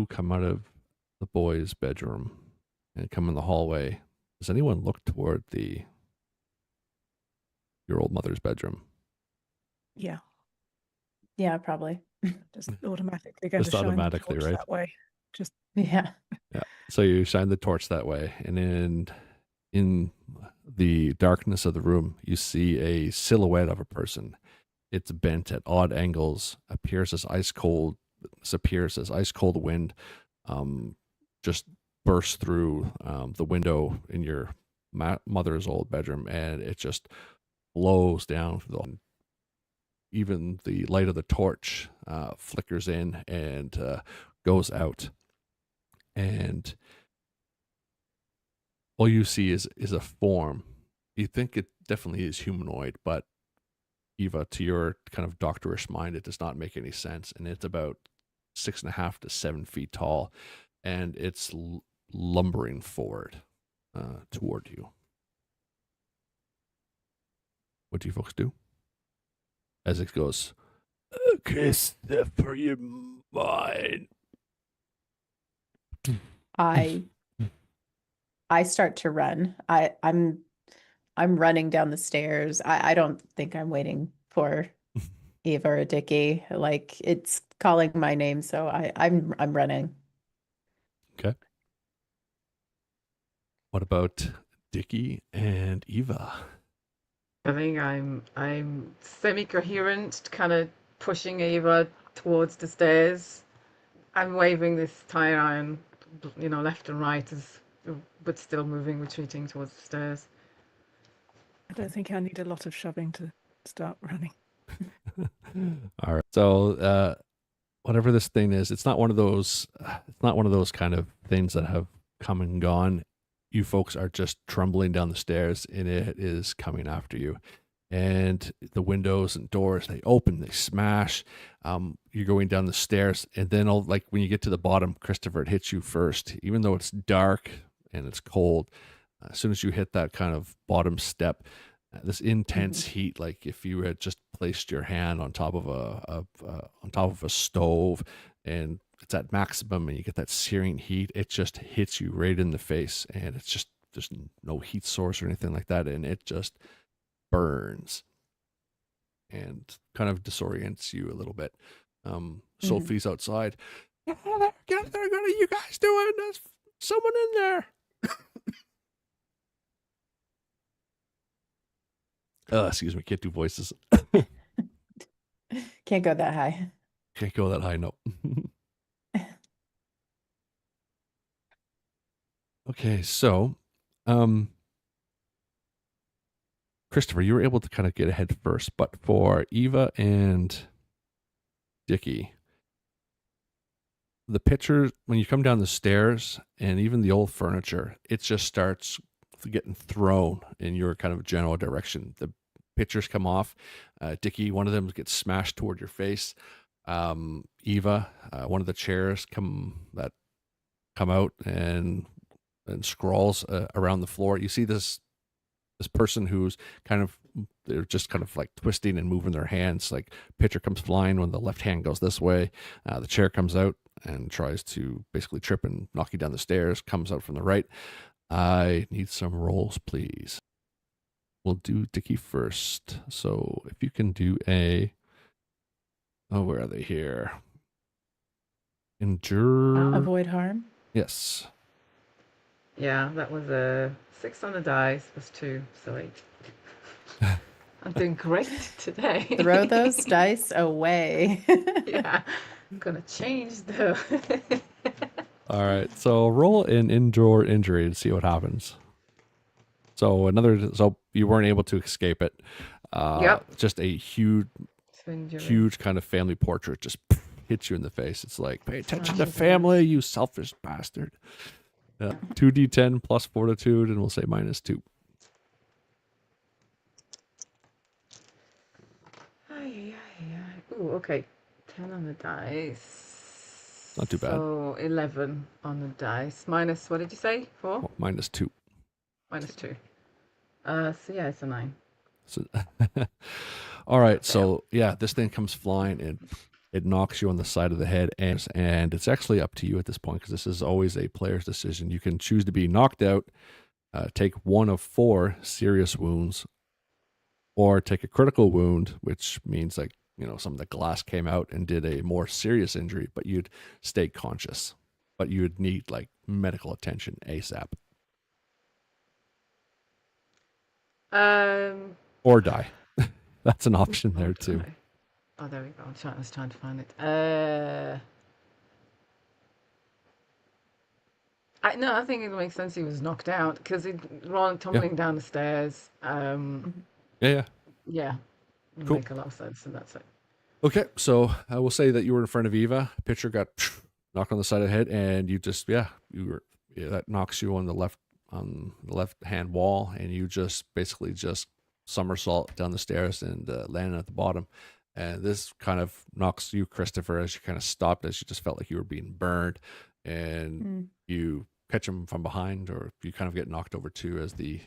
Speaker 1: come out of the boys' bedroom and come in the hallway, does anyone look toward your old mother's bedroom?
Speaker 4: Yeah,
Speaker 2: Yeah, probably.
Speaker 4: just automatically going
Speaker 1: Just
Speaker 4: to shine the
Speaker 1: automatically,
Speaker 4: torch
Speaker 1: right?
Speaker 4: that way. Just
Speaker 2: Yeah.
Speaker 1: Yeah. So you shine the torch that way, and in the darkness of the room, you see a silhouette of a person. It's bent at odd angles, appears as ice cold wind, just bursts through the window in your mother's old bedroom, and it just blows down through even the light of the torch flickers in and goes out, and all you see is a form. You think it definitely is humanoid, but Eva, to your kind of doctorish mind, it does not make any sense. And it's about 6.5 to 7 feet tall, and it's lumbering forward toward you. What do you folks do? As it goes, Christopher, you're mine.
Speaker 2: I start to run. I'm running down the stairs. I don't think I'm waiting for Eva or Dickie. Like it's calling my name, so I'm running.
Speaker 1: Okay. What about Dickie and Eva?
Speaker 3: I think I'm semi-coherent, kind of pushing Eva towards the stairs. I'm waving this tire iron, left and right, but still moving, retreating towards the stairs.
Speaker 4: I don't think I need a lot of shoving to start running.
Speaker 1: All right. So whatever this thing is, it's not one of those. It's not one of those kind of things that have come and gone. You folks are just trembling down the stairs, and it is coming after you. And the windows and doors, they open, they smash. You're going down the stairs, and then like when you get to the bottom, Christopher, it hits you first, even though it's dark and it's cold. As soon as you hit that kind of bottom step, this intense heat, like if you had just placed your hand on top of a stove, and it's at maximum, and you get that searing heat, it just hits you right in the face, and it's just there's no heat source or anything like that, and it just burns and kind of disorients you a little bit. Sophie's outside. What are you guys doing? There's someone in there. Excuse me, can't do voices.
Speaker 2: Can't go that high.
Speaker 1: Can't go that high, no. Okay, so Christopher, you were able to kind of get ahead first, but for Eva and Dickie, the picture, when you come down the stairs and even the old furniture, it just starts getting thrown in your kind of general direction. The pictures come off. Dickie, one of them gets smashed toward your face. Eva, one of the chairs come out and scrawls around the floor. You see this person who's they're just kind of like twisting and moving their hands. Like picture comes flying when the left hand goes this way. The chair comes out and tries to basically trip and knock you down the stairs. Comes out from the right. I need some rolls, please. We'll do Dickie first. So if you can do where are they here? Endure.
Speaker 2: Avoid harm.
Speaker 1: Yes.
Speaker 3: Yeah, that was a 6 on the dice, plus 2, so 8. I'm doing great today.
Speaker 2: Throw those dice away.
Speaker 3: Yeah, I'm gonna change though.
Speaker 1: All right. So roll an endure injury to see what happens. So you weren't able to escape it.
Speaker 3: Yep.
Speaker 1: Just a huge kind of family portrait just hits you in the face. It's like, pay attention to family, you selfish bastard. 2d10 plus fortitude, and we'll say -2.
Speaker 3: Ooh, okay. 10 on the dice.
Speaker 1: Not too bad.
Speaker 3: So 11 on the dice. Minus, what did you say? 4?
Speaker 1: Oh, -2.
Speaker 3: -2. So yeah, it's a 9.
Speaker 1: So, all right. So yeah, this thing comes flying and it knocks you on the side of the head, and it's actually up to you at this point because this is always a player's decision. You can choose to be knocked out, take 1 of 4 serious wounds, or take a critical wound, which means like, some of the glass came out and did a more serious injury, but you'd stay conscious, but you'd need like medical attention ASAP. Or die. That's an option there too.
Speaker 3: Oh, there we go. I was trying to find it. I think it makes sense he was knocked out because he ran tumbling down the stairs.
Speaker 1: Yeah.
Speaker 3: Yeah.
Speaker 1: Cool.
Speaker 3: Make a lot of sense, and that's it.
Speaker 1: Okay, so I will say that you were in front of Eva. Pitcher got knocked on the side of the head, and you just that knocks you on the left hand wall, and you just basically just somersault down the stairs and land at the bottom. And this kind of knocks you, Christopher, as you kind of stopped, as you just felt like you were being burned, and you catch him from behind, or you kind of get knocked over too, as the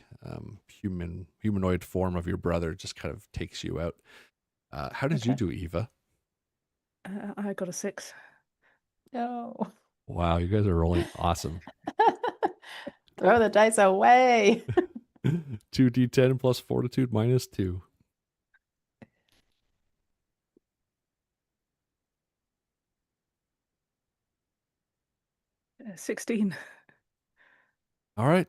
Speaker 1: humanoid form of your brother just kind of takes you out. How did you do, Eva?
Speaker 4: I got a 6.
Speaker 2: No.
Speaker 1: Wow, you guys are rolling awesome.
Speaker 2: Throw the dice away.
Speaker 1: 2d10 plus fortitude -2.
Speaker 4: 16.
Speaker 1: All right.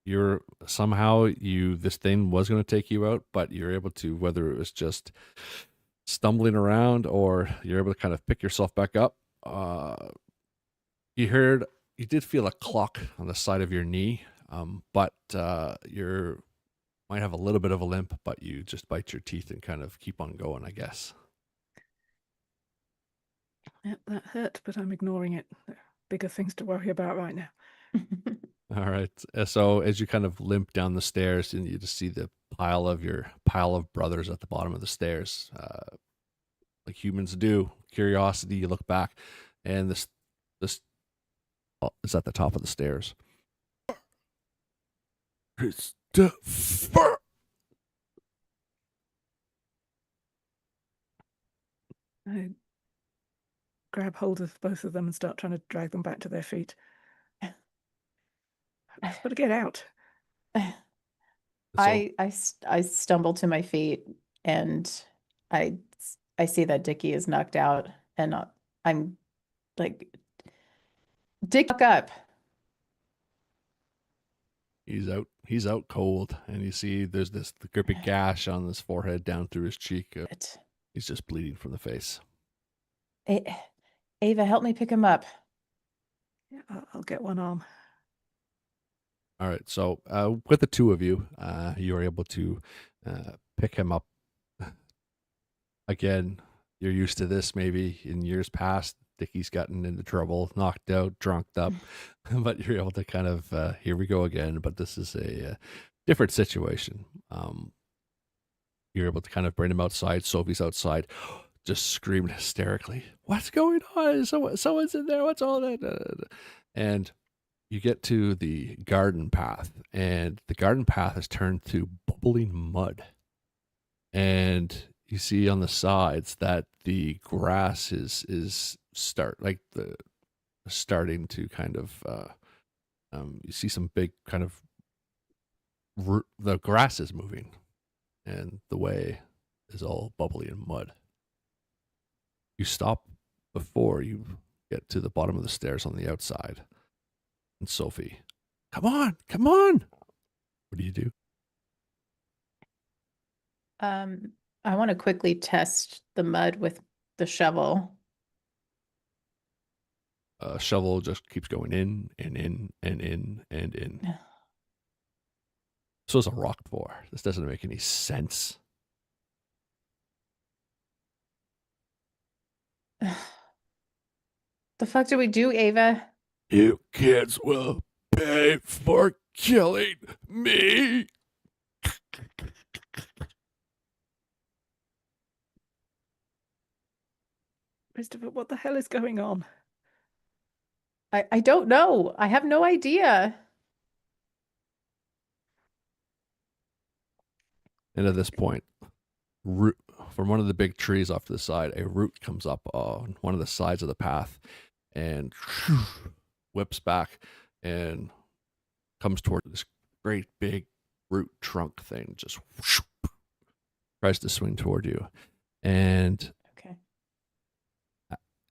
Speaker 1: You're somehow this thing was going to take you out, but you're able to, whether it was just stumbling around or you're able to kind of pick yourself back up. You did feel a clock on the side of your knee, but you might have a little bit of a limp, but you just bite your teeth and kind of keep on going, I guess.
Speaker 4: Yep, that hurt, but I'm ignoring it. There are bigger things to worry about right now.
Speaker 1: All right. So as you kind of limp down the stairs, and you just see the pile of brothers at the bottom of the stairs, like humans do. Curiosity. You look back, and this is at the top of the stairs. Christopher.
Speaker 4: I grab hold of both of them and start trying to drag them back to their feet. I've got to get out.
Speaker 2: I stumble to my feet, and I see that Dickie is knocked out, and I'm like, Dick, look up.
Speaker 1: He's out. he's out cold, and you see there's the gripping gash on his forehead down through his cheek. He's just bleeding from the face.
Speaker 2: Ava, help me pick him up.
Speaker 4: Yeah, I'll get one arm.
Speaker 1: All right, so with the two of you, you are able to pick him up. Again, you're used to this. Maybe in years past, Dickie's gotten into trouble, knocked out, drunked up, but you're able to kind of here we go again. But this is a different situation. You're able to kind of bring him outside. Sophie's outside, just screaming hysterically, "What's going on? Someone's in there. What's all that?" And you get to the garden path, and the garden path has turned to bubbling mud. And you see on the sides that the grass is starting to kind of you see some big kind of the grass is moving, and the way is all bubbly and mud. You stop before you get to the bottom of the stairs on the outside. And Sophie, come on. What do you do?
Speaker 2: I want to quickly test the mud with the shovel.
Speaker 1: Shovel just keeps going in and in and in and in. So is a rock pour. This doesn't make any sense.
Speaker 2: The fuck do we do, Ava?
Speaker 1: You kids will pay for killing me.
Speaker 4: Christopher, what the hell is going on?
Speaker 2: I don't know. I have no idea.
Speaker 1: And at this point, from one of the big trees off to the side, a root comes up on one of the sides of the path and whips back and comes toward this great big root trunk thing, just tries to swing toward you. And
Speaker 2: okay,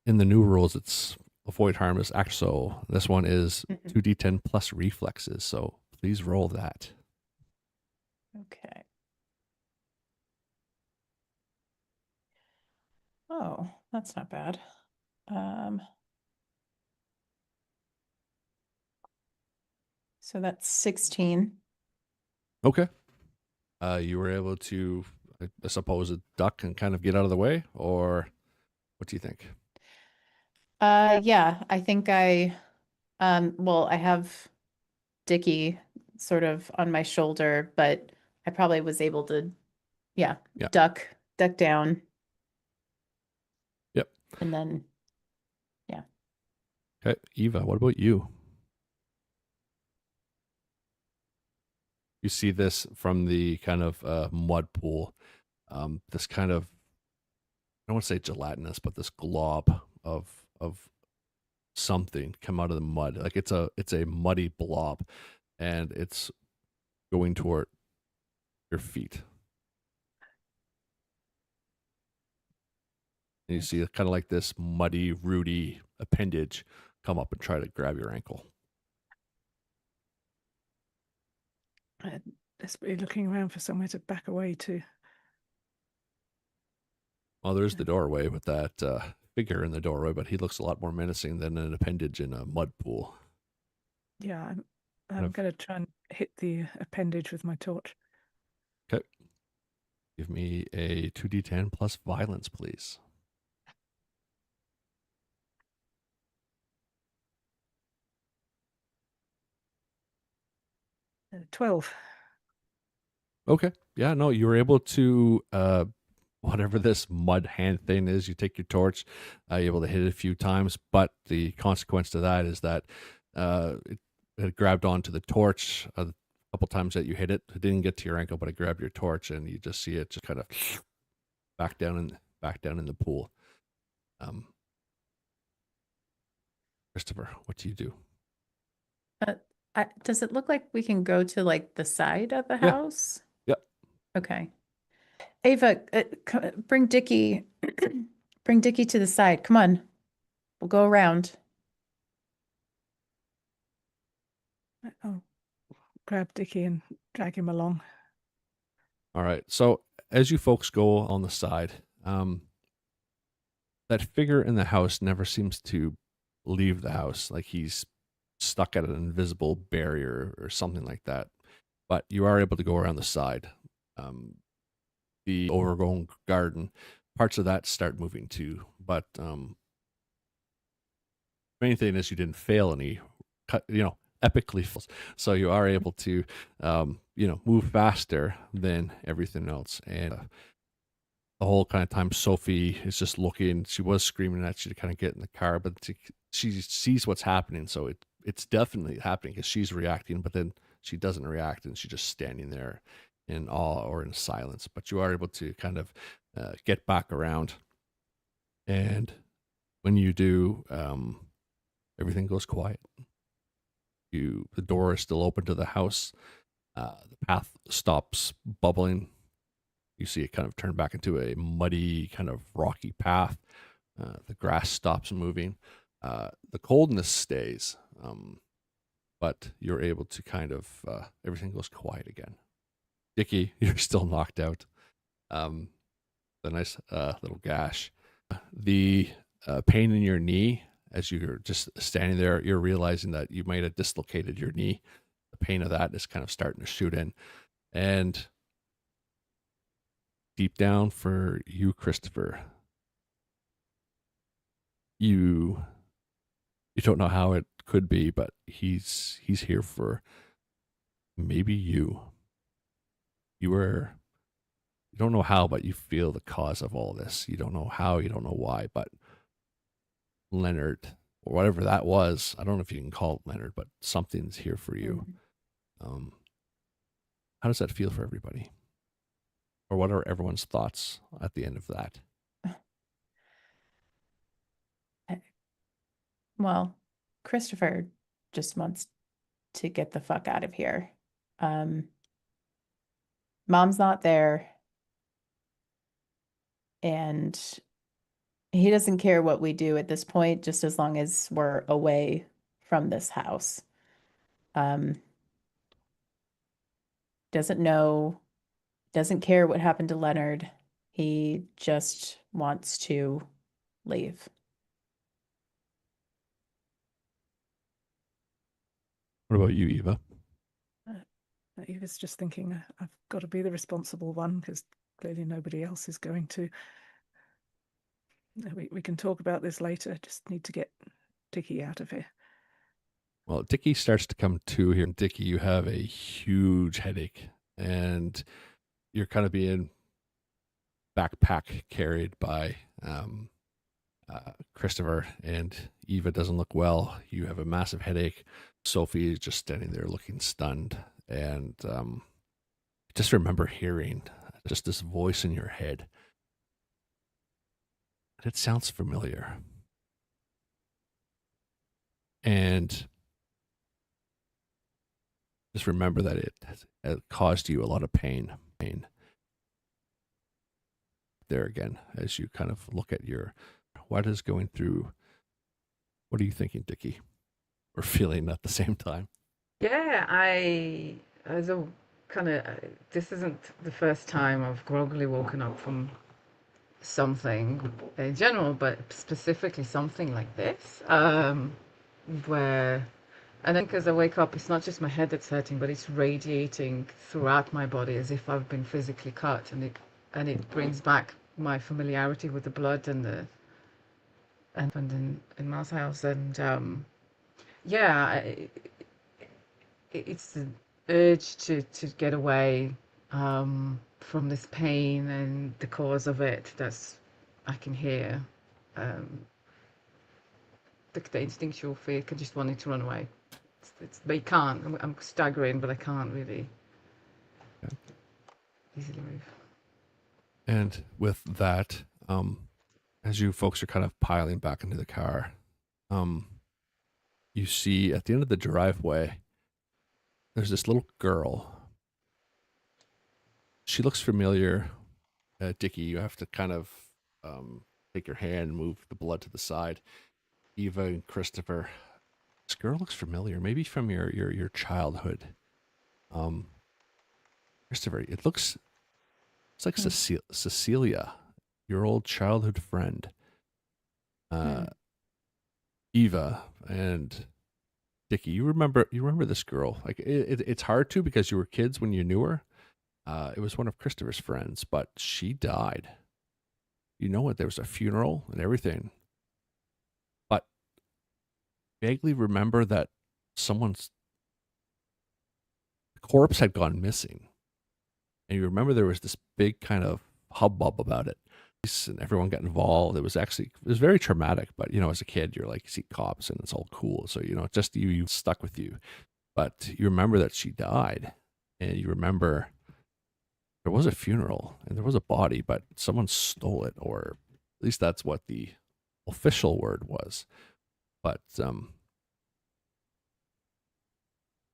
Speaker 1: in the new rules, it's avoid harmless act. So this one is 2d10 plus reflexes. So please roll that.
Speaker 2: Okay. Oh, that's not bad. So that's 16.
Speaker 1: Okay. You were able to, I suppose, duck and kind of get out of the way, or what do you think?
Speaker 2: Yeah, I think well, I have Dickie sort of on my shoulder, but I probably was able to, yeah. duck down.
Speaker 1: Yep.
Speaker 2: And then, yeah.
Speaker 1: Okay, Eva, what about you? You see this from the kind of mud pool. This kind of, I don't want to say gelatinous, but this glob of something come out of the mud. Like it's a muddy blob, and it's going toward your feet. And you see kind of like this muddy, rooty appendage come up and try to grab your ankle.
Speaker 4: Desperately looking around for somewhere to back away to.
Speaker 1: Well, there's the doorway with that figure in the doorway, but he looks a lot more menacing than an appendage in a mud pool.
Speaker 4: Yeah, I'm going to try and hit the appendage with my torch.
Speaker 1: Okay. Give me a 2d10 plus violence, please.
Speaker 4: 12.
Speaker 1: Okay. Yeah, no, you were able to, whatever this mud hand thing is, you take your torch, you're able to hit it a few times, but the consequence to that is that it grabbed onto the torch a couple times that you hit it. It didn't get to your ankle, but it grabbed your torch, and you just see it just kind of back down in the pool. Christopher, what do you do?
Speaker 2: Does it look like we can go to like the side of the house?
Speaker 1: Yep.
Speaker 2: Okay. Ava, bring Dickie, bring Dickie to the side. Come on. We'll go around.
Speaker 4: Oh, grab Dickie and drag him along.
Speaker 1: All right. So as you folks go on the side, that figure in the house never seems to leave the house. Like he's stuck at an invisible barrier or something like that. But you are able to go around the side. The overgrown garden, parts of that start moving too. But main thing is you didn't fail any, epically fails. So you are able to, move faster than everything else. And the whole kind of time Sophie is just looking, she was screaming at you to kind of get in the car, but she sees what's happening. So it's definitely happening because she's reacting, but then she doesn't react and she's just standing there in awe or in silence. But you are able to kind of get back around. And when you do, everything goes quiet. The door is still open to the house. The path stops bubbling. You see it kind of turn back into a muddy, kind of rocky path. The grass stops moving. The coldness stays, but you're able to kind of, everything goes quiet again. Dickie, you're still knocked out. A nice little gash. The pain in your knee, as you're just standing there, you're realizing that you might have dislocated your knee. The pain of that is kind of starting to shoot in. And deep down for you, Christopher, you don't know how it could be, but he's here for maybe you. You don't know how, but you feel the cause of all this. You don't know how, you don't know why, but Leonard, or whatever that was, I don't know if you can call it Leonard, but something's here for you. How does that feel for everybody? Or what are everyone's thoughts at the end of that?
Speaker 2: Well, Christopher just wants to get the fuck out of here. Mom's not there. And he doesn't care what we do at this point, just as long as we're away from this house. Doesn't care what happened to Leonard. He just wants to leave.
Speaker 1: What about you, Eva?
Speaker 4: Eva's just thinking, I've got to be the responsible one because clearly nobody else is going to. We can talk about this later. Just need to get Dickie out of here.
Speaker 1: Well, Dickie starts to come to here. And Dickie, you have a huge headache and you're kind of being backpack carried by Christopher, and Eva doesn't look well. You have a massive headache. Sophie is just standing there looking stunned. And just remember hearing just this voice in your head. And it sounds familiar. And just remember that it caused you a lot of pain. There again, as you kind of look at what is going through. What are you thinking, Dickie? Or feeling at the same time?
Speaker 3: Yeah, this isn't the first time I've groggily woken up from something in general, but specifically something like this, where, and then as I wake up, it's not just my head that's hurting, but it's radiating throughout my body as if I've been physically cut, and it brings back my familiarity with the blood and in Mal's house, and it's the urge to get away from this pain and the cause of it. That's I can hear. The instinctual fear, just wanting to run away. But you can't. I'm staggering, but I can't really easily move.
Speaker 1: And with that, as you folks are kind of piling back into the car, you see at the end of the driveway, there's this little girl. She looks familiar. Dickie, you have to kind of take your hand, move the blood to the side. Eva and Christopher, this girl looks familiar, maybe from your childhood. Christopher, it's like
Speaker 2: Hmm.
Speaker 1: Cecilia, your old childhood friend.
Speaker 2: Hmm.
Speaker 1: Eva and Dickie. You remember this girl. Like it's hard to because you were kids when you knew her. It was one of Christopher's friends, but she died. You know what? There was a funeral and everything. But vaguely remember that someone's corpse had gone missing. And you remember there was this big kind of hubbub about it. And everyone got involved. It was very traumatic, but as a kid, you're like, you see cops and it's all cool. So, just you stuck with you. But you remember that she died, and you remember there was a funeral and there was a body, but someone stole it, or at least that's what the official word was. But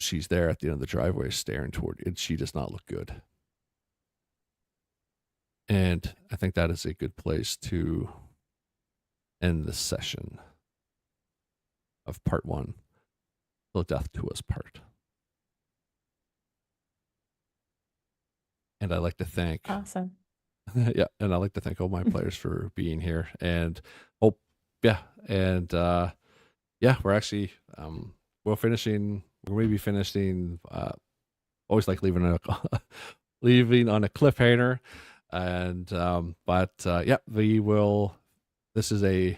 Speaker 1: she's there at the end of the driveway staring toward it. She does not look good. And I think that is a good place to end this session of part 1, till death do us part. And I'd like to thank
Speaker 2: Awesome.
Speaker 1: yeah, and I'd like to thank all my players for being here. And we're actually we're maybe finishing always like leaving on a cliffhanger. And we will. This is a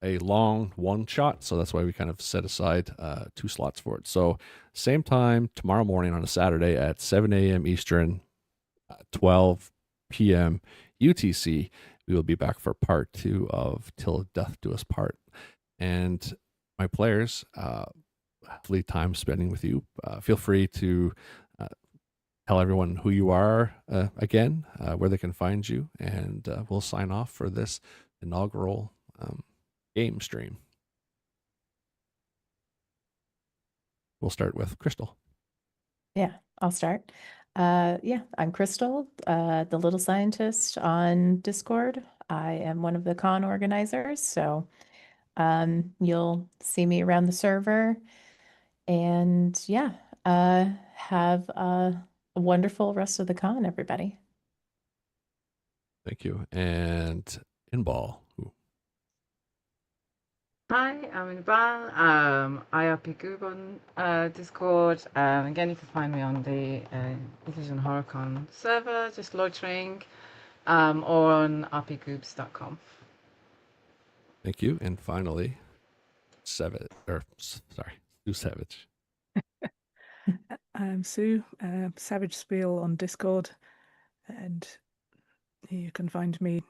Speaker 1: long one shot, so that's why we kind of set aside 2 slots for it. So same time tomorrow morning on a Saturday at 7 a.m. Eastern, 12 p.m. UTC, we will be back for part 2 of Till Death Do Us Part. And my players, hopefully time spending with you. Feel free to tell everyone who you are again, where they can find you, and we'll sign off for this inaugural game stream. We'll start with Crystal.
Speaker 2: Yeah, I'll start. I'm Crystal, the little scientist on Discord. I am one of the con organizers, so you'll see me around the server. And have a wonderful rest of the con, everybody.
Speaker 1: Thank you. And Inbal.
Speaker 3: Hi, I'm Inbal. IRP Goob on Discord. Again, you can find me on the Illusion HorrorCon server, just loitering, or on rpgoobs.com.
Speaker 1: Thank you. And finally, Sue Savage.
Speaker 4: I'm Sue, Savage Spiel on Discord, and you can find me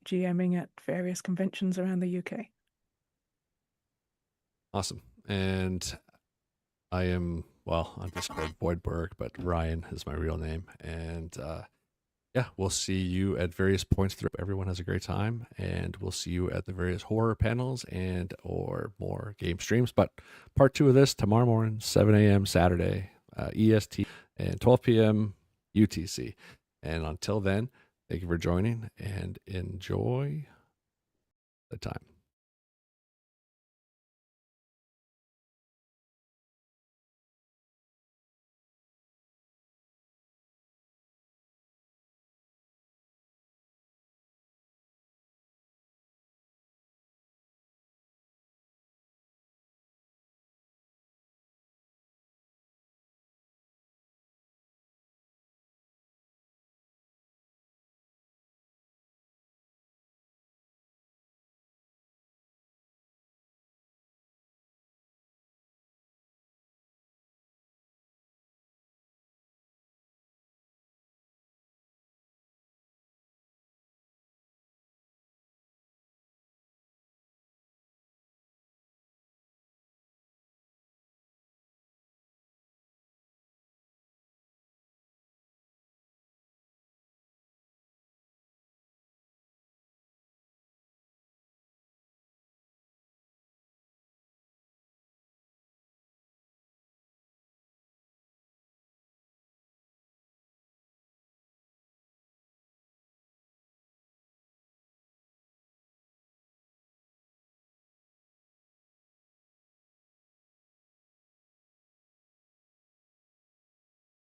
Speaker 4: GMing at various conventions around the UK.
Speaker 1: Awesome. And I am, on Discord, Boydberg, but Ryan is my real name. And we'll see you at various points through. Everyone has a great time, and we'll see you at the various horror panels and or more game streams. But part 2 of this tomorrow morning, 7 a.m. Saturday, EST, and 12 p.m. UTC. And until then, thank you for joining and enjoy the time.